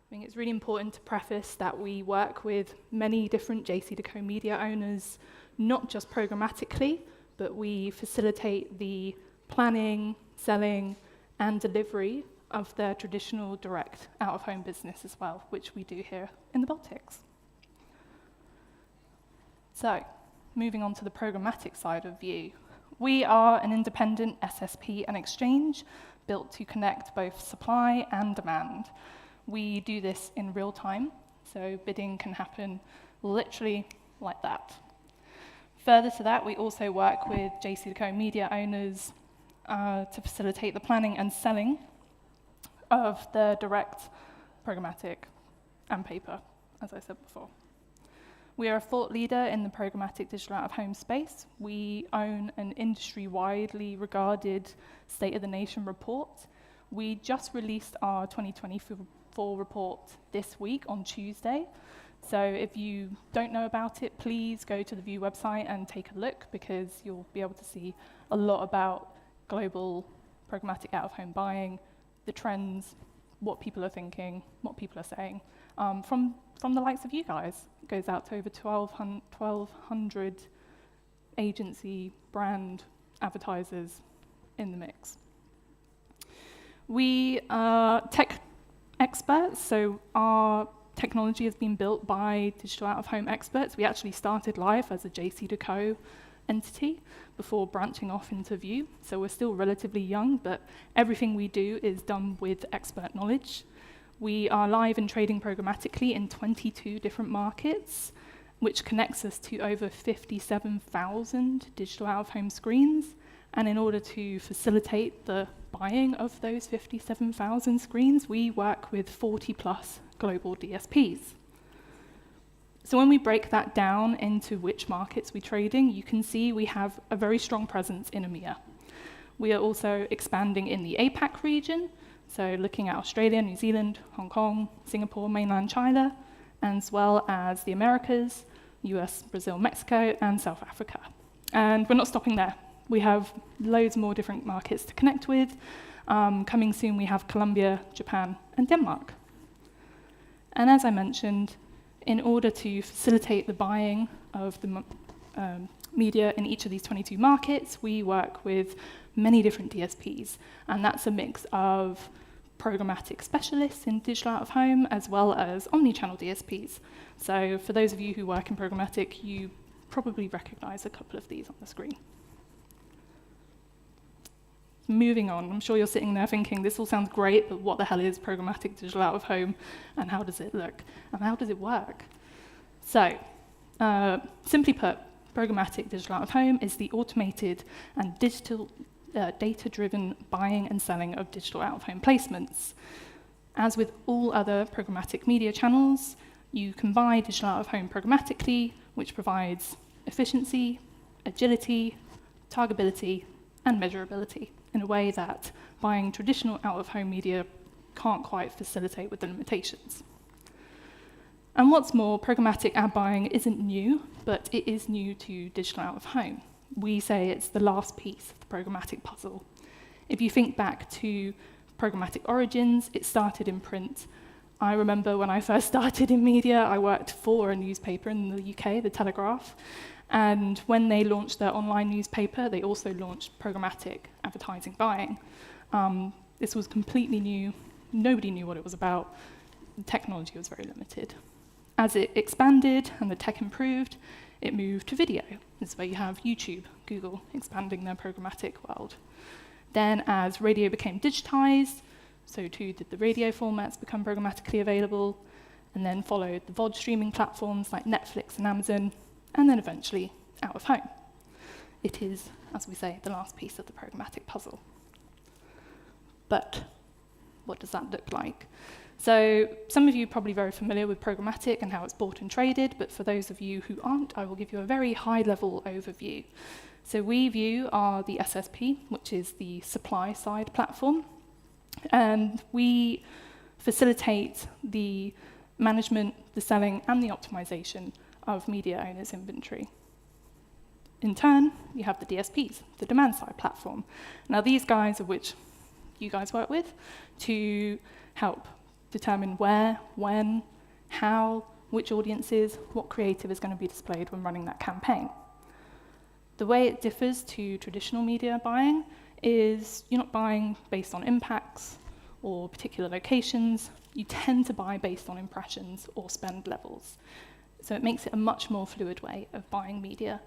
I think it's really important to preface that we work with many different JCDecaux media owners, not just programmatically, but we facilitate the planning, selling, and delivery of their traditional direct out-of-home business as well, which we do here in the Baltics. So, moving on to the programmatic side of View. We are an independent SSP and exchange built to connect both supply and demand. We do this in real time, so bidding can happen literally like that. Further to that, we also work with JCDecaux media owners to facilitate the planning and selling of the direct, programmatic, and paper, as I said before. We are a thought leader in the programmatic digital out-of-home space. We own an industry-widely regarded State of the Nation report. We just released our 2024 report this week on Tuesday. So if you don't know about it, please go to the View website and take a look, because you'll be able to see a lot about global programmatic out-of-home buying, the trends, what people are thinking, what people are saying, from the likes of you guys. It goes out to over 1,200 agency, brand, advertisers in the mix. We are tech experts, so our technology has been built by digital out-of-home experts. We actually started life as a JCDecaux entity before branching off into Vue, so we're still relatively young, but everything we do is done with expert knowledge. We are live and trading programmatically in 22 different markets, which connects us to over 57,000 digital out-of-home screens. And in order to facilitate the buying of those 57,000 screens, we work with 40+ global DSPs. So when we break that down into which markets we're trading, you can see we have a very strong presence in EMEA. We are also expanding in the APAC region, so looking at Australia, New Zealand, Hong Kong, Singapore, mainland China, as well as the Americas, US, Brazil, Mexico, and South Africa. And we're not stopping there. We have loads more different markets to connect with. Coming soon, we have Colombia, Japan, and Denmark. And as I mentioned, in order to facilitate the buying of the media in each of these 22 markets, we work with many different DSPs. And that's a mix of programmatic specialists in digital out-of-home, as well as omni-channel DSPs. So for those of you who work in programmatic, you probably recognize a couple of these on the screen. Moving on, I'm sure you're sitting there thinking, this all sounds great, but what the hell is programmatic digital out-of-home, and how does it look, and how does it work? So, simply put, programmatic digital out-of-home is the automated and digital data-driven buying and selling of digital out-of-home placements. As with all other programmatic media channels, you can buy digital out-of-home programmatically, which provides efficiency, agility, targetability, and measurability in a way that buying traditional out-of-home media can't quite facilitate with the limitations. And what's more, programmatic ad buying isn't new, but it is new to digital out-of-home. We say it's the last piece of the programmatic puzzle. If you think back to programmatic origins, it started in print. I remember when I first started in media, I worked for a newspaper in the UK, The Telegraph, and when they launched their online newspaper, they also launched programmatic advertising buying. This was completely new. Nobody knew what it was about. The technology was very limited. As it expanded and the tech improved, it moved to video. This is where you have YouTube, Google expanding their programmatic world. Then as radio became digitized, so too did the radio formats become programmatically available, and then followed the VOD streaming platforms like Netflix and Amazon, and then eventually out of home. It is, as we say, the last piece of the programmatic puzzle. But what does that look like? So some of you are probably very familiar with programmatic and how it's bought and traded, but for those of you who aren't, I will give you a very high-level overview. So Vue are the SSP, which is the supply-side platform, and we facilitate the management, the selling, and the optimization of media owners' inventory. In turn, you have the DSPs, the demand-side platform. Now, these guys are which you guys work with to help determine where, when, how, which audiences, what creative is going to be displayed when running that campaign. The way it differs to traditional media buying is you're not buying based on impacts or particular locations. You tend to buy based on impressions or spend levels. So it makes it a much more fluid way of buying media,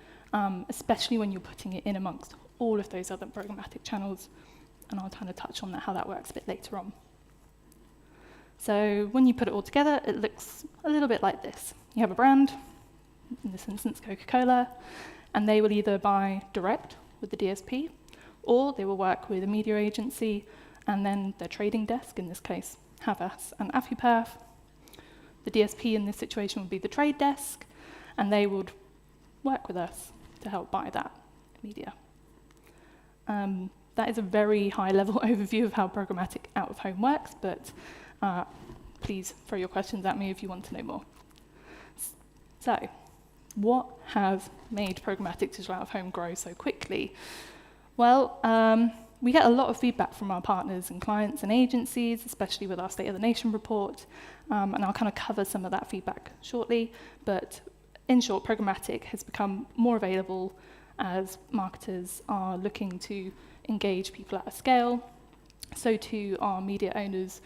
especially when you're putting it in amongst all of those other programmatic channels. And I'll kind of touch on that, how that works a bit later on. So when you put it all together, it looks a little bit like this. You have a brand, in this instance Coca-Cola, and they will either buy direct with the DSP, or they will work with a media agency, and then their trading desk, in this case Havas and Afuperf. The DSP in this situation would be the trade desk, and they would work with us to help buy that media. That is a very high-level overview of how programmatic out-of-home works, but please throw your questions at me if you want to know more. So, what has made programmatic digital out-of-home grow so quickly? Well, we get a lot of feedback from our partners and clients and agencies, especially with our State of the Nation report, and I'll kind of cover some of that feedback shortly. But in short, programmatic has become more available as marketers are looking to engage people at a scale. So too are media owners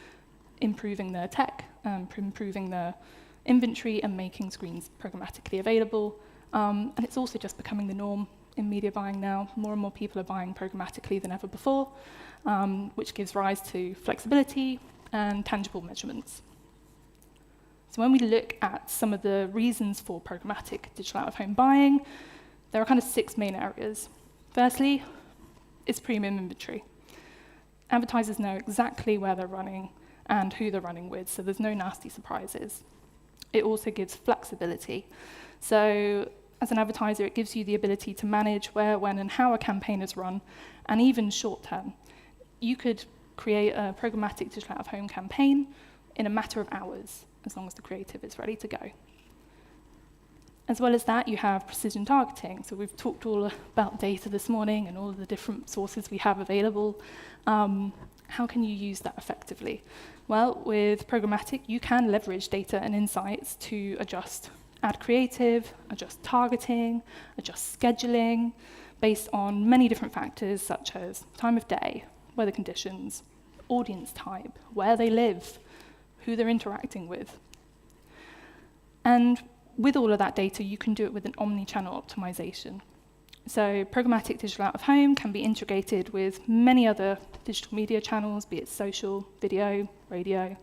improving their tech, improving their inventory and making screens programmatically available. And it's also just becoming the norm in media buying now. More and more people are buying programmatically than ever before, which gives rise to flexibility and tangible measurements. So when we look at some of the reasons for programmatic digital out-of-home buying, there are kind of 6 main areas. Firstly, it's premium inventory. Advertisers know exactly where they're running and who they're running with, so there's no nasty surprises. It also gives flexibility. So as an advertiser, it gives you the ability to manage where, when, and how a campaign is run, and even short term. You could create a programmatic digital out-of-home campaign in a matter of hours, as long as the creative is ready to go. As well as that, you have precision targeting. So we've talked all about data this morning and all of the different sources we have available. How can you use that effectively? Well, with programmatic, you can leverage data and insights to adjust ad creative, adjust targeting, adjust scheduling, based on many different factors such as time of day, weather conditions, audience type, where they live, who they're interacting with. And with all of that data, you can do it with an omni-channel optimization. So programmatic digital out-of-home can be integrated with many other digital media channels, be it social, video, radio.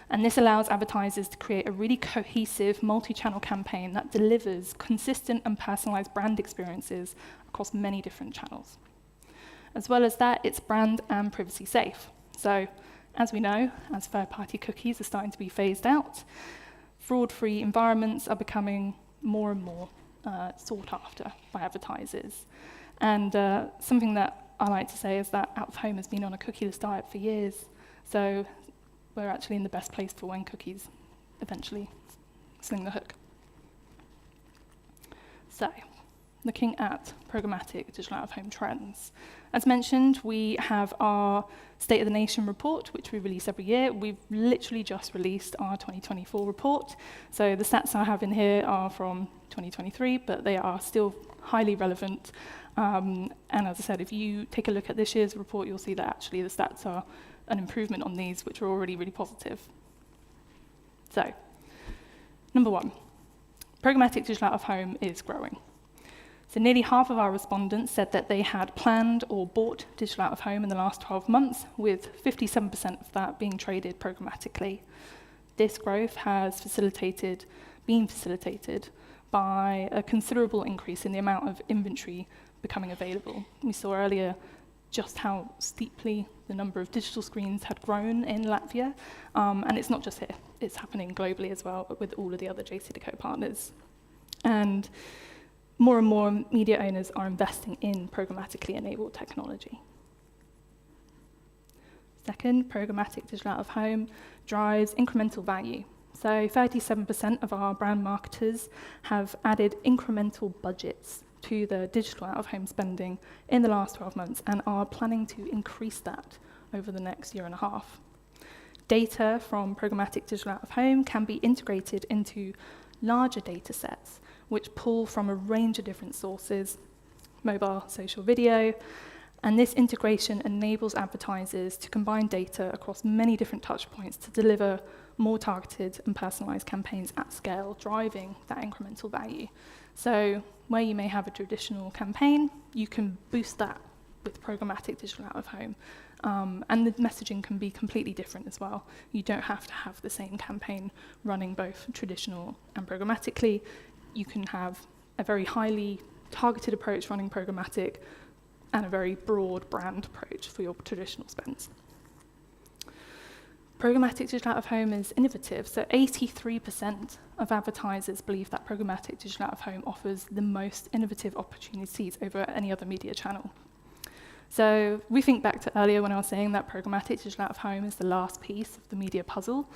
And this allows advertisers to create a really cohesive multi-channel campaign that delivers consistent and personalized brand experiences across many different channels. As well as that, it's brand and privacy safe. So as we know, as third-party cookies are starting to be phased out, fraud-free environments are becoming more and more sought after by advertisers. And something that I like to say is that out-of-home has been on a cookieless diet for years. So we're actually in the best place for when cookies eventually sling the hook. So, looking at programmatic digital out-of-home trends. As mentioned, we have our State of the Nation report, which we release every year. We've literally just released our 2024 report. So the stats I have in here are from 2023, but they are still highly relevant. And as I said, if you take a look at this year's report, you'll see that actually the stats are an improvement on these, which are already really positive. So, number 1, programmatic digital out-of-home is growing. So nearly half of our respondents said that they had planned or bought digital out-of-home in the last 12 months, with 57% of that being traded programmatically. This growth has been facilitated by a considerable increase in the amount of inventory becoming available. We saw earlier just how steeply the number of digital screens had grown in Latvia, and it's not just here, it's happening globally as well, but with all of the other JCDecaux partners. And more media owners are investing in programmatically enabled technology. Second, programmatic digital out-of-home drives incremental value. So 37% of our brand marketers have added incremental budgets to the digital out-of-home spending in the last 12 months and are planning to increase that over the next year and a half. Data from programmatic digital out-of-home can be integrated into larger data sets, which pull from a range of different sources, mobile, social, video, and this integration enables advertisers to combine data across many different touch points to deliver more targeted and personalized campaigns at scale, driving that incremental value. So where you may have a traditional campaign, you can boost that with programmatic digital out-of-home. And the messaging can be completely different as well. You don't have to have the same campaign running both traditional and programmatically. You can have a very highly targeted approach running programmatic and a very broad brand approach for your traditional spends. Programmatic digital out-of-home is innovative, so 83% of advertisers believe that programmatic digital out-of-home offers the most innovative opportunities over any other media channel. So we think back to earlier when I was saying that programmatic digital out-of-home is the last piece of the media puzzle.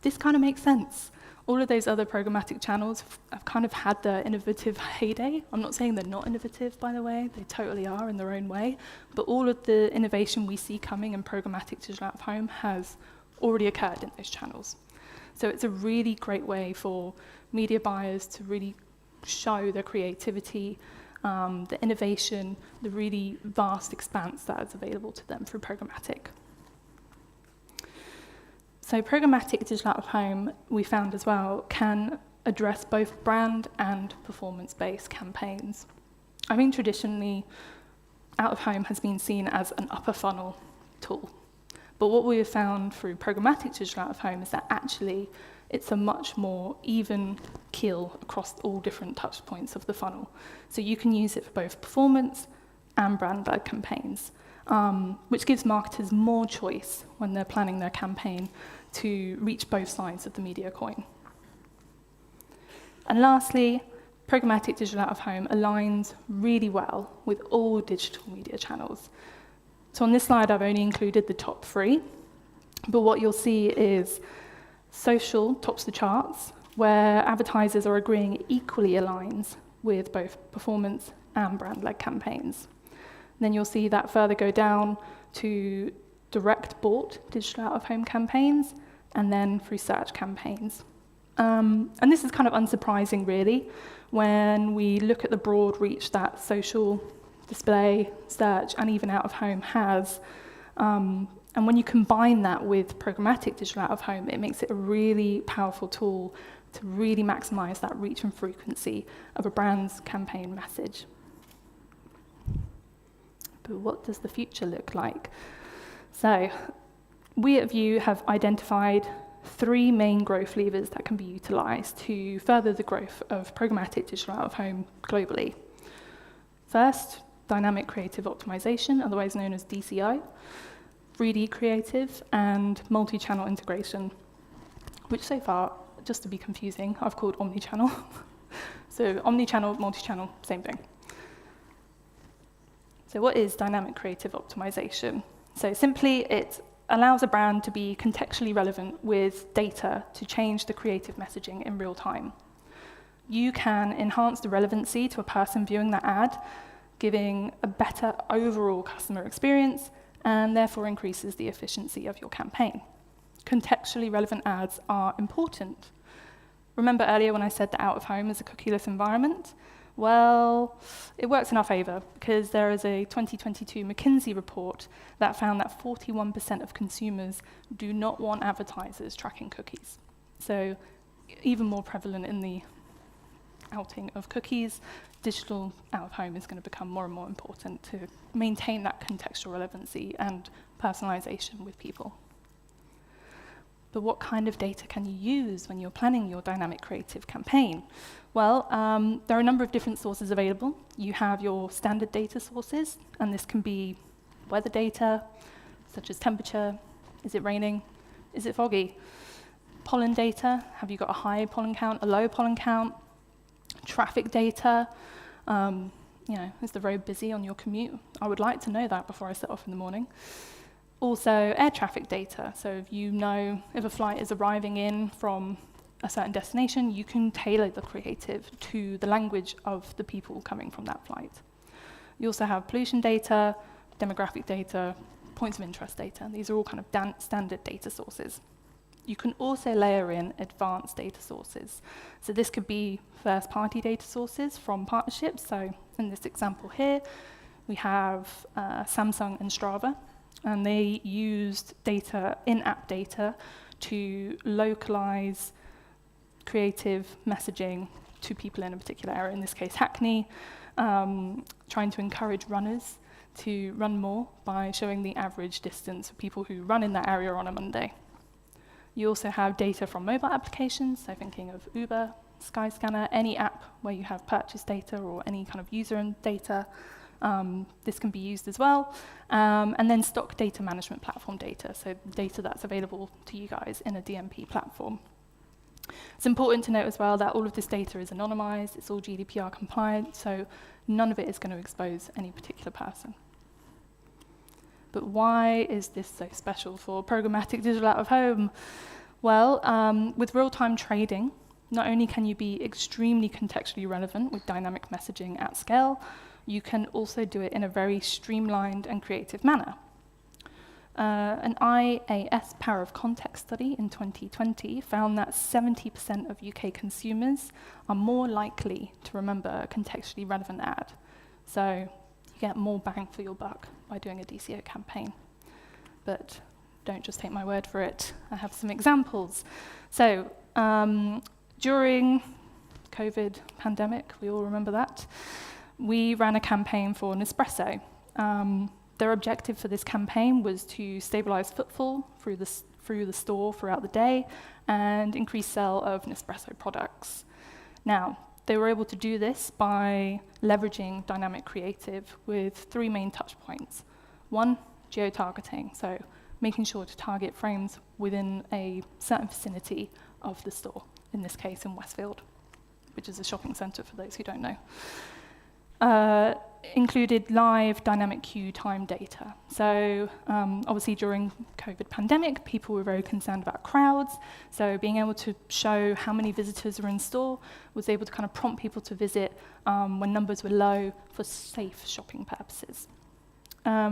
this kind of makes sense. All of those other programmatic channels have kind of had their innovative heyday. I'm not saying they're not innovative, by the way. They totally are in their own way. But all of the innovation we see coming in programmatic digital out-of-home has already occurred in those channels. So it's a really great way for media buyers to really show their creativity, the innovation, the really vast expanse that is available to them through programmatic. So programmatic digital out-of-home, we found as well, can address both brand and performance-based campaigns. I think traditionally, out-of-home has been seen as an upper funnel tool. But what we have found through programmatic digital out-of-home is that actually it's a much more even keel across all different touch points of the funnel. So you can use it for both performance and brand-led campaigns, which gives marketers more choice when they're planning their campaign to reach both sides of the media coin. And lastly, programmatic digital out-of-home aligns really well with all digital media channels. So on this slide, I've only included the top 3, but what you'll see is social tops the charts, where advertisers are agreeing it equally aligns with both performance and brand-led campaigns. Then you'll see that further go down to direct bought digital out-of-home campaigns, and then through search campaigns. And this is kind of unsurprising, really, when we look at the broad reach that social, display, search, and even out-of-home has. And when you combine that with programmatic digital out-of-home, it makes it a really powerful tool to really maximize that reach and frequency of a brand's campaign message. But what does the future look like? So, we at View have identified 3 main growth levers that can be utilized to further the growth of programmatic digital out-of-home globally. First, dynamic creative optimization, otherwise known as DCO, 3D creative, and multi-channel integration, which so far, just to be confusing, I've called omni-channel. So omni-channel, multi-channel, same thing. So what is dynamic creative optimization? So simply, it allows a brand to be contextually relevant with data to change the creative messaging in real time. You can enhance the relevancy to a person viewing that ad, giving a better overall customer experience, and therefore increases the efficiency of your campaign. Contextually relevant ads are important. Remember earlier when I said that out-of-home is a cookieless environment? Well, it works in our favor because there is a 2022 McKinsey report that found that 41% of consumers do not want advertisers tracking cookies. So even more prevalent in the outing of cookies, digital out-of-home is going to become more and more important to maintain that contextual relevancy and personalization with people. But what kind of data can you use when you're planning your dynamic creative campaign? Well, there are a number of different sources available. You have your standard data sources, and this can be weather data, such as temperature. Is it raining? Is it foggy? Pollen data. Have you got a high pollen count, a low pollen count? Traffic data. Is the road busy on your commute? I would like to know that before I set off in the morning. Also, air traffic data. So if you know if a flight is arriving in from a certain destination, you can tailor the creative to the language of the people coming from that flight. You also have pollution data, demographic data, points of interest data. These are all kind of standard data sources. You can also layer in advanced data sources. So this could be first-party data sources from partnerships. So in this example here, we have Samsung and Strava. And they used data, in-app data, to localize creative messaging to people in a particular area, in this case Hackney, trying to encourage runners to run more by showing the average distance of people who run in that area on a Monday. You also have data from mobile applications, so thinking of Uber, Skyscanner, any app where you have purchase data or any kind of user data. This can be used as well. And then stock data management platform data, so data that's available to you guys in a DMP platform. It's important to note as well that all of this data is anonymized, it's all GDPR compliant, so none of it is going to expose any particular person. But why is this so special for programmatic digital out-of-home? Well, with real-time trading, not only can you be extremely contextually relevant with dynamic messaging at scale, you can also do it in a very streamlined and creative manner. An IAS Power of Context study in 2020 found that 70% of UK consumers are more likely to remember a contextually relevant ad. So you get more bang for your buck by doing a DCO campaign. But don't just take my word for it. I have some examples. So during COVID pandemic, we all remember that, we ran a campaign for Nespresso. Their objective for this campaign was to stabilize footfall through the store throughout the day and increase sale of Nespresso products. Now, they were able to do this by leveraging dynamic creative with 3 main touch points. 1, geo-targeting, so making sure to target frames within a certain vicinity of the store, in this case in Westfield, which is a shopping centre for those who don't know. Included live dynamic queue time data. So obviously during COVID pandemic, people were very concerned about crowds. So being able to show how many visitors are in store was able to kind of prompt people to visit when numbers were low for safe shopping purposes.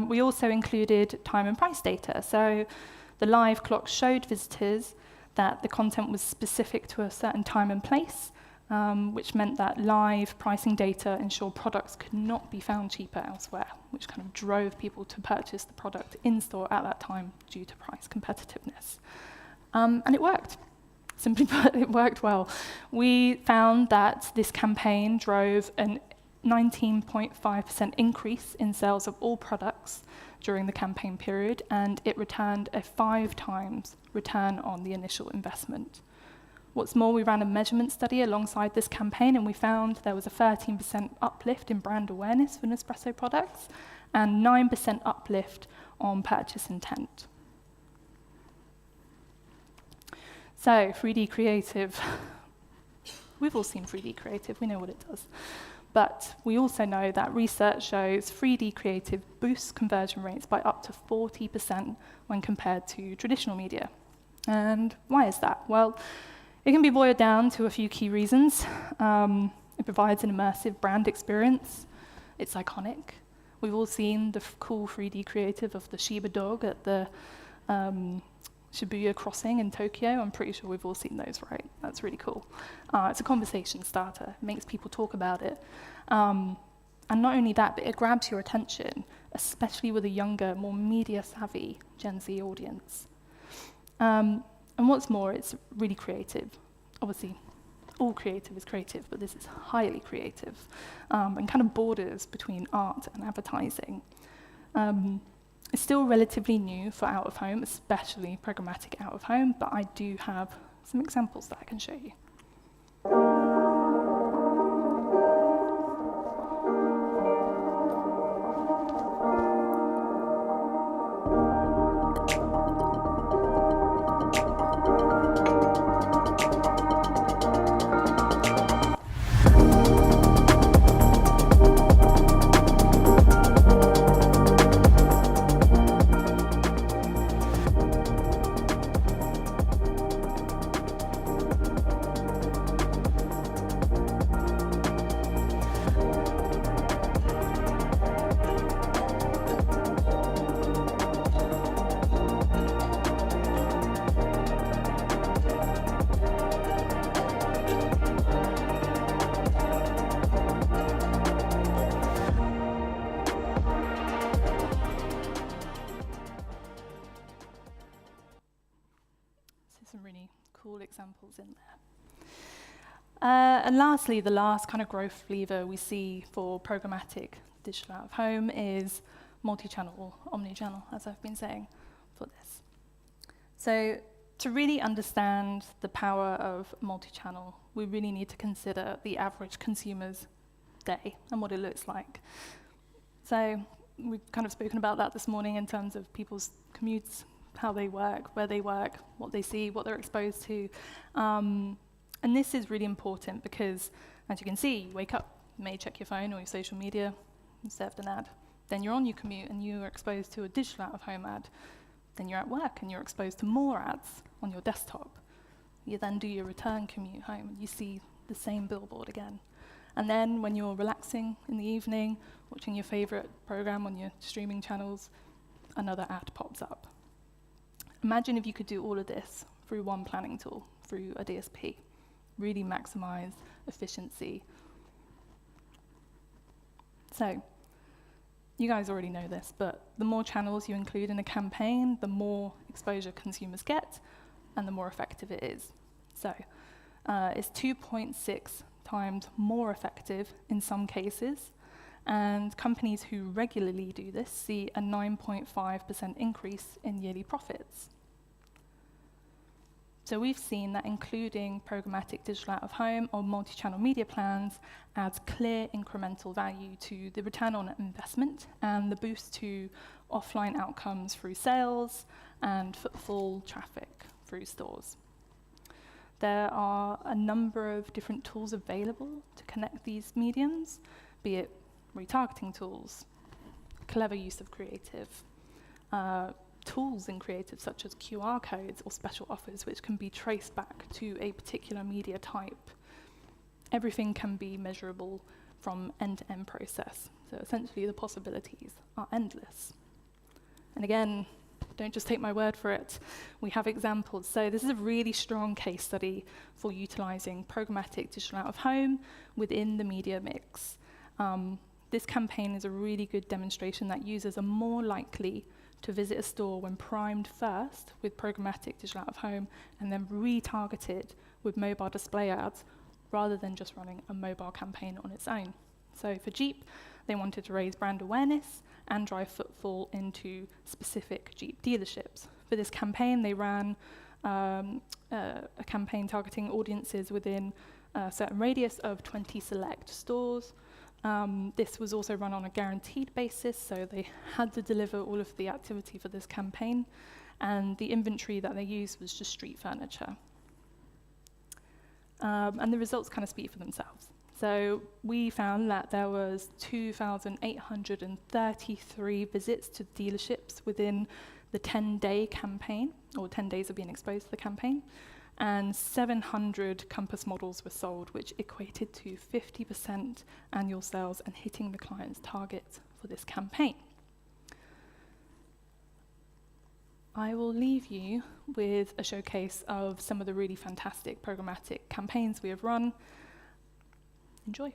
We also included time and price data. So the live clock showed visitors that the content was specific to a certain time and place, which meant that live pricing data ensured products could not be found cheaper elsewhere, which kind of drove people to purchase the product in-store at that time due to price competitiveness. And it worked. Simply put, it worked well. We found that this campaign drove a 19.5% increase in sales of all products during the campaign period, and it returned a 5 times return on the initial investment. What's more, we ran a measurement study alongside this campaign, and we found there was a 13% uplift in brand awareness for Nespresso products and 9% uplift on purchase intent. So, 3D creative. We've all seen 3D creative, we know what it does. But we also know that research shows 3D creative boosts conversion rates by up to 40% when compared to traditional media. And why is that? Well, it can be boiled down to a few key reasons. It provides an immersive brand experience. It's iconic. We've all seen the cool 3D creative of the Shiba dog at the Shibuya crossing in Tokyo. I'm pretty sure we've all seen those, right? That's really cool. It's a conversation starter. It makes people talk about it. And not only that, but it grabs your attention, especially with a younger, more media-savvy Gen Z audience. And what's more, it's really creative. Obviously, all creative is creative, but this is highly creative and kind of borders between art and advertising. It's still relatively new for out-of-home, especially programmatic out-of-home, but I do have some examples that I can show you. Examples in there. And lastly, the last kind of growth lever we see for programmatic digital out of home is multi-channel or omni-channel, as I've been saying for this. So to really understand the power of multi-channel, we really need to consider the average consumer's day and what it looks like. So we've kind of spoken about that this morning in terms of people's commutes, how they work, where they work, what they see, what they're exposed to. And this is really important because, as you can see, you wake up, you may check your phone or your social media, you served an ad. Then you're on your commute and you are exposed to a digital out-of-home ad. Then you're at work and you're exposed to more ads on your desktop. You then do your return commute home and you see the same billboard again. And then when you're relaxing in the evening, watching your favorite program on your streaming channels, another ad pops up. Imagine if you could do all of this through one planning tool, through a DSP. Really maximize efficiency. So, you guys already know this, but the more channels you include in a campaign, the more exposure consumers get, and the more effective it is. So, it's 2.6 times more effective in some cases, and companies who regularly do this see a 9.5% increase in yearly profits. So we've seen that including programmatic digital out-of-home or multi-channel media plans adds clear incremental value to the return on investment and the boost to offline outcomes through sales and footfall traffic through stores. There are a number of different tools available to connect these mediums, be it retargeting tools, clever use of creative, tools in creative such as QR codes or special offers which can be traced back to a particular media type. Everything can be measurable from end-to-end process. So essentially the possibilities are endless. And again, don't just take my word for it. We have examples. So this is a really strong case study for utilizing programmatic digital out-of-home within the media mix. This campaign is a really good demonstration that users are more likely to visit a store when primed first with programmatic digital out-of-home and then retargeted with mobile display ads rather than just running a mobile campaign on its own. So for Jeep, they wanted to raise brand awareness and drive footfall into specific Jeep dealerships. For this campaign, they ran a campaign targeting audiences within a certain radius of 20 select stores. This was also run on a guaranteed basis, so they had to deliver all of the activity for this campaign, and the inventory that they used was just street furniture. And the results kind of speak for themselves. So we found that there was 2,833 visits to dealerships within the 10-day campaign, or 10 days of being exposed to the campaign, and 700 compass models were sold, which equated to 50% annual sales and hitting the client's target for this campaign. I will leave you with a showcase of some of the really fantastic programmatic campaigns we have run. Enjoy.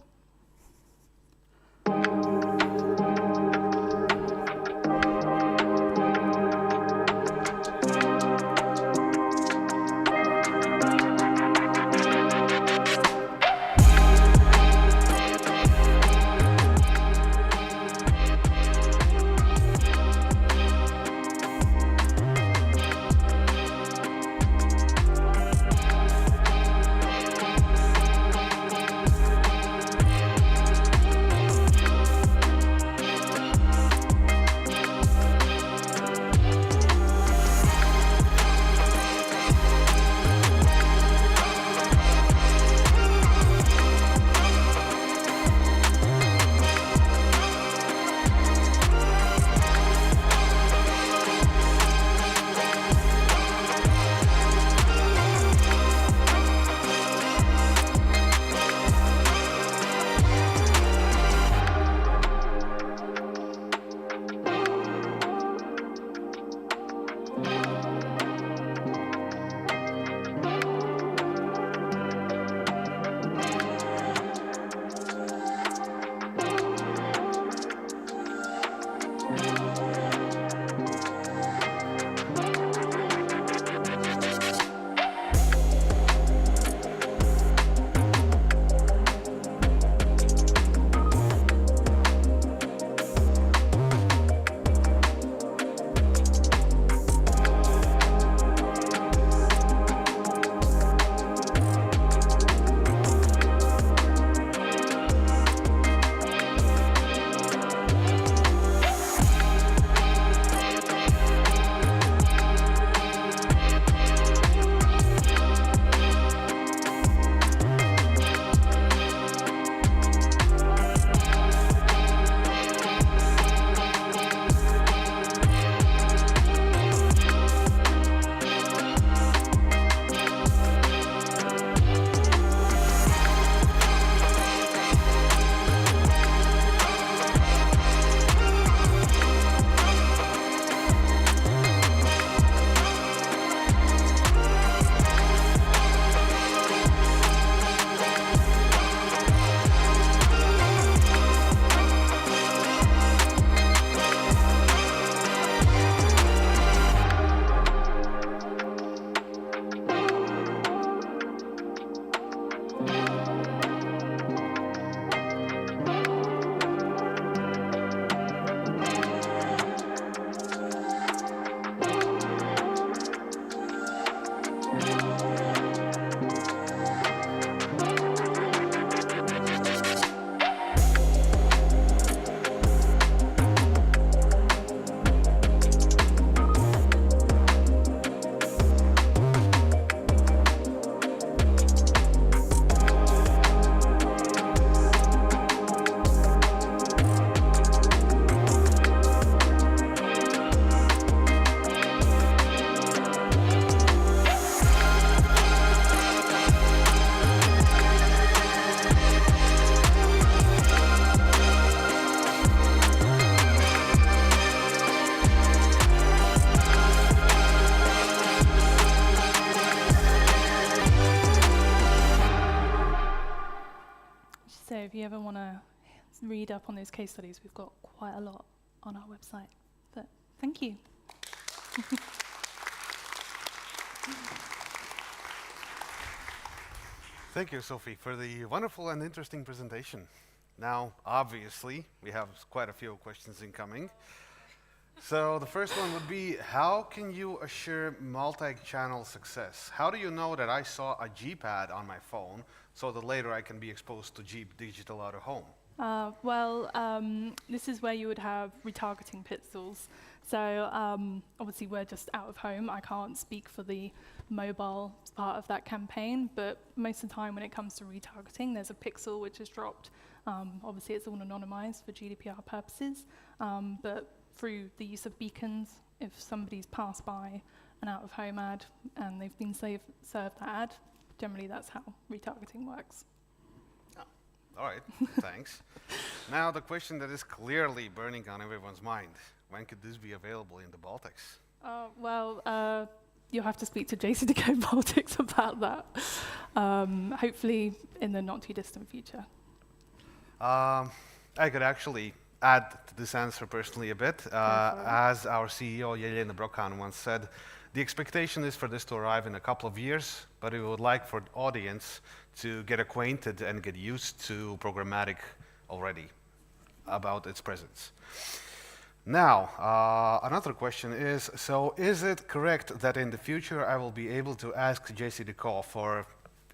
read up on those case studies. We've got quite a lot on our website. But thank you. Thank you, Sophie, for the wonderful and interesting presentation. Now, obviously, we have quite a few questions incoming. So the first one would be, how can you assure multi-channel success? How do you know that I saw a G-pad on my phone so that later I can be exposed to G digital out of home? This is where you would have retargeting pixels. So obviously we're just out of home. I can't speak for the mobile part of that campaign, but most of the time when it comes to retargeting, there's a pixel which is dropped. Obviously it's all anonymized for GDPR purposes, but through the use of beacons, if somebody's passed by an out-of-home ad and they've been served that ad, generally that's how retargeting works. All right, thanks. Now the question that is clearly burning on everyone's mind, when could this be available in the Baltics? You'll have to speak to JCDecaux Baltics about that, hopefully in the not too distant future. I could actually add to this answer personally a bit. As our CEO, Jelena Brokan, once said, the expectation is for this to arrive in a couple of years, but we would like for the audience to get acquainted and get used to programmatic already about its presence. Now, another question is, so is it correct that in the future I will be able to ask JCDecaux for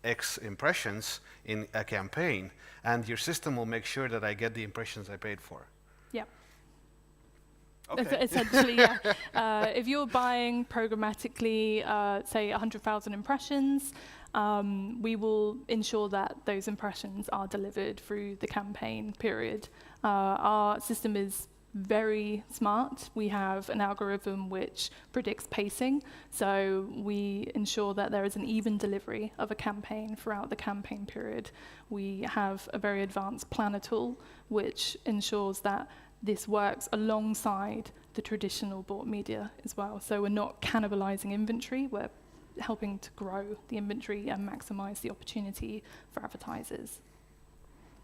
X impressions in a campaign, and your system will make sure that I get the impressions I paid for? Yeah. Okay. Essentially, yeah. If you're buying programmatically, say 100,000 impressions, we will ensure that those impressions are delivered through the campaign period. Our system is very smart. We have an algorithm which predicts pacing, so we ensure that there is an even delivery of a campaign throughout the campaign period. We have a very advanced planner tool which ensures that this works alongside the traditional bought media as well. So we're not cannibalizing inventory, we're helping to grow the inventory and maximize the opportunity for advertisers.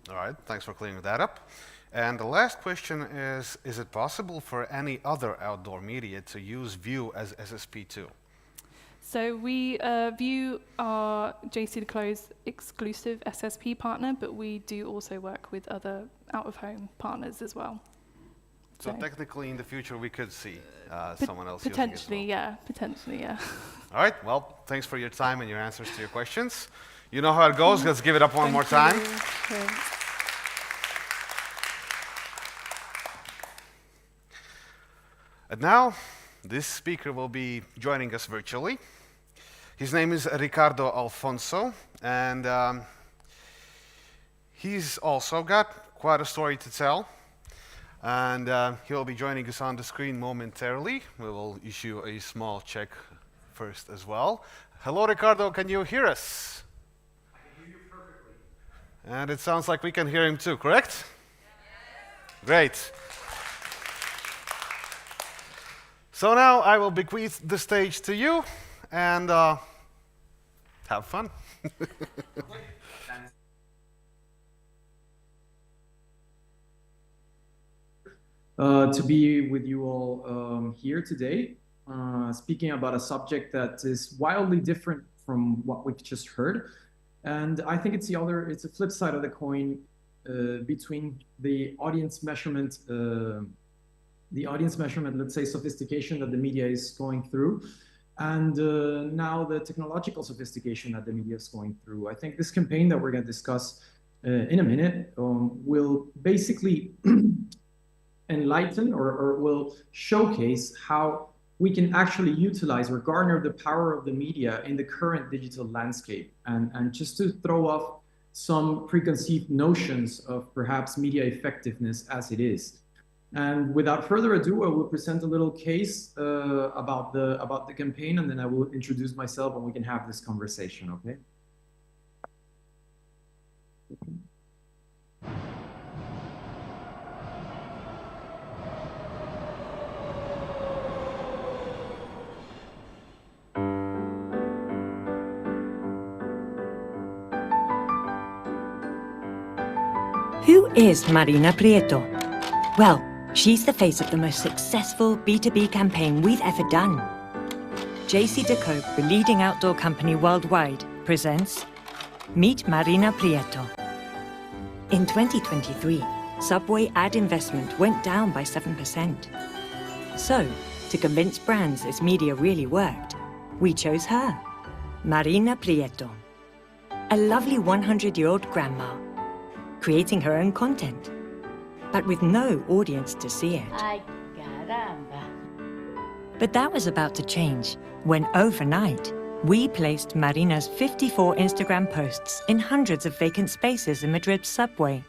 All right, thanks for clearing that up. And the last question is it possible for any other outdoor media to use Vue as SSP too? So we Vue are JCDecaux' exclusive SSP partner, but we do also work with other out-of-home partners as well. So technically in the future we could see someone else potentially, using it as well. Potentially, yeah. All right, well, thanks for your time and your answers to your questions. You know how it goes, let's give it up one more time. And now, this speaker will be joining us virtually. His name is Ricardo Alfonso, and he's also got quite a story to tell. And he'll be joining us on the screen momentarily. We will issue a small check first as well. Hello, Ricardo, can you hear us? I can hear you perfectly. And it sounds like we can hear him too, correct? Yes. Great. So now I will bequeath the stage to you, and have fun. To be with you all here today, speaking about a subject that is wildly different from what we've just heard. And I think it's a flip side of the coin between the audience measurement, let's say, sophistication that the media is going through, and now the technological sophistication that the media is going through. I think this campaign that we're going to discuss in a minute will basically enlighten or will showcase how we can actually utilize or garner the power of the media in the current digital landscape, and just to throw off some preconceived notions of perhaps media effectiveness as it is. And without further ado, I will present a little case about the campaign, and then I will introduce myself and we can have this conversation, okay? Who is Marina Prieto? Well, she's the face of the most successful B2B campaign we've ever done. JCDecaux, the leading outdoor company worldwide, presents Meet Marina Prieto. In 2023, Subway ad investment went down by 7%. So, to convince brands its media really worked, we chose her, Marina Prieto. A lovely 100-year-old grandma, creating her own content, but with no audience to see it. Ay, caramba. But that was about to change when overnight, we placed Marina's 54 Instagram posts in hundreds of vacant spaces in Madrid's subway.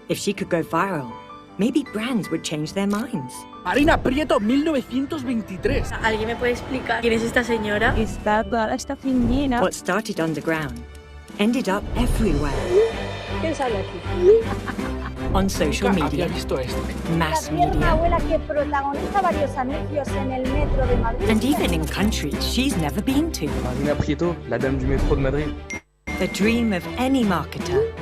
If she could go viral, maybe brands would change their minds. Marina Prieto, 1923. ¿Alguien me puede explicar quién es esta señora? Está toda esta oficina. What started underground ended up everywhere. ¿Quién sale aquí? On social media, mass media, abuela que protagoniza varios anuncios en el metro de Madrid. and even in countries she's never been to. Marina Prieto, la dame du métro de Madrid. The dream of any marketer.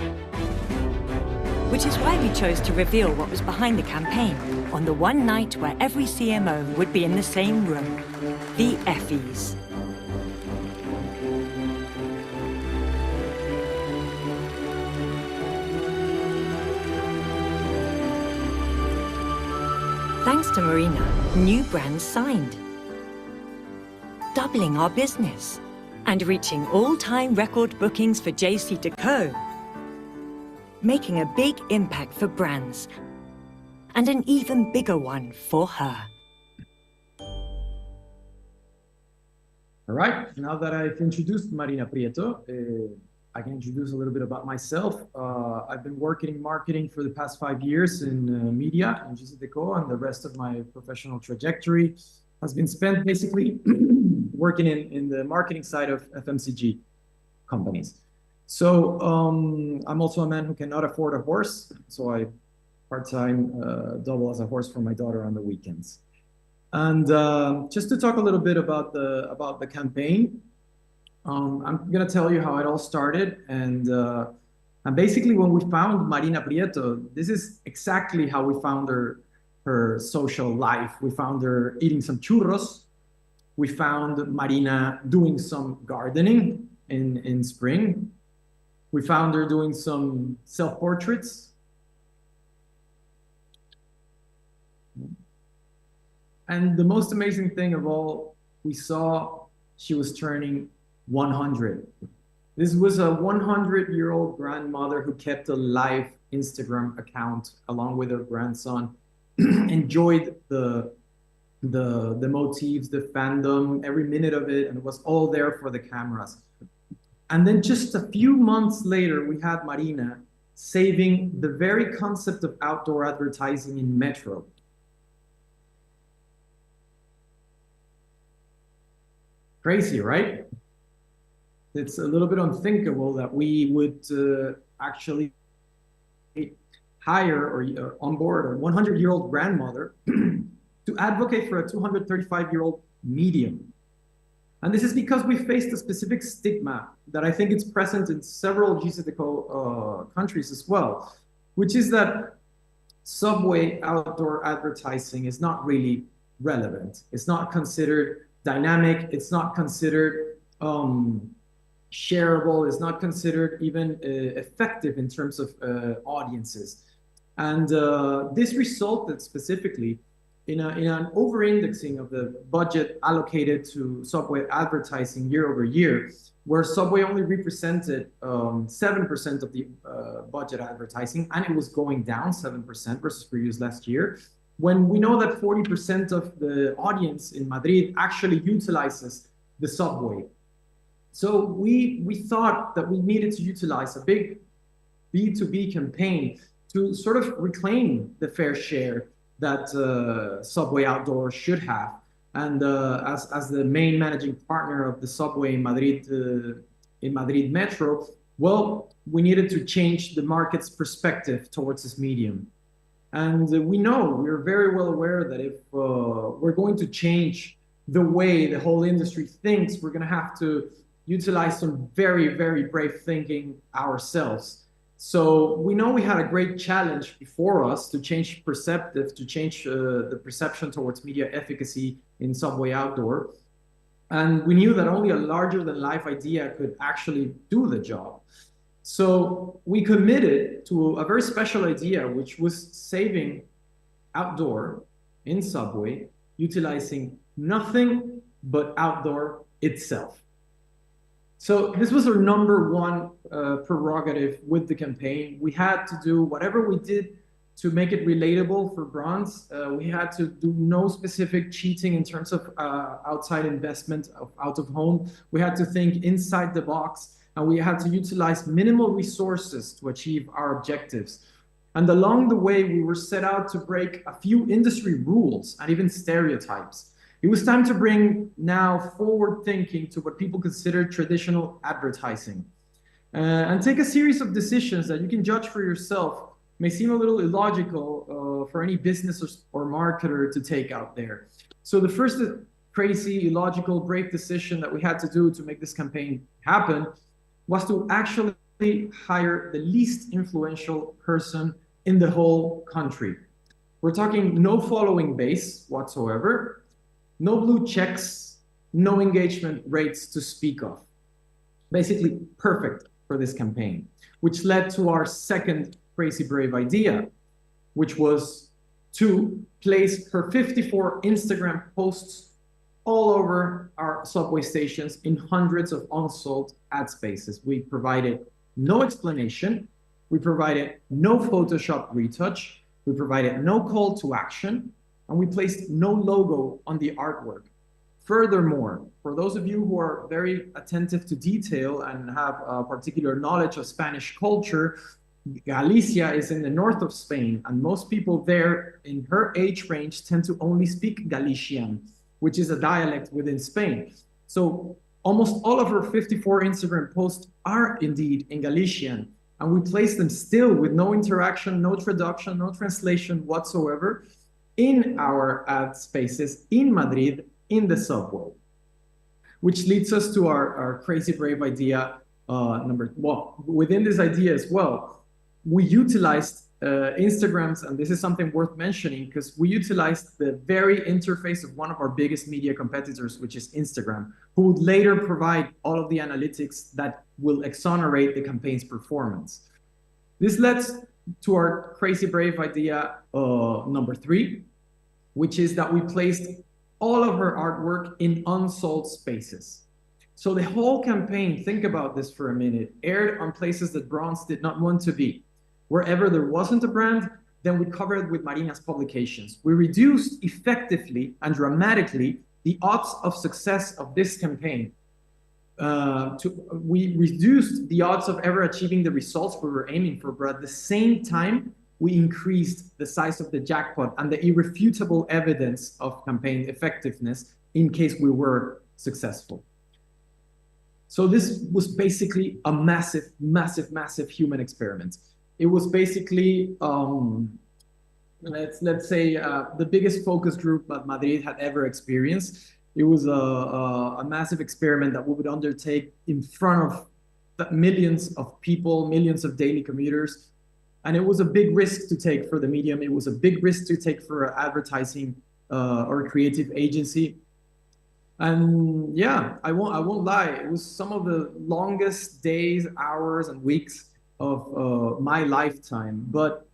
Which is why we chose to reveal what was behind the campaign on the one night where every CMO would be in the same room, the Effies. Thanks to Marina, new brands signed, doubling our business and reaching all-time record bookings for JCDecaux, making a big impact for brands and an even bigger one for her. All right, now that I've introduced Marina Prieto, I can introduce a little bit about myself. I've been working in marketing for the past 5 years in media in JCDecaux, and the rest of my professional trajectory has been spent basically working in the marketing side of FMCG companies. So I'm also a man who cannot afford a horse, so I part-time double as a horse for my daughter on the weekends. And just to talk a little bit about the campaign, I'm gonna tell you how it all started. And basically when we found Marina Prieto, this is exactly how we found her social life. We found her eating some churros. We found Marina doing some gardening in spring. We found her doing some self-portraits. And the most amazing thing of all, we saw she was turning 100. This was a 100-year-old grandmother who kept a live Instagram account along with her grandson, enjoyed the motifs, the fandom, every minute of it, and it was all there for the cameras. And then just a few months later, we had Marina saving the very concept of outdoor advertising in Metro. Crazy, right? It's a little bit unthinkable that we would actually hire or onboard a 100-year-old grandmother to advocate for a 235-year-old medium. And this is because we faced a specific stigma that I think it's present in several JCDecaux countries as well, which is that subway outdoor advertising is not really relevant. It's not considered dynamic. It's not considered shareable. It's not considered even effective in terms of audiences. And this resulted specifically in an over-indexing of the budget allocated to Subway advertising year over year, where Subway only represented 7% of the budget advertising, and it was going down 7% versus previous last year, when we know that 40% of the audience in Madrid actually utilizes the Subway. So we thought that we needed to utilize a big B2B campaign to sort of reclaim the fair share that Subway Outdoor should have. And as the main managing partner of the Subway in Madrid Metro, well, we needed to change the market's perspective towards this medium. And we're very well aware that if we're going to change the way the whole industry thinks, we're going to have to utilize some very, very brave thinking ourselves. So we know we had a great challenge before us to change the perception towards media efficacy in Subway Outdoor. And we knew that only a larger than life idea could actually do the job. So we committed to a very special idea, which was saving outdoor in Subway, utilizing nothing but outdoor itself. So this was our number one prerogative with the campaign. We had to do whatever we did to make it relatable for brands. We had to do no specific cheating in terms of outside investment of out of home. We had to think inside the box, and we had to utilize minimal resources to achieve our objectives. And along the way, we were set out to break a few industry rules and even stereotypes. It was time to bring now forward thinking to what people consider traditional advertising, and take a series of decisions that you can judge for yourself. May seem a little illogical for any business or marketer to take out there. So the first crazy, illogical, brave decision that we had to do to make this campaign happen was to actually hire the least influential person in the whole country. We're talking no following base whatsoever, no blue checks, no engagement rates to speak of. Basically perfect for this campaign, which led to our second crazy brave idea, which was to place her 54 Instagram posts all over our subway stations in hundreds of unsold ad spaces. We provided no explanation, we provided no Photoshop retouch, we provided no call to action, and we placed no logo on the artwork. Furthermore, for those of you who are very attentive to detail and have a particular knowledge of Spanish culture, Galicia is in the north of Spain, and most people there in her age range tend to only speak Galician, which is a dialect within Spain. So almost all of her 54 Instagram posts are indeed in Galician, and we place them still with no interaction, no traduction, no translation whatsoever in our ad spaces in Madrid, in the subway. Which leads us to our crazy brave idea within this idea as well, we utilized Instagrams, and this is something worth mentioning because we utilized the very interface of one of our biggest media competitors, which is Instagram, who would later provide all of the analytics that will exonerate the campaign's performance. This led to our crazy brave idea number 3, which is that we placed all of her artwork in unsold spaces. So the whole campaign, think about this for a minute, aired on places that brands did not want to be. Wherever there wasn't a brand, then we covered with Marina's publications. We reduced effectively and dramatically the odds of success of this campaign. We reduced the odds of ever achieving the results we were aiming for, but at the same time, we increased the size of the jackpot and the irrefutable evidence of campaign effectiveness in case we were successful. So this was basically a massive, massive, massive human experiment. It was basically, let's say, the biggest focus group that Madrid had ever experienced. It was a massive experiment that we would undertake in front of millions of people, millions of daily commuters. And it was a big risk to take for the medium. It was a big risk to take for an advertising or creative agency. And yeah, I won't lie. It was some of the longest days, hours, and weeks of my lifetime. But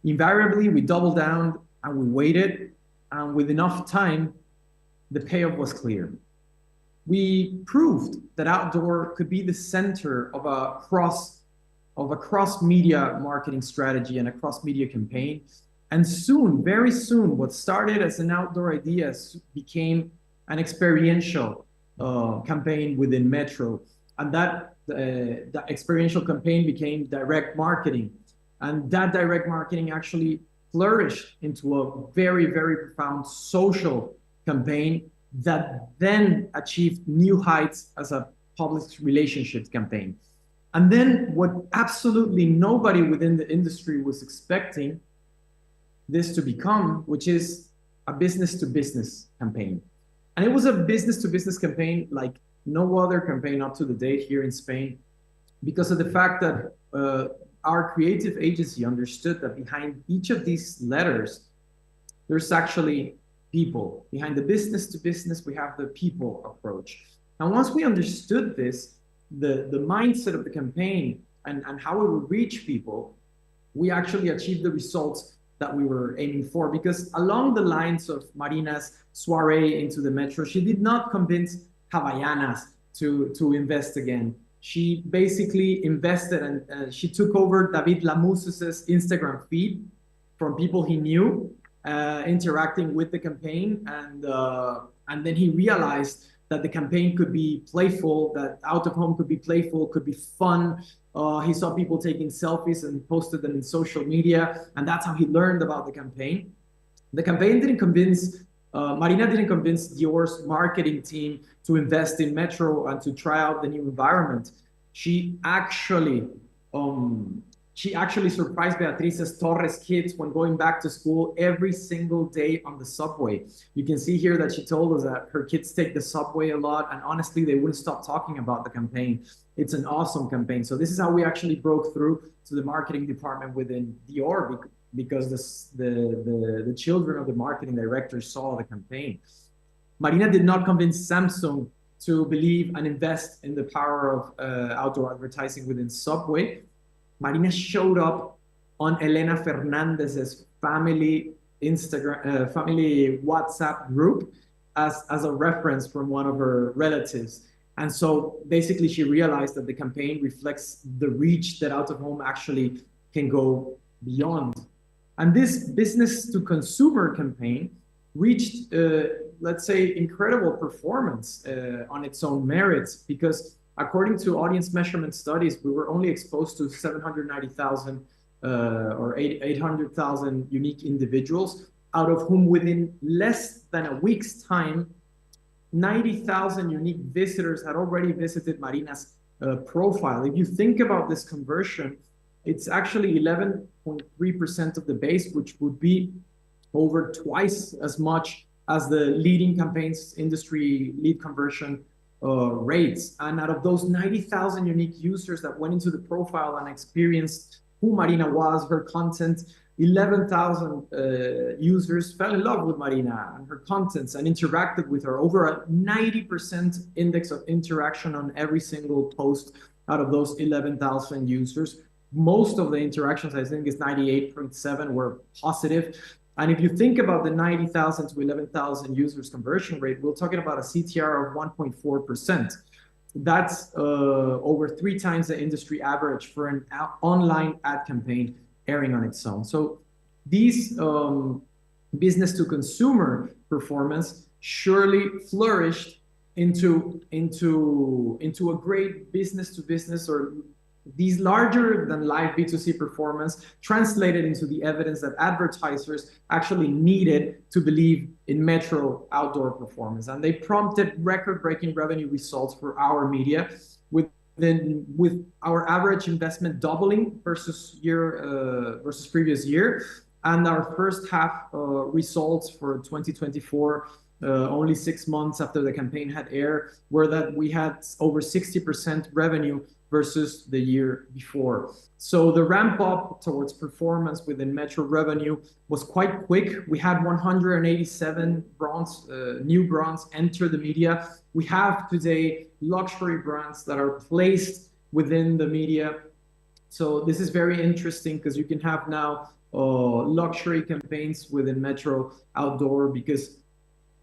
invariably, we doubled down and we waited. And with enough time, the payoff was clear. We proved that outdoor could be the center of a cross-media marketing strategy and a cross-media campaign. And soon, very soon, what started as an outdoor idea became an experiential campaign within Metro. And that experiential campaign became direct marketing. And that direct marketing actually flourished into a very, very profound social campaign that then achieved new heights as a public relationships campaign. And then what absolutely nobody within the industry was expecting this to become, which is a business-to-business campaign. And it was a business-to-business campaign like no other campaign up to the date here in Spain, because of the fact that our creative agency understood that behind each of these letters, there's actually people. Behind the business to business, we have the people approach. And once we understood this, the mindset of the campaign and how it would reach people, we actually achieved the results that we were aiming for. Because along the lines of Marina's soiree into the metro, she did not convince Havaianas to invest again. She basically invested and she took over David Lamus's Instagram feed from people he knew, interacting with the campaign, and then he realized that the campaign could be playful, that out of home could be playful, could be fun. He saw people taking selfies and posted them in social media, and that's how he learned about the campaign. The campaign didn't convince, Marina didn't convince Dior's marketing team to invest in Metro and to try out the new environment. She actually surprised Beatrice's Torres kids when going back to school every single day on the subway. You can see here that she told us that her kids take the subway a lot, and honestly, they wouldn't stop talking about the campaign. It's an awesome campaign. So this is how we actually broke through to the marketing department within Dior, because the children of the marketing director saw the campaign. Marina did not convince Samsung to believe and invest in the power of outdoor advertising within Subway. Marina showed up on Elena Fernandez's family family WhatsApp group as a reference from one of her relatives. And so basically she realized that the campaign reflects the reach that out of home actually can go beyond. And this business to consumer campaign reached, let's say, incredible performance on its own merits, because according to audience measurement studies, we were only exposed to 790,000 or 800,000 unique individuals, out of whom within less than a week's time, 90,000 unique visitors had already visited Marina's profile. If you think about this conversion, it's actually 11.3% of the base, which would be over twice as much as the leading campaigns industry lead conversion rates. And out of those 90,000 unique users that went into the profile and experienced who Marina was, her content, 11,000 users fell in love with Marina and her contents and interacted with her. Over a 90% index of interaction on every single post out of those 11,000 users. Most of the interactions, I think, is 98.7 were positive. And if you think about the 90,000 to 11,000 users conversion rate, we're talking about a CTR of 1.4%. That's over 3 times the industry average for an online ad campaign airing on its own. So these business to consumer performance surely flourished into a great business to business, or these larger than life B2C performance translated into the evidence that advertisers actually needed to believe in Metro outdoor performance. And they prompted record-breaking revenue results for our media, with our average investment doubling versus previous year. And our first half results for 2024, only 6 months after the campaign had aired, were that we had over 60% revenue versus the year before. So the ramp up towards performance within Metro revenue was quite quick. We had 187 new brands enter the media. We have today luxury brands that are placed within the media. So this is very interesting because you can have now luxury campaigns within Metro Outdoor, because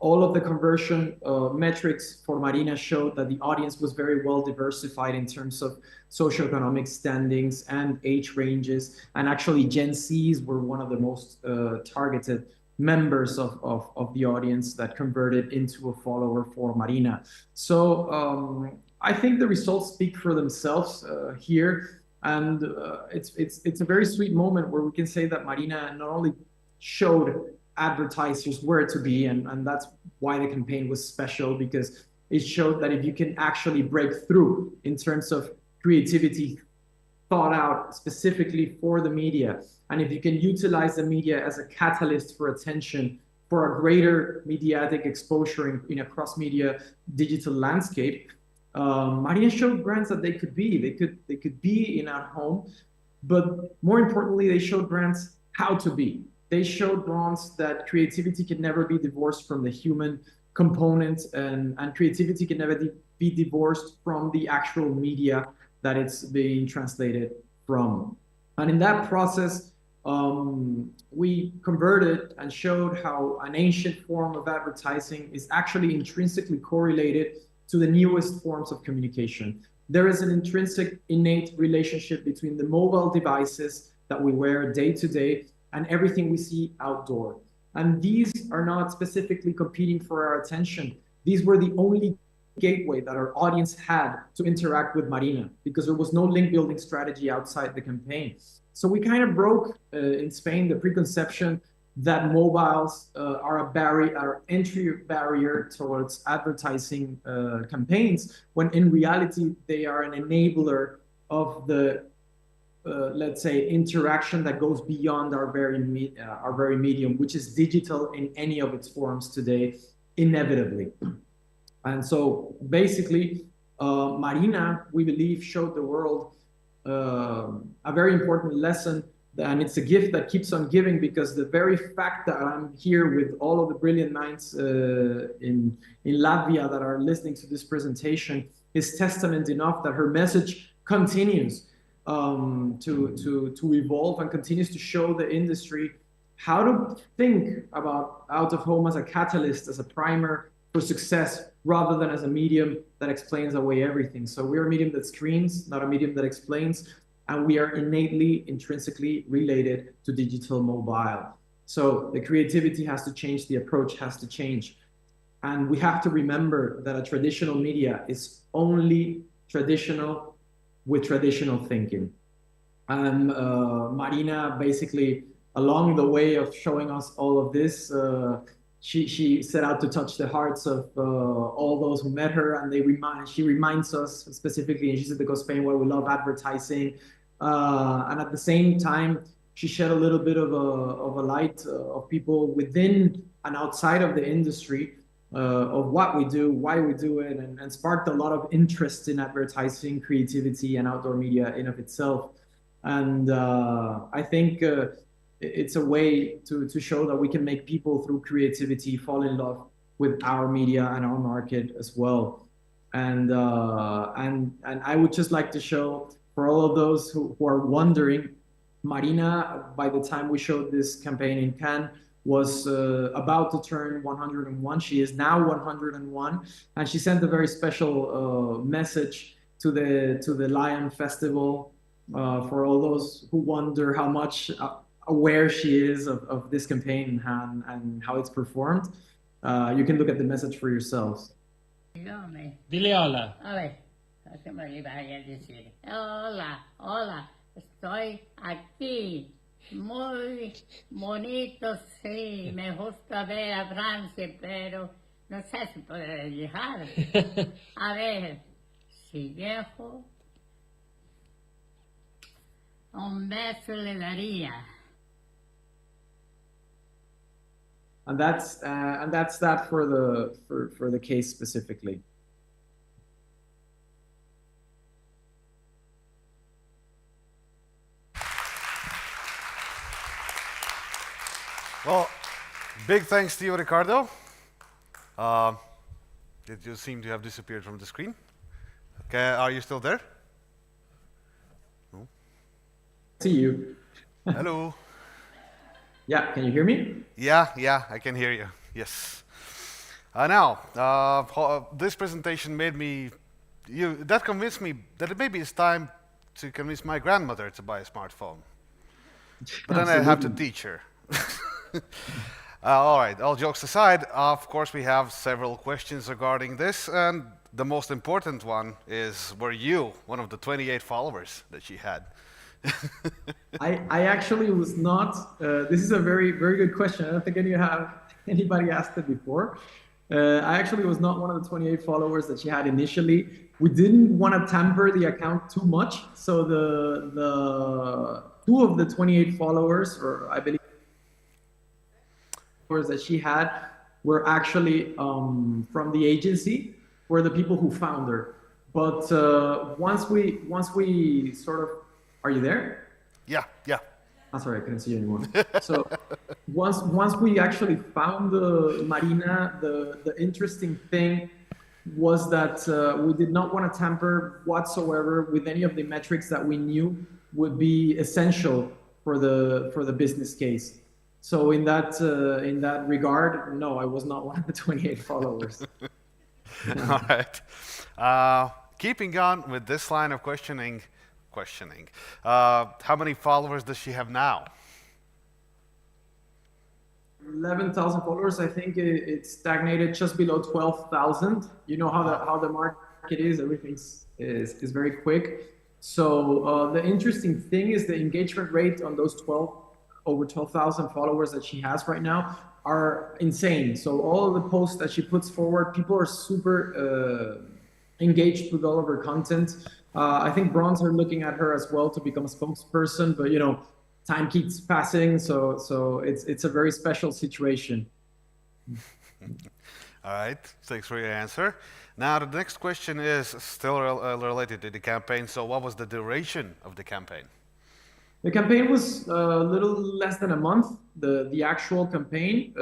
all of the conversion metrics for Marina showed that the audience was very well diversified in terms of socioeconomic standings and age ranges. And actually Gen Zs were one of the most targeted members of the audience that converted into a follower for Marina. So I think the results speak for themselves here. And it's a very sweet moment where we can say that Marina not only showed advertisers where to be, and that's why the campaign was special, because it showed that if you can actually break through in terms of creativity thought out specifically for the media, and if you can utilize the media as a catalyst for attention, for a greater mediatic exposure in a cross-media digital landscape, Marina showed brands that they could be. They could be in our home, but more importantly, they showed brands how to be. They showed brands that creativity can never be divorced from the human component, and creativity can never be divorced from the actual media that it's being translated from. And in that process, we converted and showed how an ancient form of advertising is actually intrinsically correlated to the newest forms of communication. There is an intrinsic, innate relationship between the mobile devices that we wear day to day and everything we see outdoor. And these are not specifically competing for our attention. These were the only gateway that our audience had to interact with Marina, because there was no link building strategy outside the campaign. So we kind of broke in Spain the preconception that mobiles are a barrier, are entry barrier towards advertising campaigns, when in reality they are an enabler of the let's say interaction that goes beyond our very medium, which is digital in any of its forms today, inevitably. And so basically, Marina, we believe, showed the world a very important lesson, and it's a gift that keeps on giving, because the very fact that I'm here with all of the brilliant minds in Latvia that are listening to this presentation is testament enough that her message continues to evolve and continues to show the industry how to think about out-of-home as a catalyst, as a primer for success, rather than as a medium that explains away everything. So we're a medium that screens, not a medium that explains, and we are innately, intrinsically related to digital mobile. So the creativity has to change, the approach has to change. And we have to remember that a traditional media is only traditional with traditional thinking. And Marina, basically, along the way of showing us all of this, she set out to touch the hearts of all those who met her, and she reminds us specifically in JCDecaux Spain why we love advertising. And at the same time, she shed a little bit of a light of people within and outside of the industry of what we do, why we do it, and sparked a lot of interest in advertising, creativity, and outdoor media in of itself. And I think it's a way to show that we can make people through creativity fall in love with our media and our market as well. And I would just like to show, for all of those who are wondering, Marina, by the time we showed this campaign in Cannes, was about to turn 101. She is now 101, and she sent a very special message to the Lion Festival for all those who wonder how much aware she is of this campaign and how it's performed. You can look at the message for yourselves. Dile hola. A ver, ¿qué me le vaya a decir? Hola, hola, estoy aquí. Muy bonito, sí, me gusta ver a Francia, pero no sé si podré llegar. A ver, si llego, un beso le daría. And that's that for the case specifically. Well, big thanks to you, Ricardo. You seem to have disappeared from the screen. Okay, are you still there? No. See you. Hello. Yeah, can you hear me? Yeah, I can hear you. Yes. Now, this presentation made me. That convinced me that maybe it's time to convince my grandmother to buy a smartphone. But then I have to teach her. All right, all jokes aside, of course we have several questions regarding this, and the most important one is, were you one of the 28 followers that she had? I actually was not. This is a very, very good question. I don't think anybody asked it before. I actually was not one of the 28 followers that she had initially. We didn't want to tamper the account too much, so the two of the 28 followers, or I believe that she had, were actually from the agency, were the people who found her. But once we sort of, are you there? sorry, I couldn't see you anymore. So once we actually found the marina, the interesting thing was that we did not want to tamper whatsoever with any of the metrics that we knew would be essential for the business case. So in that regard, no, I was not one of the 28 followers. All right. Keeping on with this line of questioning, how many followers does she have now? 11,000 followers. I think it stagnated just below 12,000. You know how the market is. Everything is very quick. So the interesting thing is the engagement rate on those over 12,000 followers that she has right now are insane. So all of the posts that she puts forward, people are super engaged with all of her content. I think Bronze are looking at her as well to become a spokesperson, but time keeps passing, so it's a very special situation. All right, thanks for your answer. Now the next question is still related to the campaign. So what was the duration of the campaign? The campaign was a little less than a month, the actual campaign,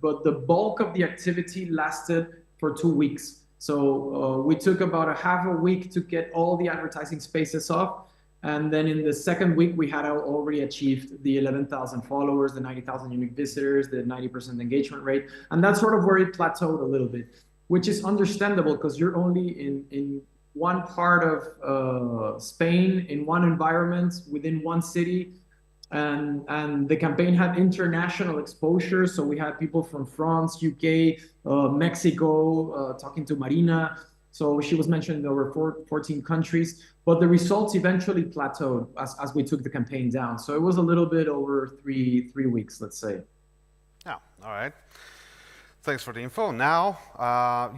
but the bulk of the activity lasted for 2 weeks. So we took about half a week to get all the advertising spaces off. And then in the second week, we had already achieved the 11,000 followers, the 90,000 unique visitors, the 90% engagement rate. And that's sort of where it plateaued a little bit, which is understandable because you're only in one part of Spain, in one environment, within one city. And the campaign had international exposure. So we had people from France, UK, Mexico, talking to Marina. So she was mentioned in over 14 countries, but the results eventually plateaued as we took the campaign down. So it was a little bit over three weeks, let's say. Yeah, all right. Thanks for the info. Now,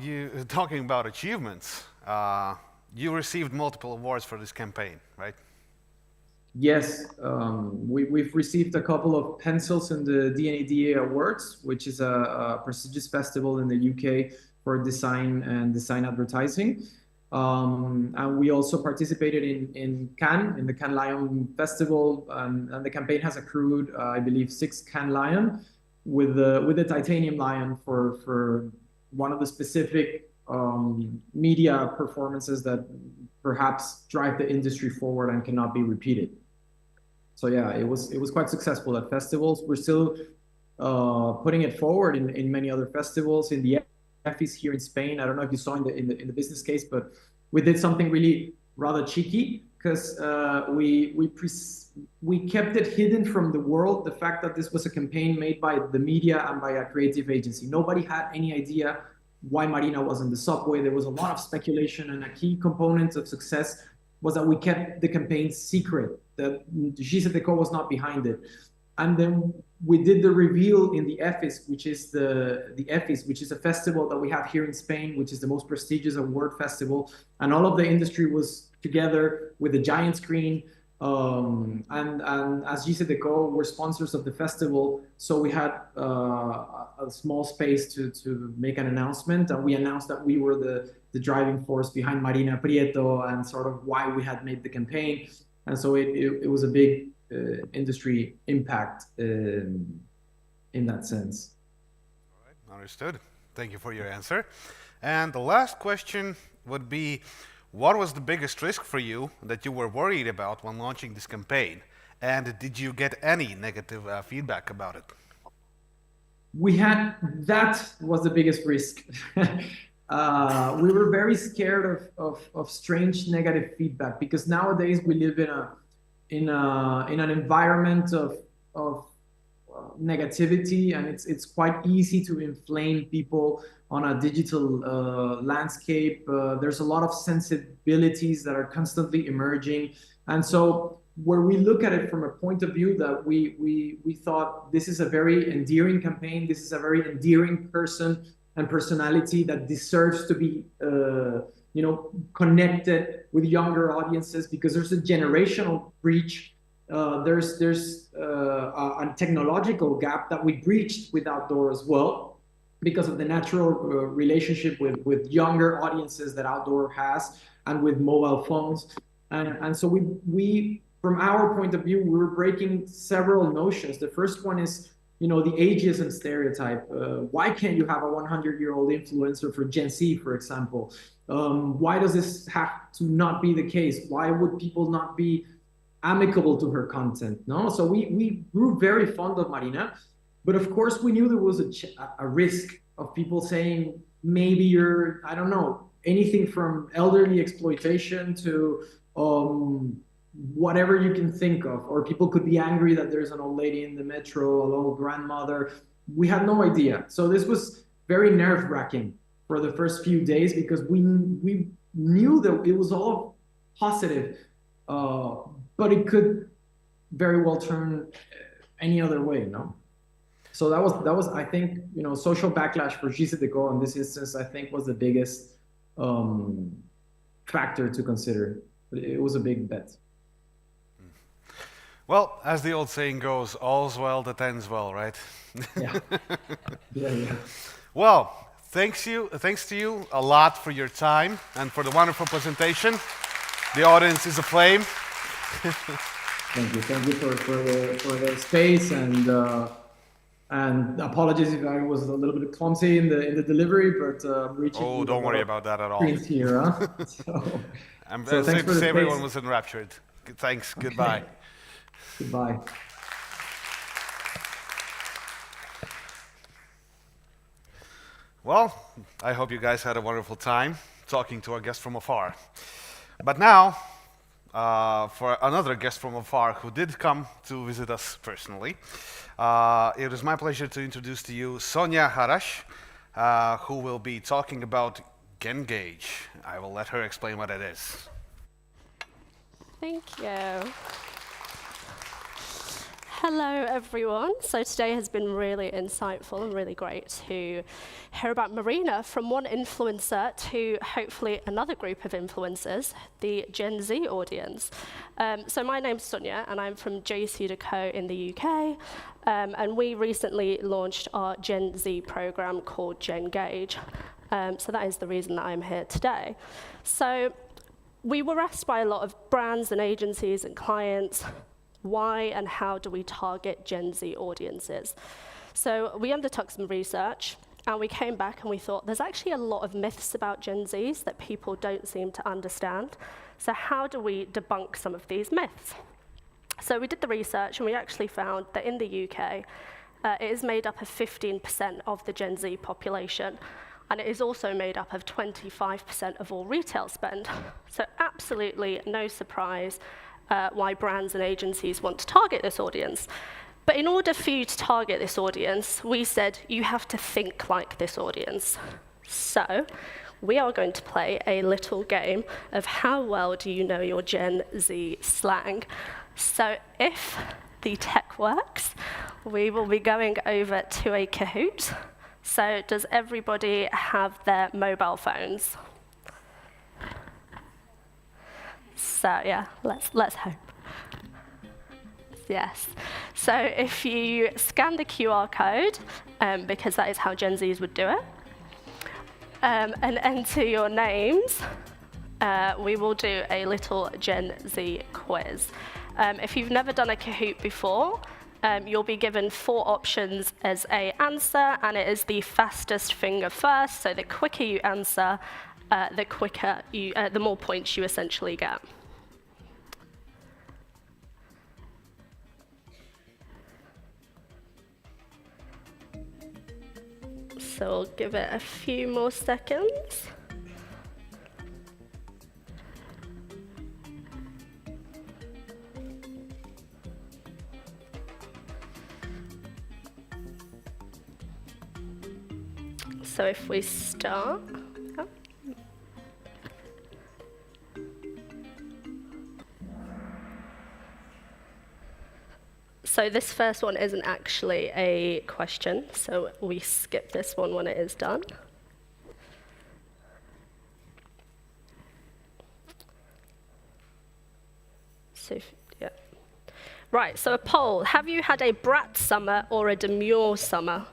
you talking about achievements. You received multiple awards for this campaign, right? Yes, we've received a couple of pencils in the DNADA Awards, which is a prestigious festival in the UK for design and design advertising. And we also participated in Cannes, in the Cannes Lion Festival, and the campaign has accrued, I believe, 6 Cannes Lion with the Titanium Lion for one of the specific media performances that perhaps drive the industry forward and cannot be repeated. So yeah, it was quite successful at festivals. We're still putting it forward in many other festivals. In the EFIS here in Spain, I don't know if you saw in the business case, but we did something really rather cheeky because we kept it hidden from the world. The fact that this was a campaign made by the media and by a creative agency. Nobody had any idea why Marina was in the subway. There was a lot of speculation, and a key component of success was that we kept the campaign secret, that JCDecaux was not behind it. And then we did the reveal in the EFIS, which is the EFIS, which is a festival that we have here in Spain, which is the most prestigious award festival. And all of the industry was together with a giant screen. And as JCDecaux, we're sponsors of the festival. So we had a small space to make an announcement. And we announced that we were the driving force behind Marina Prieto and sort of why we had made the campaign. And so it was a big industry impact in that sense. All right, understood. Thank you for your answer. And the last question would be, what was the biggest risk for you that you were worried about when launching this campaign? And did you get any negative feedback about it? That was the biggest risk. We were very scared of strange negative feedback because nowadays we live in an environment of negativity, and it's quite easy to inflame people on a digital landscape. There's a lot of sensibilities that are constantly emerging, and so where we look at it from a point of view that we thought this is a very endearing campaign, this is a very endearing person and personality that deserves to be connected with younger audiences, because there's a generational breach. There's a technological gap that we breached with outdoor as well, because of the natural relationship with younger audiences that outdoor has and with mobile phones. And so we from our point of view, we were breaking several notions. The first one is, the ageism stereotype. Why can't you have a 100-year-old influencer for Gen Z, for example? Why does this have to not be the case? Why would people not be amicable to her content? No, so we grew very fond of Marina, but of course we knew there was a risk of people saying, maybe you're, I don't know, anything from elderly exploitation to whatever you can think of, or people could be angry that there's an old lady in the metro, an old grandmother. We had no idea. So this was very nerve-wracking for the first few days, because we knew that it was all positive, but it could very well turn any other way, no? So that was I think, social backlash for JCDecaux in this instance, I think, was the biggest factor to consider. It was a big bet. Well, as the old saying goes, all's well that ends well, right? Yeah. Yeah. Well, thanks to you a lot for your time and for the wonderful presentation. The audience is aflame. Thank you for the space, and apologies if I was a little bit clumsy in the delivery, but reaching. Oh, don't worry about that at all. Here, huh? I'm so safe to say everyone was enraptured. Thanks. Okay. Goodbye. Goodbye. Well, I hope you guys had a wonderful time talking to our guest from afar. But now, for another guest from afar who did come to visit us personally, it is my pleasure to introduce to you Sonia Harash, who will be talking about Gengage. I will let her explain what it is. Thank you. Hello, everyone. So today has been really insightful and really great to hear about Marina from one influencer to hopefully another group of influencers, the Gen Z audience. So my name's Sonia, and I'm from JCDecaux in the UK. And we recently launched our Gen Z program called Gengage. So that is the reason that I'm here today. So we were asked by a lot of brands and agencies and clients, why and how do we target Gen Z audiences? So we undertook some research, and we came back and we thought there's actually a lot of myths about Gen Zs that people don't seem to understand. So how do we debunk some of these myths? So we did the research, and we actually found that in the UK, it is made up of 15% of the Gen Z population, and it is also made up of 25% of all retail spend. So absolutely no surprise why brands and agencies want to target this audience. But in order for you to target this audience, we said you have to think like this audience. So we are going to play a little game of how well do you know your Gen Z slang. So if the tech works, we will be going over to a Kahoot. So does everybody have their mobile phones? So yeah, let's hope. Yes. So if you scan the QR code, because that is how Gen Zs would do it, and enter your names, we will do a little Gen Z quiz. If you've never done a Kahoot before, you'll be given 4 options as an answer, and it is the fastest finger first. So the quicker you answer, the more points you essentially get. So we'll give it a few more seconds. So if we start, So this first one isn't actually a question, so we skip this one when it is done. So, yeah. Right, so a poll. Have you had a brat summer or a demure summer?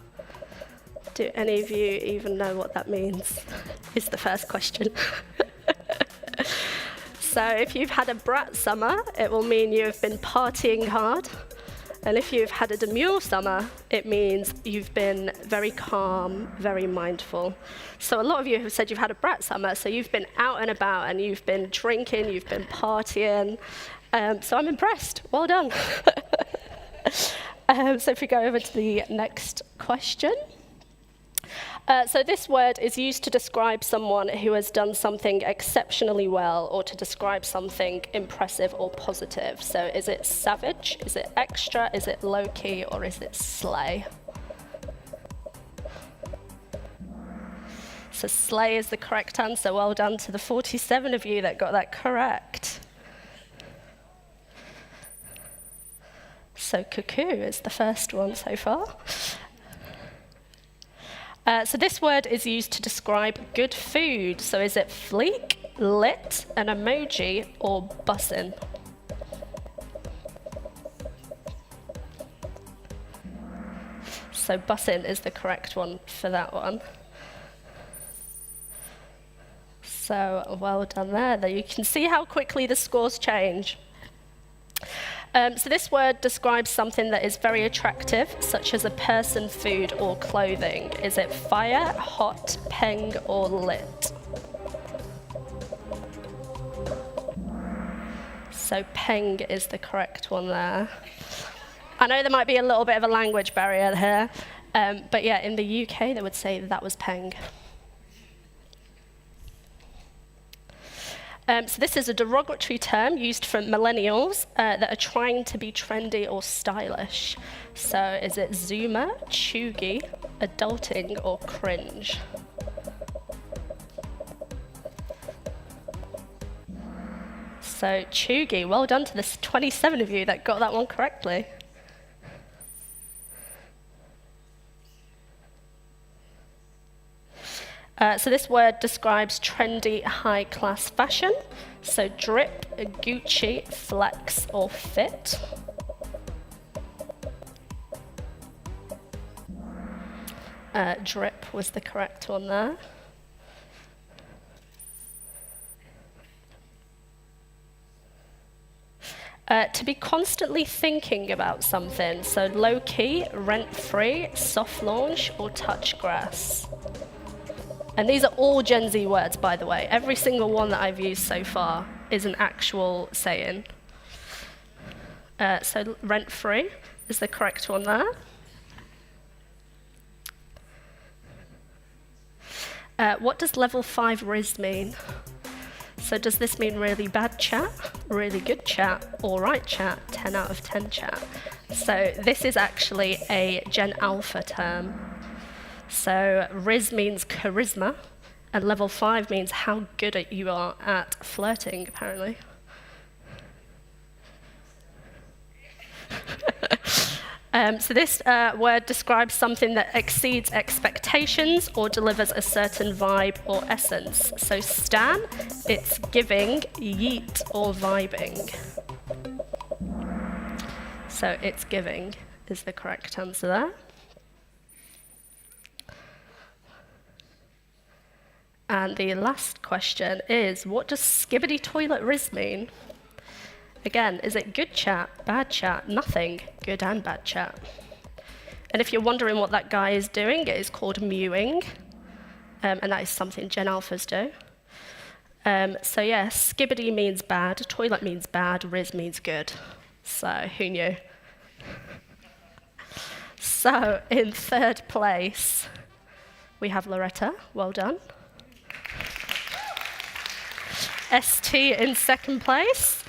Do any of you even know what that means? Is the first question. So if you've had a brat summer, it will mean you've been partying hard. And if you've had a demure summer, it means you've been very calm, very mindful. So a lot of you have said you've had a brat summer, so you've been out and about and you've been drinking, you've been partying. So I'm impressed. Well done. So if we go over to the next question. So this word is used to describe someone who has done something exceptionally well or to describe something impressive or positive. So is it savage, is it extra, is it low-key, or is it slay? So slay is the correct answer. Well done to the 47 of you that got that correct. So cuckoo is the first one so far. So this word is used to describe good food. So is it fleek, lit, an emoji, or bussin'? So bussin' is the correct one for that one. So well done there. You can see how quickly the scores change. So this word describes something that is very attractive, such as a person, food, or clothing. Is it fire, hot, peng, or lit? So peng is the correct one there. I know there might be a little bit of a language barrier here, but yeah, in the UK they would say that was peng. So this is a derogatory term used for millennials that are trying to be trendy or stylish. So is it zoomer, chuggy, adulting, or cringe? So chuggy, well done to the 27 of you that got that one correctly. So this word describes trendy, high-class fashion. So drip, Gucci, flex, or fit. Drip was the correct one there. To be constantly thinking about something. So low-key, rent-free, soft launch, or touch grass. And these are all Gen Z words, by the way. Every single one that I've used so far is an actual saying. So rent-free is the correct one there. What does level 5 Riz mean? So does this mean really bad chat, really good chat, all right chat, 10 out of 10 chat? So this is actually a Gen Alpha term. So Riz means charisma, and level 5 means how good you are at flirting, apparently. So this word describes something that exceeds expectations or delivers a certain vibe or essence. So Stan, it's giving, yeet, or vibing. So it's giving is the correct answer there. And the last question is, what does skibbity toilet Riz mean? Again, is it good chat, bad chat, nothing, good and bad chat? And if you're wondering what that guy is doing, it is called mewing, and that is something Gen Alphas do. So yeah, skibbity means bad, toilet means bad, Riz means good. So who knew? So in third place, we have Loretta, well done. ST in second place.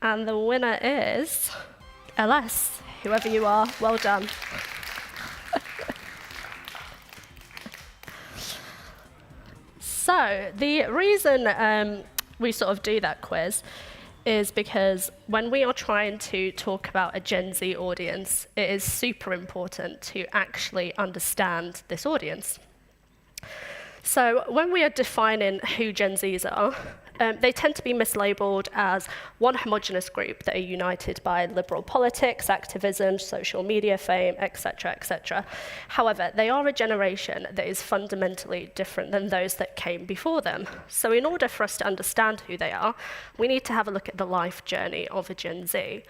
And the winner is LS, whoever you are, well done. So the reason we sort of do that quiz is because when we are trying to talk about a Gen Z audience, it is super important to actually understand this audience. So when we are defining who Gen Zs are, they tend to be mislabeled as one homogenous group that are united by liberal politics, activism, social media fame, etc., etc. However, they are a generation that is fundamentally different than those that came before them. So in order for us to understand who they are, we need to have a look at the life journey of a Gen Z.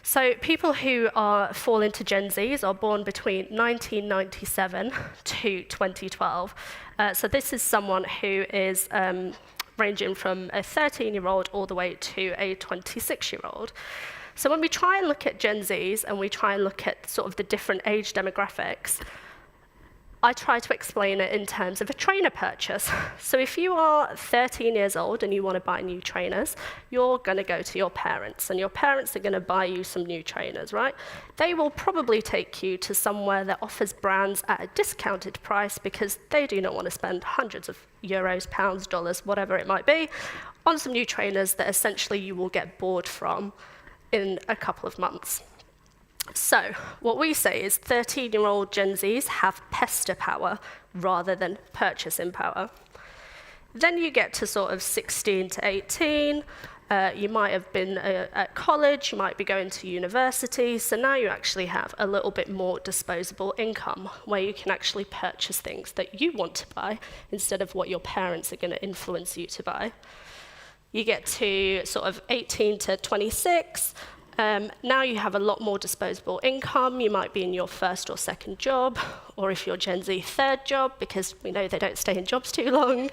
So people who fall into Gen Zs are born between 1997 to 2012. So this is someone who is ranging from a 13-year-old all the way to a 26-year-old. So when we try and look at Gen Zs and we try and look at sort of the different age demographics, I try to explain it in terms of a trainer purchase. So if you are 13 years old and you want to buy new trainers, you're going to go to your parents, and your parents are going to buy you some new trainers, right? They will probably take you to somewhere that offers brands at a discounted price because they do not want to spend hundreds of euros, pounds, dollars, whatever it might be, on some new trainers that essentially you will get bored from in a couple of months. So what we say is 13-year-old Gen Zs have pester power rather than purchasing power. Then you get to sort of 16 to 18. You might have been at college, you might be going to university, so now you actually have a little bit more disposable income where you can actually purchase things that you want to buy instead of what your parents are going to influence you to buy. You get to sort of 18 to 26. Now you have a lot more disposable income. You might be in your first or second job, or if you're Gen Z, third job, because we know they don't stay in jobs too long.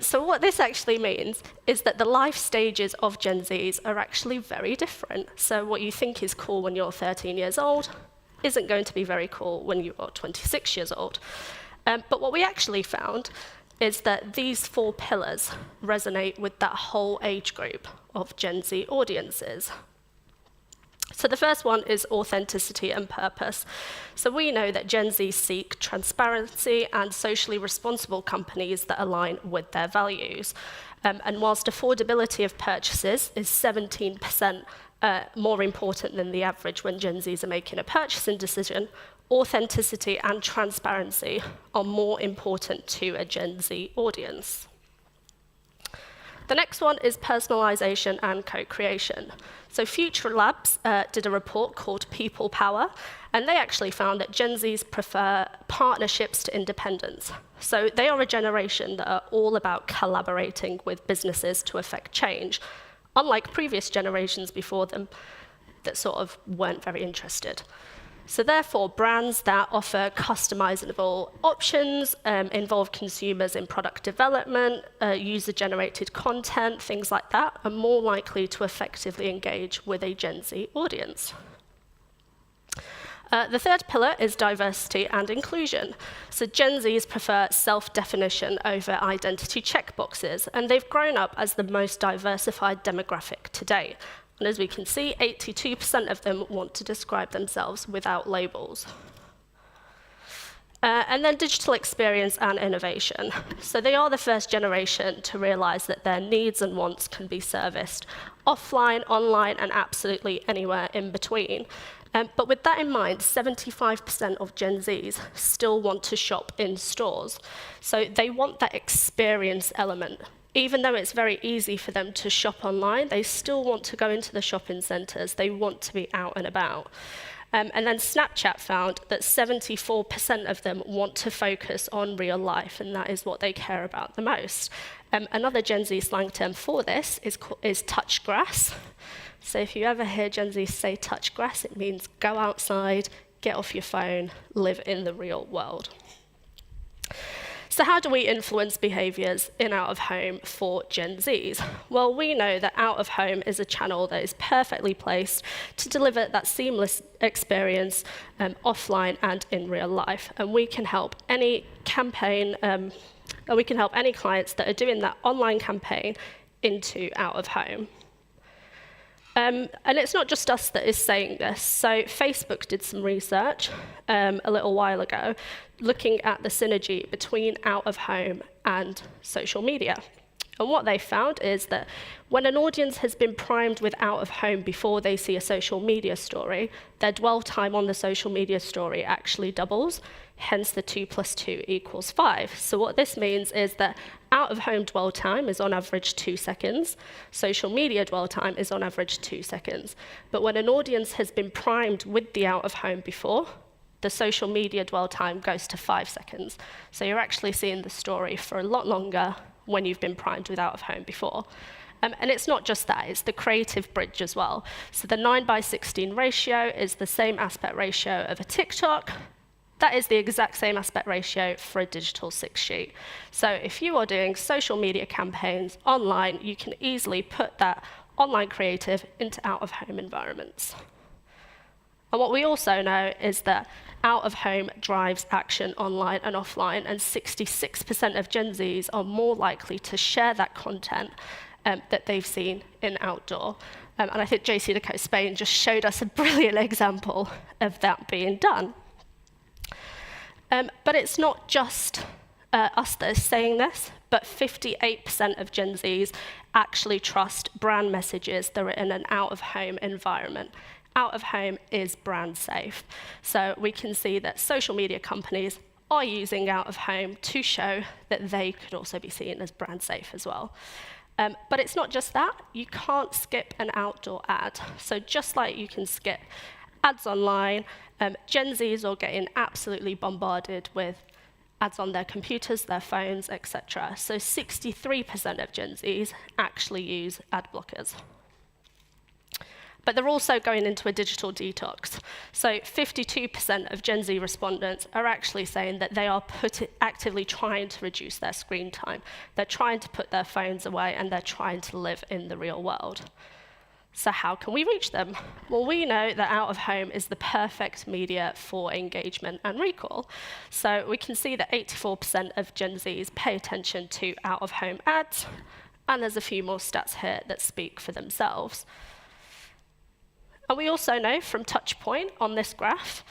So what this actually means is that the life stages of Gen Zs are actually very different. So what you think is cool when you're 13 years old isn't going to be very cool when you are 26 years old. But what we actually found is that these 4 pillars resonate with that whole age group of Gen Z audiences. So the first one is authenticity and purpose. So we know that Gen Z seek transparency and socially responsible companies that align with their values. And whilst affordability of purchases is 17% more important than the average when Gen Zs are making a purchasing decision, authenticity and transparency are more important to a Gen Z audience. The next one is personalization and co-creation. So Future Labs did a report called People Power, and they actually found that Gen Zs prefer partnerships to independence. So they are a generation that are all about collaborating with businesses to affect change, unlike previous generations before them that sort of weren't very interested. So therefore, brands that offer customizable options, involve consumers in product development, user-generated content, things like that, are more likely to effectively engage with a Gen Z audience. The third pillar is diversity and inclusion. So Gen Zs prefer self-definition over identity checkboxes, and they've grown up as the most diversified demographic to date. And as we can see, 82% of them want to describe themselves without labels. And then digital experience and innovation. So they are the first generation to realize that their needs and wants can be serviced offline, online, and absolutely anywhere in between. But with that in mind, 75% of Gen Zs still want to shop in stores. So they want that experience element. Even though it's very easy for them to shop online, they still want to go into the shopping centres. They want to be out and about. And then Snapchat found that 74% of them want to focus on real life, and that is what they care about the most. Another Gen Z slang term for this is touch grass. So if you ever hear Gen Z say touch grass, it means go outside, get off your phone, live in the real world. So how do we influence behaviours in out-of-home for Gen Zs? Well, we know that out-of-home is a channel that is perfectly placed to deliver that seamless experience offline and in real life. And we can help any campaign, we can help any clients that are doing that online campaign into out-of-home. And it's not just us that is saying this. So Facebook did some research a little while ago looking at the synergy between out-of-home and social media. And what they found is that when an audience has been primed with out of home before they see a social media story, their dwell time on the social media story actually doubles, hence the 2 + 2 = 5. So what this means is that out of home dwell time is on average 2 seconds, social media dwell time is on average 2 seconds. But when an audience has been primed with the out of home before, the social media dwell time goes to 5 seconds. So you're actually seeing the story for a lot longer when you've been primed with out of home before. And it's not just that, it's the creative bridge as well. So the 9:16 ratio is the same aspect ratio of a TikTok. That is the exact same aspect ratio for a digital 6-sheet. So if you are doing social media campaigns online, you can easily put that online creative into out-of-home environments. And what we also know is that out-of-home drives action online and offline, and 66% of Gen Zs are more likely to share that content that they've seen in outdoor. And I think JCDecaux Spain just showed us a brilliant example of that being done. But it's not just us that is saying this, but 58% of Gen Zs actually trust brand messages that are in an out-of-home environment. Out-of-home is brand safe. So we can see that social media companies are using out-of-home to show that they could also be seen as brand safe as well. But it's not just that. You can't skip an outdoor ad. So just like you can skip ads online, Gen Zs are getting absolutely bombarded with ads on their computers, their phones, etc. So 63% of Gen Zs actually use ad blockers. But they're also going into a digital detox. So 52% of Gen Z respondents are actually saying that they are actively trying to reduce their screen time. They're trying to put their phones away, and they're trying to live in the real world. So how can we reach them? Well, we know that out-of-home is the perfect media for engagement and recall. So we can see that 84% of Gen Zs pay attention to out-of-home ads, and there's a few more stats here that speak for themselves. And we also know from Touchpoint on this graph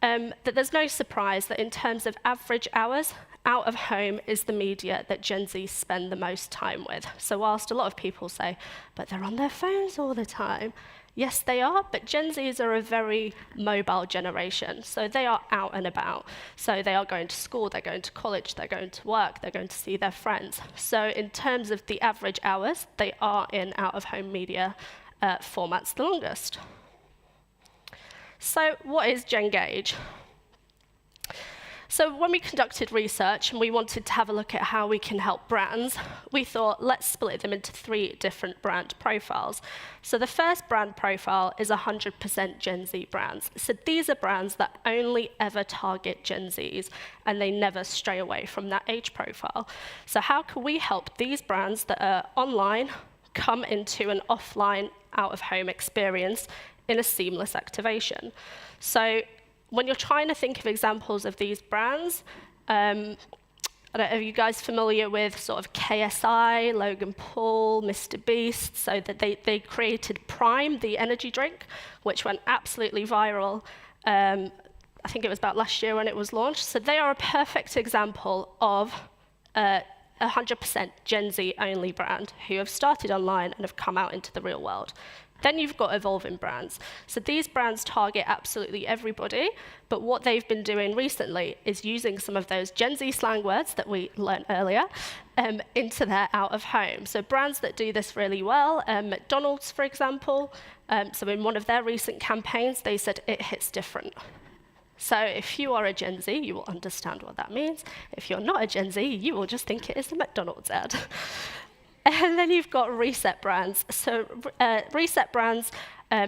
that there's no surprise that in terms of average hours, out of home is the media that Gen Z spend the most time with. So whilst a lot of people say, but they're on their phones all the time, yes, they are, but Gen Zs are a very mobile generation. So they are out and about. So they are going to school, they're going to college, they're going to work, they're going to see their friends. So in terms of the average hours, they are in out-of-home media formats the longest. So what is Gengage? So when we conducted research and we wanted to have a look at how we can help brands, we thought, let's split them into 3 different brand profiles. So the first brand profile is 100% Gen Z brands. So these are brands that only ever target Gen Zs, and they never stray away from that age profile. So how can we help these brands that are online come into an offline, out-of-home experience in a seamless activation? So when you're trying to think of examples of these brands, I don't know, are you guys familiar with sort of KSI, Logan Paul, Mr. Beast? So that they created Prime, the energy drink, which went absolutely viral. I think it was about last year when it was launched. So they are a perfect example of 100% Gen Z only brand who have started online and have come out into the real world. Then you've got evolving brands. So these brands target absolutely everybody, but what they've been doing recently is using some of those Gen Z slang words that we learned earlier into their out-of-home. So brands that do this really well, McDonald's, for example, so in one of their recent campaigns, they said it hits different. So if you are a Gen Z, you will understand what that means. If you're not a Gen Z, you will just think it is a McDonald's ad. And then you've got reset brands. So reset brands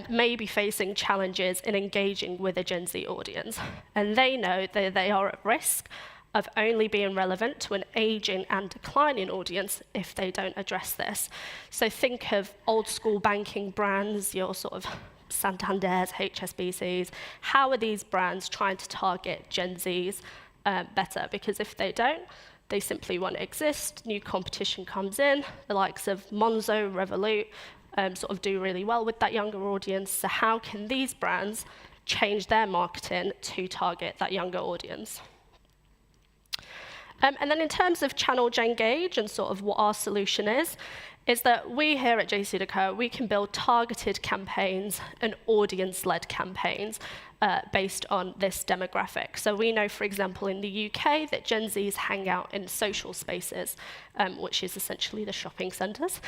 may be facing challenges in engaging with a Gen Z audience. And they know that they are at risk of only being relevant to an aging and declining audience if they don't address this. So think of old school banking brands, your sort of Santander's, HSBC's. How are these brands trying to target Gen Zs better? Because if they don't, they simply won't exist. New competition comes in. The likes of Monzo, Revolut sort of do really well with that younger audience. So how can these brands change their marketing to target that younger audience? And then in terms of channel Engage and sort of what our solution is that we here at JCDecaux, we can build targeted campaigns and audience-led campaigns based on this demographic. So we know, for example, in the UK that Gen Zs hang out in social spaces, which is essentially the shopping centres.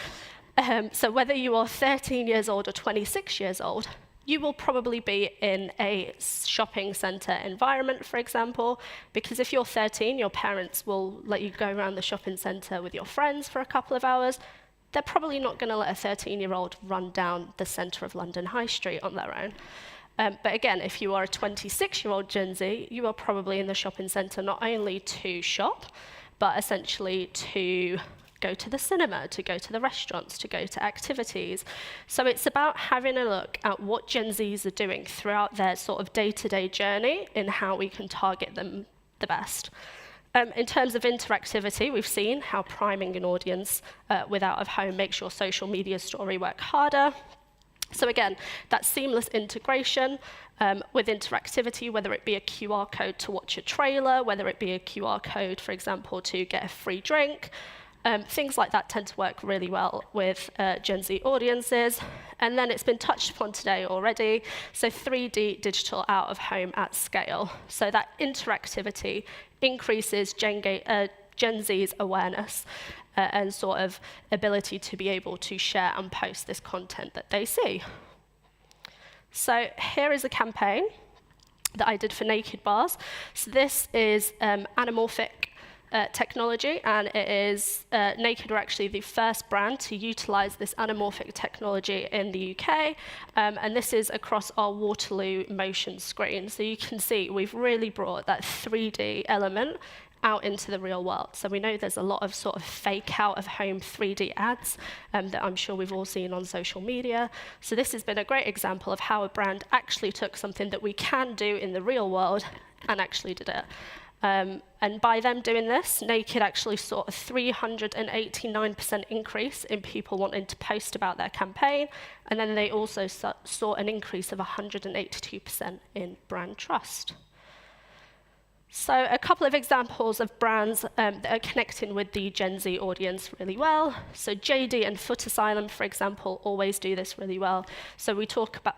So whether you are 13 years old or 26 years old, you will probably be in a shopping centre environment, for example, because if you're 13, your parents will let you go around the shopping centre with your friends for a couple of hours. They're probably not going to let a 13-year-old run down the centre of London High Street on their own. But again, if you are a 26-year-old Gen Z, you are probably in the shopping centre not only to shop, but essentially to go to the cinema, to go to the restaurants, to go to activities. So it's about having a look at what Gen Zs are doing throughout their sort of day-to-day journey and how we can target them the best. In terms of interactivity, we've seen how priming an audience with out of home makes your social media story work harder. So again, that seamless integration with interactivity, whether it be a QR code to watch a trailer, whether it be a QR code, for example, to get a free drink, things like that tend to work really well with Gen Z audiences. And then it's been touched upon today already, so 3D digital out of home at scale. So that interactivity increases Gen Z's awareness and sort of ability to be able to share and post this content that they see. So here is a campaign that I did for Naked Bars. So this is anamorphic technology, and it is Naked are actually the first brand to utilize this anamorphic technology in the UK, and this is across our Waterloo motion screen. So you can see we've really brought that 3D element out into the real world. So we know there's a lot of sort of fake out of home 3D ads that I'm sure we've all seen on social media. So this has been a great example of how a brand actually took something that we can do in the real world and actually did it. And by them doing this, Naked actually saw a 389% increase in people wanting to post about their campaign, and then they also saw an increase of 182% in brand trust. So a couple of examples of brands that are connecting with the Gen Z audience really well. So JD and Foot Asylum, for example, always do this really well. So we talked about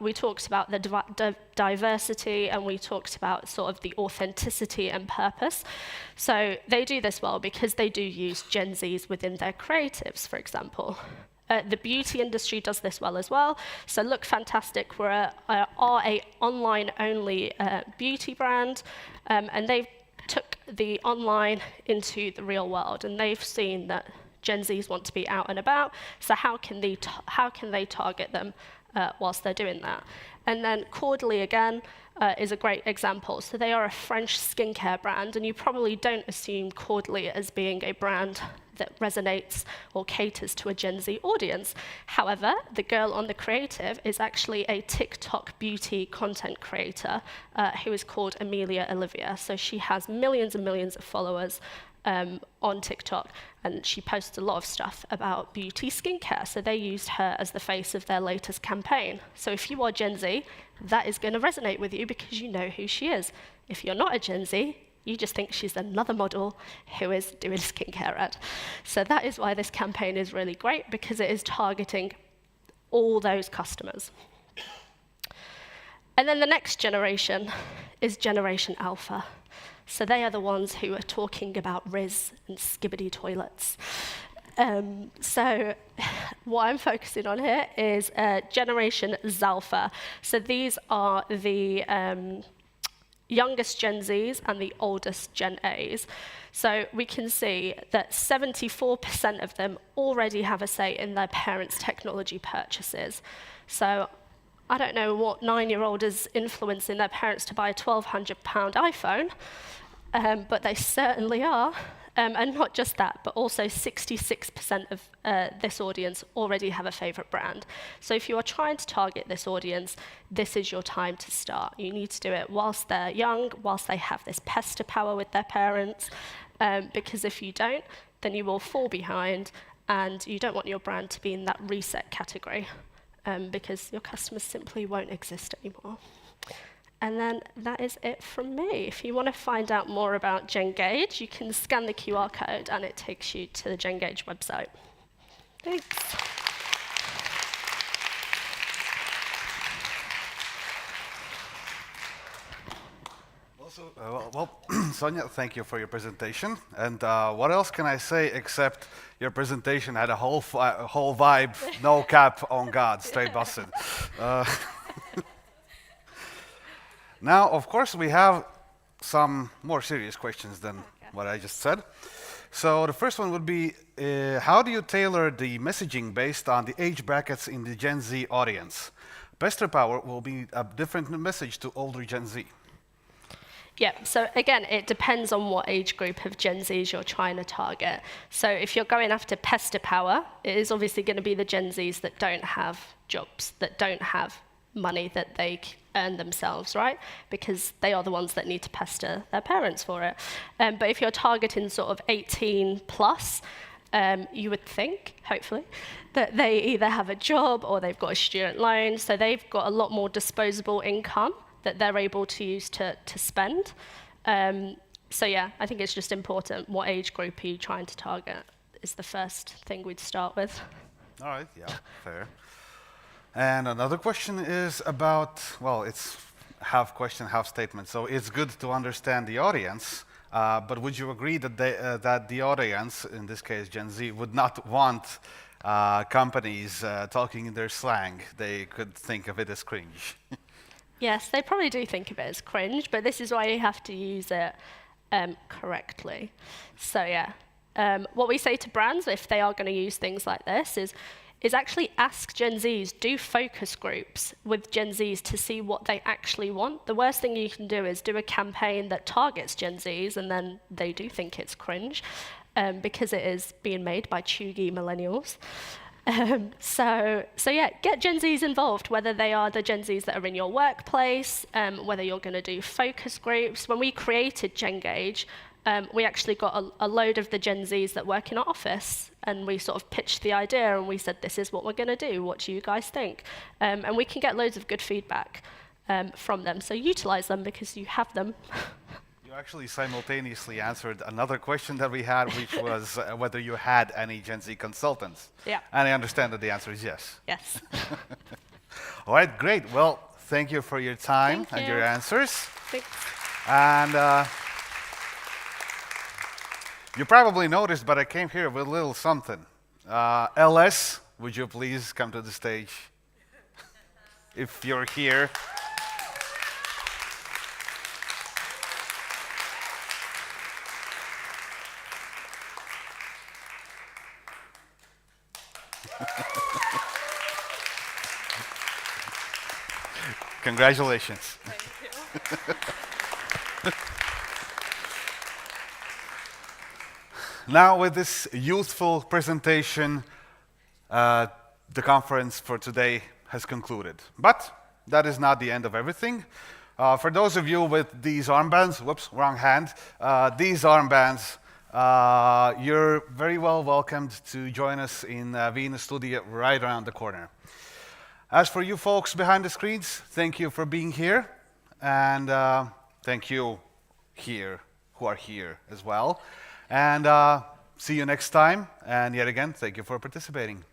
the diversity, and we talked about sort of the authenticity and purpose. So they do this well because they do use Gen Zs within their creatives, for example. The beauty industry does this well as well. So Look Fantastic are a online-only beauty brand, and they took the online into the real world, and they've seen that Gen Zs want to be out and about. So how can they target them whilst they're doing that? And then Caudalie again is a great example. So they are a French skincare brand, and you probably don't assume Caudalie as being a brand that resonates or caters to a Gen Z audience. However, the girl on the creative is actually a TikTok beauty content creator who is called Amelia Olivia. So she has millions and millions of followers on TikTok, and she posts a lot of stuff about beauty skincare. So they used her as the face of their latest campaign. So if you are Gen Z, that is going to resonate with you because you know who she is. If you're not a Gen Z, you just think she's another model who is doing a skincare ad. So that is why this campaign is really great, because it is targeting all those customers. And then the next generation is Generation Alpha. So they are the ones who are talking about Riz and skibbity toilets. So what I'm focusing on here is Generation Zalpha. So these are the youngest Gen Zs and the oldest Gen As. So we can see that 74% of them already have a say in their parents' technology purchases. So I don't know what 9-year-old is influencing their parents to buy a £1,200 iPhone, but they certainly are. And not just that, but also 66% of this audience already have a favorite brand. So if you are trying to target this audience, this is your time to start. You need to do it whilst they're young, whilst they have this pester power with their parents, because if you don't, then you will fall behind, and you don't want your brand to be in that reset category, because your customers simply won't exist anymore. And then that is it from me. If you want to find out more about JCDecaux, you can scan the QR code and it takes you to the JCDecaux website. Thanks. Also, well, Sonia, thank you for your presentation. And what else can I say except your presentation had a whole vibe, no cap on God, straight busted. Now, of course, we have some more serious questions than what I just said. So the first one would be, how do you tailor the messaging based on the age brackets in the Gen Z audience? Bester Power will be a different message to older Gen Z. Yeah, so again, it depends on what age group of Gen Zs you're trying to target. So if you're going after pester power, it is obviously going to be the Gen Zs that don't have jobs, that don't have money that they earn themselves, right? Because they are the ones that need to pester their parents for it. But if you're targeting sort of 18 plus, you would think, hopefully, that they either have a job or they've got a student loan, so they've got a lot more disposable income that they're able to use to spend. So yeah, I think it's just important. What age group are you trying to target is the first thing we'd start with. All right, yeah, fair. And another question is about, well, it's half question, half statement. So it's good to understand the audience, but would you agree that that the audience, in this case Gen Z, would not want companies talking in their slang? They could think of it as cringe. Yes, they probably do think of it as cringe, but this is why you have to use it correctly. So yeah, what we say to brands if they are going to use things like this is actually ask Gen Zs, do focus groups with Gen Zs to see what they actually want. The worst thing you can do is do a campaign that targets Gen Zs and then they do think it's cringe because it is being made by chuggy millennials. So yeah, get Gen Zs involved, whether they are the Gen Zs that are in your workplace, whether you're going to do focus groups. When we created JCDecaux, we actually got a load of the Gen Zs that work in our office, and we sort of pitched the idea, and we said, this is what we're going to do. What do you guys think? And we can get loads of good feedback from them. So utilize them because you have them. You actually simultaneously answered another question that we had, which was whether you had any Gen Z consultants. Yeah. And I understand that the answer is yes. Yes. All right, great. Well, thank you for your time and your answers. Thanks. And you probably noticed, but I came here with a little something. LS, would you please come to the stage? If you're here. Congratulations. Thank you. Now, with this youthful presentation, the conference for today has concluded. But that is not the end of everything. For those of you with these armbands, whoops, wrong hand, these armbands, you're very well welcomed to join us in Venus Studio right around the corner. As for you folks behind the screens, thank you for being here. And thank you here, who are here as well. And see you next time. And yet again, thank you for participating.